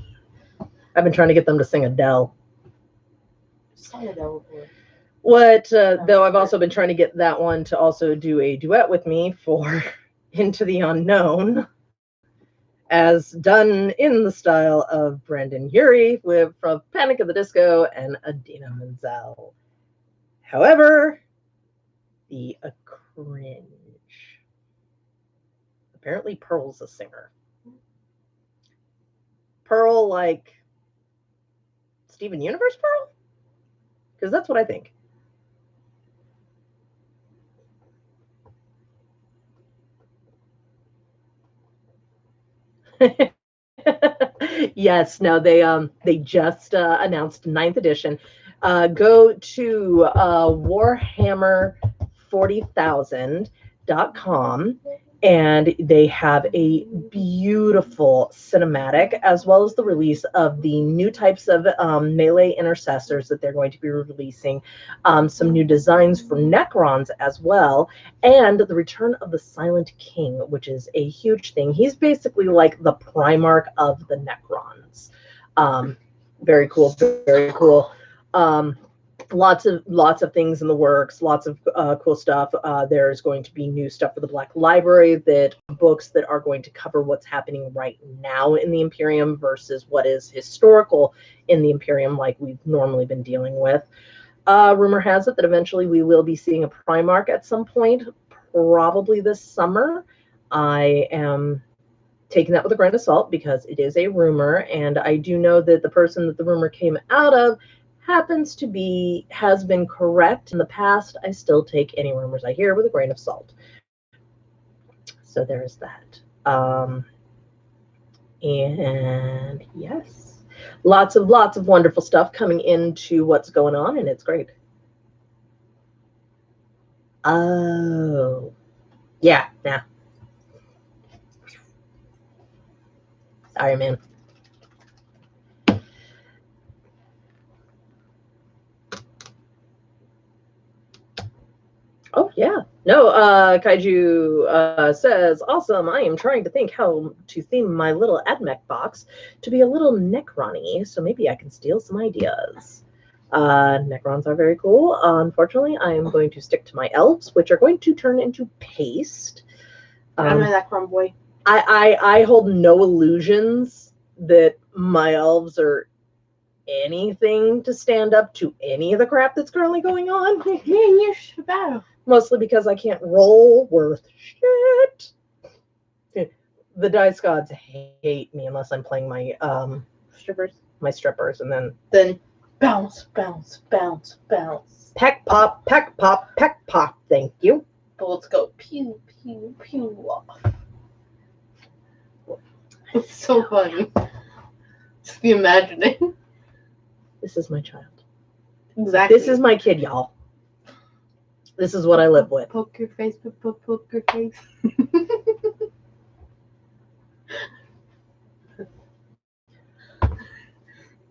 I've been trying to get them to sing Adele. Sing Adele before. Though I've also been trying to get that one to also do a duet with me for Into the Unknown, as done in the style of Brendan Urie from Panic at the Disco and Adina Menzel. However, the cringe. Apparently Pearl's a singer. Pearl, like Steven Universe Pearl? Because that's what I think. Yes, no, they just announced 9th edition. Go to warhammer40,000.com, and they have a beautiful cinematic, as well as the release of the new types of melee intercessors that they're going to be releasing, some new designs for Necrons as well, and the return of the Silent King, which is a huge thing. He's basically like the Primarch of the Necrons. Very cool, very cool. lots of things in the works, lots of cool stuff. There's going to be new stuff for the Black Library, that books that are going to cover what's happening right now in the Imperium versus what is historical in the Imperium, like we've normally been dealing with. Rumor has it that eventually we will be seeing a Primarch at some point, probably this summer. I am taking that with a grain of salt because it is a rumor, and I do know that the person that the rumor came out of has been correct in the past. I still take any rumors I hear with a grain of salt. So there's that. And yes, lots of wonderful stuff coming into what's going on, and it's great. Oh, yeah, nah. Sorry, man. Oh, yeah. No, Kaiju says, awesome. I am trying to think how to theme my little AdMech box to be a little Necron-y, so maybe I can steal some ideas. Necrons are very cool. Unfortunately, I am going to stick to my elves, which are going to turn into paste. I'm a Necron boy. I hold no illusions that my elves are anything to stand up to any of the crap that's currently going on. You're battle. Mostly because I can't roll worth shit. The dice gods hate me unless I'm playing my strippers, and then bounce, bounce, bounce, bounce. Peck pop, peck pop, peck pop. Thank you. Bullets go pew, pew, pew off. It's so funny. Just the imagining. This is my child. Exactly. This is my kid, y'all. This is what I live with. Poker face, poker face.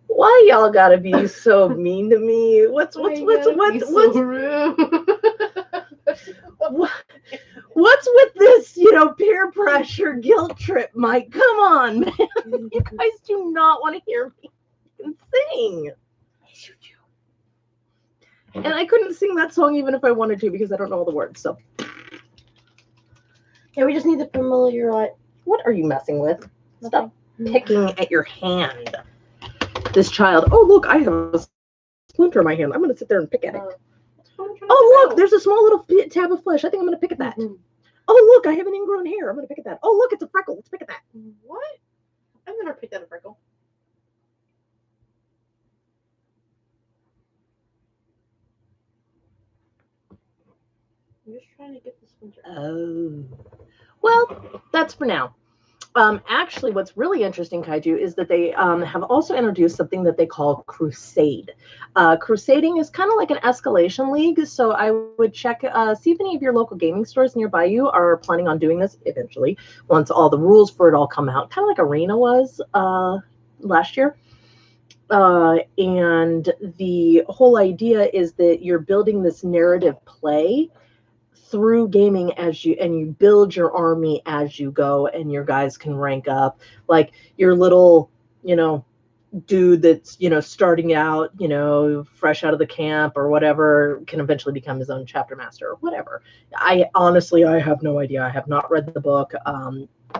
Why y'all gotta be so mean to me? What's so rude? What's with this, peer pressure guilt trip, Mike? Come on, man. You guys do not want to hear me sing. Yes, you do. And I couldn't sing that song even if I wanted to because I don't know all the words. So yeah, we just need to familiarize. What are you messing with? Stop picking at your hand. This child. Oh, look, I have a splinter in my hand. I'm going to sit there and pick at it. Oh, look, there's a small little tab of flesh. I think I'm going to pick at that. Mm-hmm. Oh, look, I have an ingrown hair. I'm going to pick at that. Oh, look, it's a freckle. Let's pick at that. What? I've never picked at a freckle. I'm just trying to get the splinter. Oh. Well, that's for now. Actually, what's really interesting, Kaiju, is that they have also introduced something that they call Crusade. Crusading is kind of like an escalation league, so I would check, see if any of your local gaming stores nearby you are planning on doing this eventually, once all the rules for it all come out, kind of like Arena was last year. And the whole idea is that you're building this narrative play through gaming and you build your army as you go, and your guys can rank up. Like your little, dude that's, starting out, fresh out of the camp or whatever, can eventually become his own chapter master or whatever. I have no idea. I have not read the book.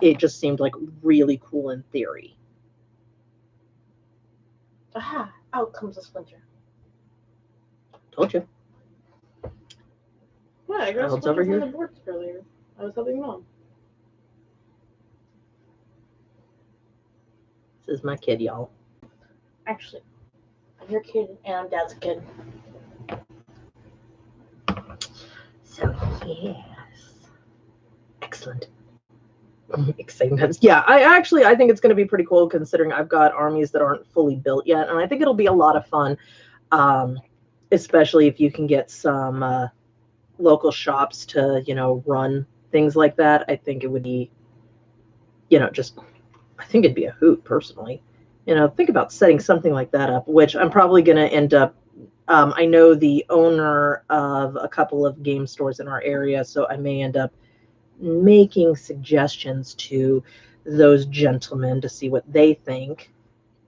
It just seemed like really cool in theory. Aha, out comes a splinter. Told you. Yeah, I got a splinter from the boards earlier. I was helping Mom. This is my kid, y'all. Actually, I'm your kid and I'm Dad's kid. So, yes. Excellent. Exciting times. Yeah, I think it's going to be pretty cool considering I've got armies that aren't fully built yet, and I think it'll be a lot of fun, especially if you can get some local shops to, run things like that. I think it would be, I think it'd be a hoot personally. Think about setting something like that up, which I'm probably going to end up, I know the owner of a couple of game stores in our area, so I may end up making suggestions to those gentlemen to see what they think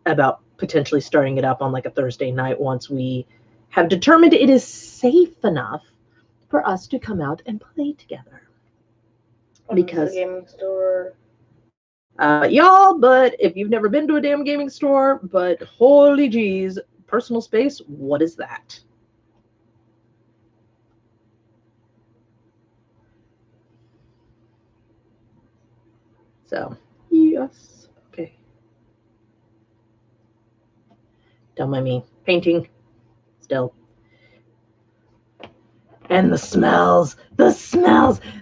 about potentially starting it up on like a Thursday night once we have determined it is safe enough for us to come out and play together. Because the gaming store. Y'all, but if you've never been to a damn gaming store, but holy geez, personal space, what is that? So, yes, okay. Don't mind me painting still. And the smells.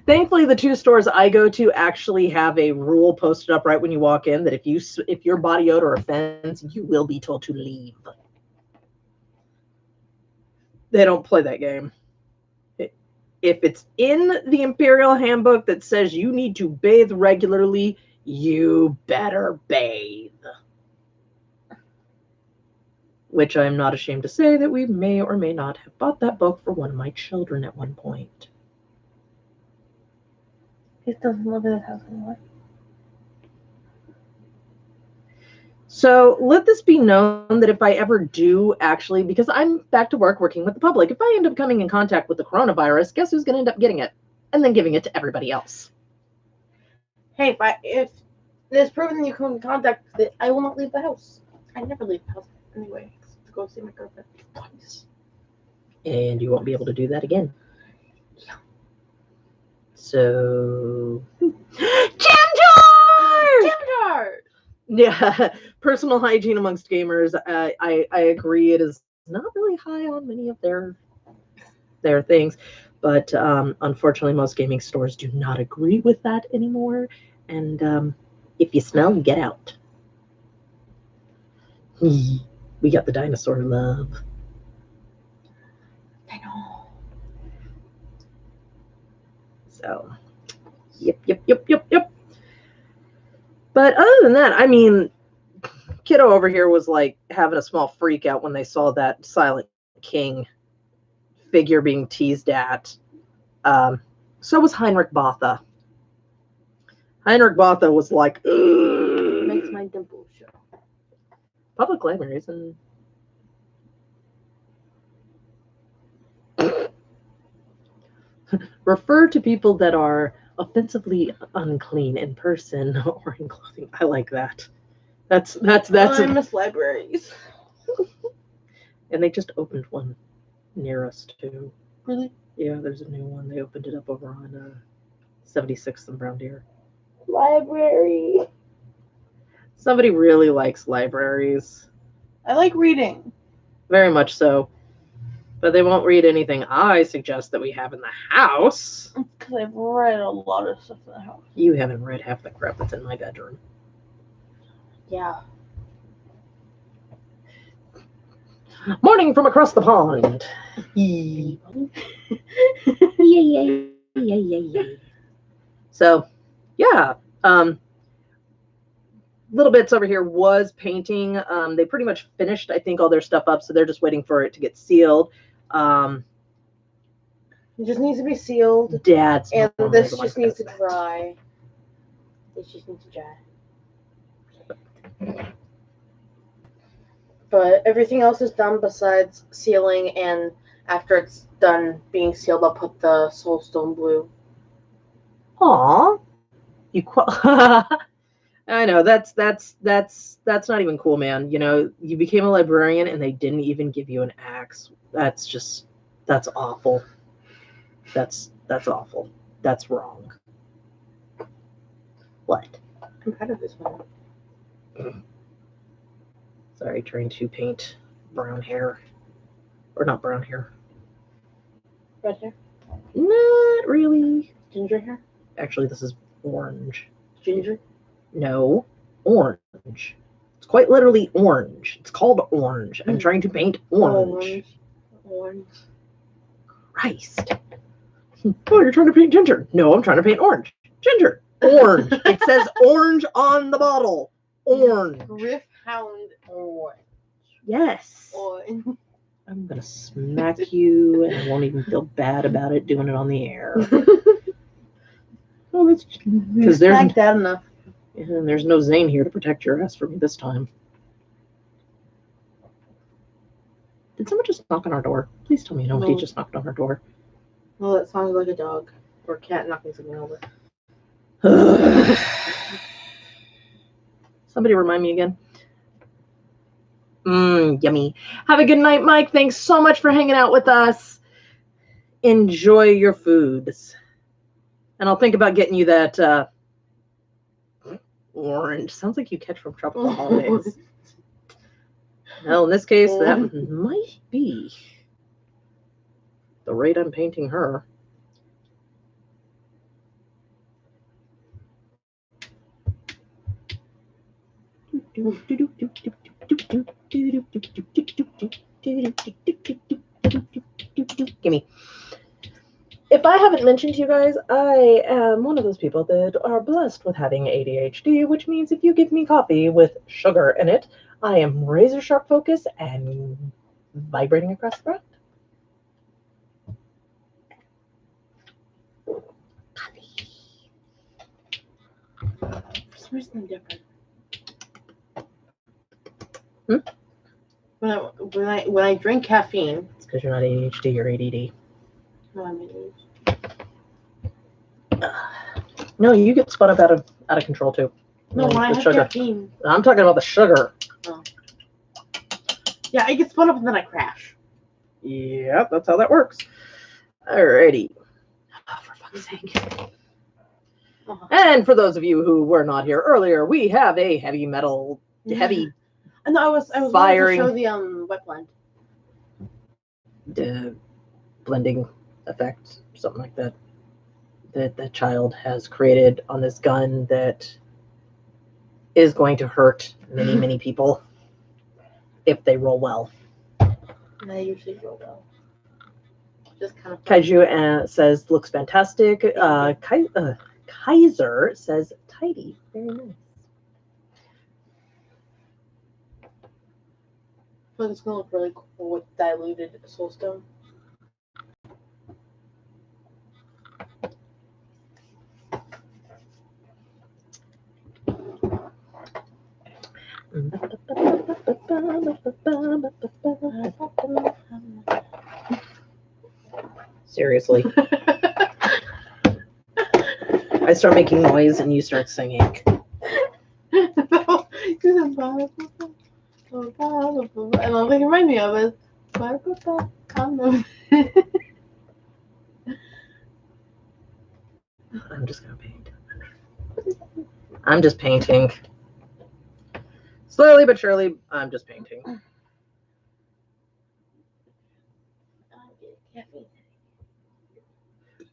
Thankfully, the 2 stores I go to actually have a rule posted up right when you walk in that if your body odor offends, you will be told to leave. They don't play that game. If it's in the Imperial Handbook that says you need to bathe regularly, you better bathe. Which I'm not ashamed to say that we may or may not have bought that book for one of my children at one point. He doesn't live in his house anymore. So let this be known that if I ever do actually, because I'm back to work working with the public, if I end up coming in contact with the coronavirus, guess who's going to end up getting it? And then giving it to everybody else. Hey, if it's proven you come in contact with it, I will not leave the house. I never leave the house anyway. To go see my girlfriend twice. And you won't be able to do that again. Yeah. So... Jam jar! Yeah, personal hygiene amongst gamers. I agree. It is not really high on many of their things, but unfortunately, most gaming stores do not agree with that anymore. And if you smell, get out. We got the dinosaur love. I know. So, yep. But other than that, I mean, kiddo over here was like having a small freak out when they saw that Silent King figure being teased at. So was Heinrich Botha. Heinrich Botha was like, ugh. Makes my dimples show. Public libraries and refer to people that are offensively unclean in person or in clothing. I like that. That's I miss libraries. And they just opened one near us too. Really? Yeah, there's a new one. They opened it up over on 76th and Brown Deer. Library. Somebody really likes libraries. I like reading. Very much so. But they won't read anything I suggest that we have in the house. Because I've read a lot of stuff in the house. You haven't read half the crap that's in my bedroom. Yeah. Morning from across the pond. Yeah. So, yeah. Little bits over here was painting. They pretty much finished, I think, all their stuff up, so they're just waiting for it to get sealed. It just needs to be sealed. Dad's and this just needs to dry. This just needs to dry. But everything else is done besides sealing, and after it's done being sealed, I'll put the soulstone blue. Aw. I know, that's not even cool, man. You know, you became a librarian and they didn't even give you an axe. That's awful. That's awful. That's wrong. What? I'm proud of this one. Sorry, trying to paint brown hair. Or not brown hair. Red hair? Not really. Ginger hair? Actually, this is orange. Ginger? No, orange. It's quite literally orange. It's called orange. I'm trying to paint orange. Orange. Christ. Oh, you're trying to paint ginger. No, I'm trying to paint orange. Ginger. Orange. It says orange on the bottle. Orange. Griffhound orange. Yes. Orange. I'm going to smack you and I won't even feel bad about it doing it on the air. Oh, that's because there's that enough. And there's no Zane here to protect your ass from me this time. Did someone just knock on our door? Please tell me nobody No. just knocked on our door. Well, that sounds like a dog or a cat knocking something over. Somebody remind me again. Yummy. Have a good night, Mike. Thanks so much for hanging out with us. Enjoy your foods. And I'll think about getting you that orange. Sounds like you catch from tropical holidays. Well, in this case, that might be the rate I'm painting her. Gimme. If I haven't mentioned to you guys, I am one of those people that are blessed with having ADHD, which means if you give me coffee with sugar in it, I am razor sharp focus and vibrating across the front. For some reason, I'm different. When I drink caffeine, It's because you're not ADHD, you're ADD. no, I'm ADHD. No, you get spun up out of control too. No, when I have sugar. caffeine. I'm talking about the sugar. Oh. Yeah, I get spun up and then I crash. Yep, that's how that works. Alrighty. Oh, for fuck's sake. And for those of you who were not here earlier, we have a heavy And I was firing going to show the wet blend. The blending effect, something like that, that the child has created on this gun that is going to hurt many, many people if they roll well. And I usually roll well. Just kind of. Kaiju says looks fantastic. Kaiser says tidy. Very nice. But it's gonna look really cool with diluted soulstone. Seriously. I start making noise and you start singing. And all they can remind me of is condom. I'm just gonna paint. I'm just painting. Slowly but surely, I'm just painting.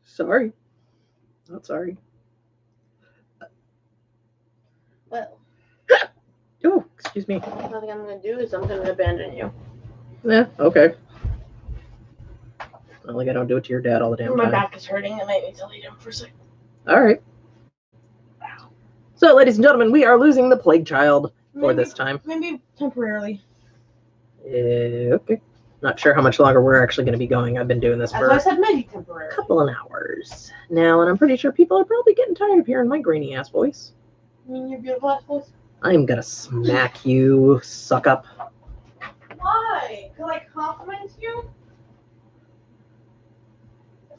Sorry. Not sorry. Well. Oh, excuse me. Nothing I'm gonna do is I'm gonna abandon you. Yeah, okay. Not like I don't do it to your dad all the damn My time. back is hurting. I might need to lay down for a second. All right. So, ladies and gentlemen, we are losing the plague child for this time. Maybe temporarily. Okay. Not sure how much longer we're actually going to be going. I've been doing this for I said maybe temporarily. a couple of hours now, and I'm pretty sure people are probably getting tired of hearing my grainy ass voice. You mean your beautiful ass voice? I'm gonna smack you, suck up. Why? Because I compliment you?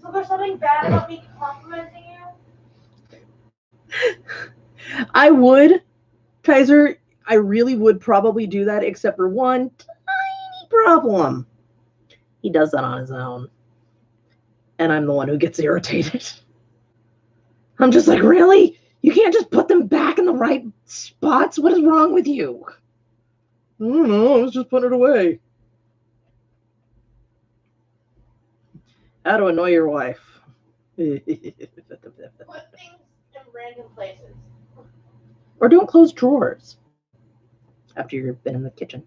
So there's something bad about me complimenting you? I would, Kaiser, I really would probably do that, except for one tiny problem. He does that on his own. And I'm the one who gets irritated. I'm just like, really? You can't just put them back in the right spots? What is wrong with you? I don't know, I was just putting it away. How to annoy your wife. Put things in random places. Or don't close drawers after you've been in the kitchen.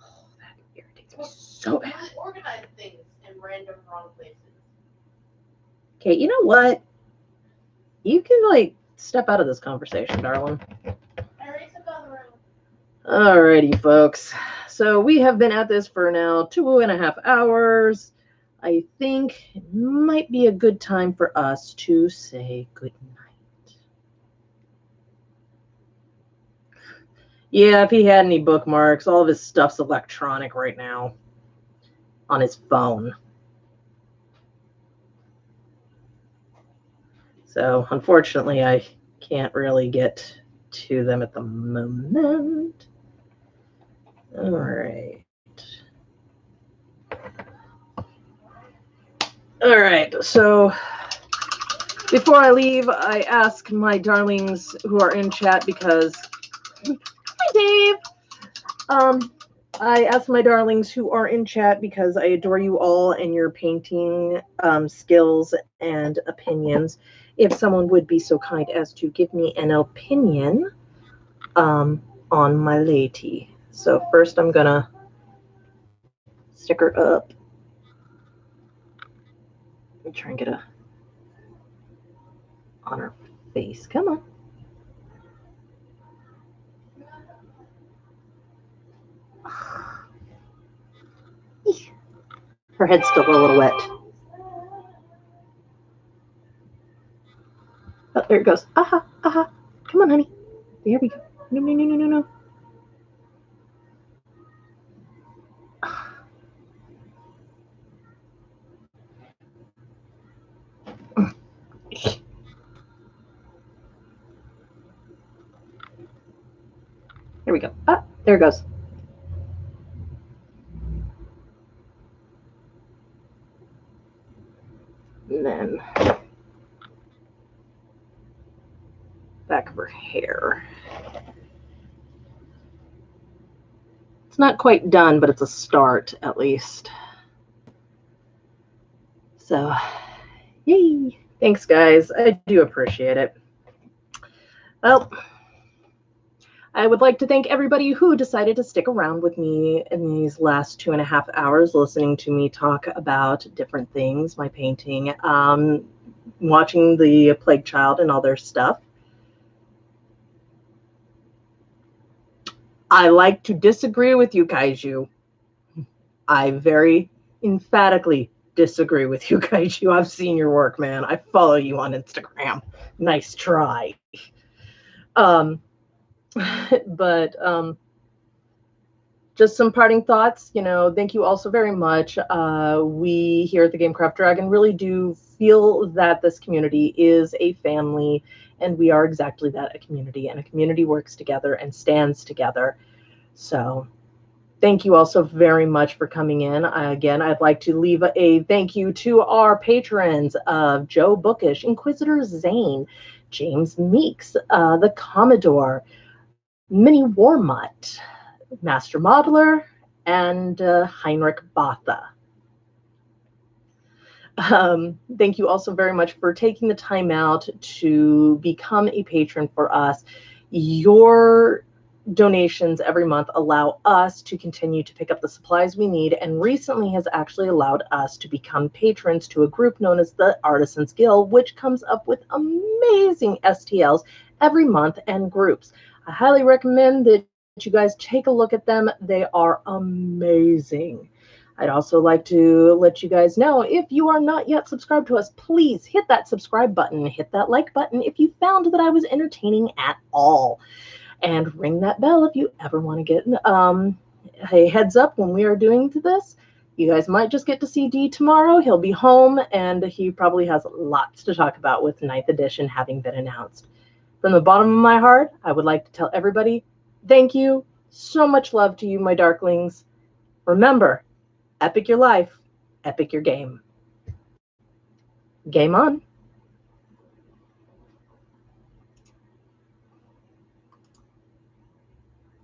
Oh, that irritates me so bad. Really organize things in random wrong places. Okay, you know what? You can, step out of this conversation, darling. I already stepped out of the room. Alrighty, folks. So we have been at this for now 2.5 hours. I think it might be a good time for us to say good night. Yeah, if he had any bookmarks, all of his stuff's electronic right now on his phone. So, unfortunately, I can't really get to them at the moment. All right. All right, so before I leave, I ask my darlings who are in chat because... Hi, Dave! I ask my darlings who are in chat because I adore you all and your painting skills and opinions. If someone would be so kind as to give me an opinion on my lady. So first I'm gonna stick her up. Let me try and get a on her face. Come on. Her head's still a little wet. Oh, there it goes. Aha, aha. Come on, honey. There we go. No, no, no, no, no, no. There we go. Ah, there it goes. And then back of her hair. It's not quite done, but it's a start at least. So, yay. Thanks, guys. I do appreciate it. Well, I would like to thank everybody who decided to stick around with me in these last 2.5 hours listening to me talk about different things, my painting, watching the Plague Child and all their stuff. I like to disagree with you, Kaiju. I very emphatically disagree with you, Kaiju. I've seen your work, man. I follow you on Instagram. Nice try. But just some parting thoughts. You know, thank you also very much. We here at the Gamecraft Dragon really do feel that this community is a family, and we are exactly that, a community, and a community works together and stands together. So thank you also very much for coming in. Again, I'd like to leave a thank you to our patrons of Joe Bookish, Inquisitor Zane, James Meeks, the Commodore, Minnie Warmutt, Master Modeler, and Heinrich Botha. Thank you also very much for taking the time out to become a patron for us. Your donations every month allow us to continue to pick up the supplies we need, and recently has actually allowed us to become patrons to a group known as the Artisans Guild, which comes up with amazing STLs every month and groups. I highly recommend that you guys take a look at them. They are amazing. I'd also like to let you guys know, if you are not yet subscribed to us, please hit that subscribe button, hit that like button if you found that I was entertaining at all. And ring that bell if you ever want to get a heads up when we are doing this. You guys might just get to see D tomorrow. He'll be home, and he probably has lots to talk about with 9th edition having been announced. From the bottom of my heart, I would like to tell everybody, thank you. So much love to you, my darklings. Remember, epic your life, epic your game. Game on.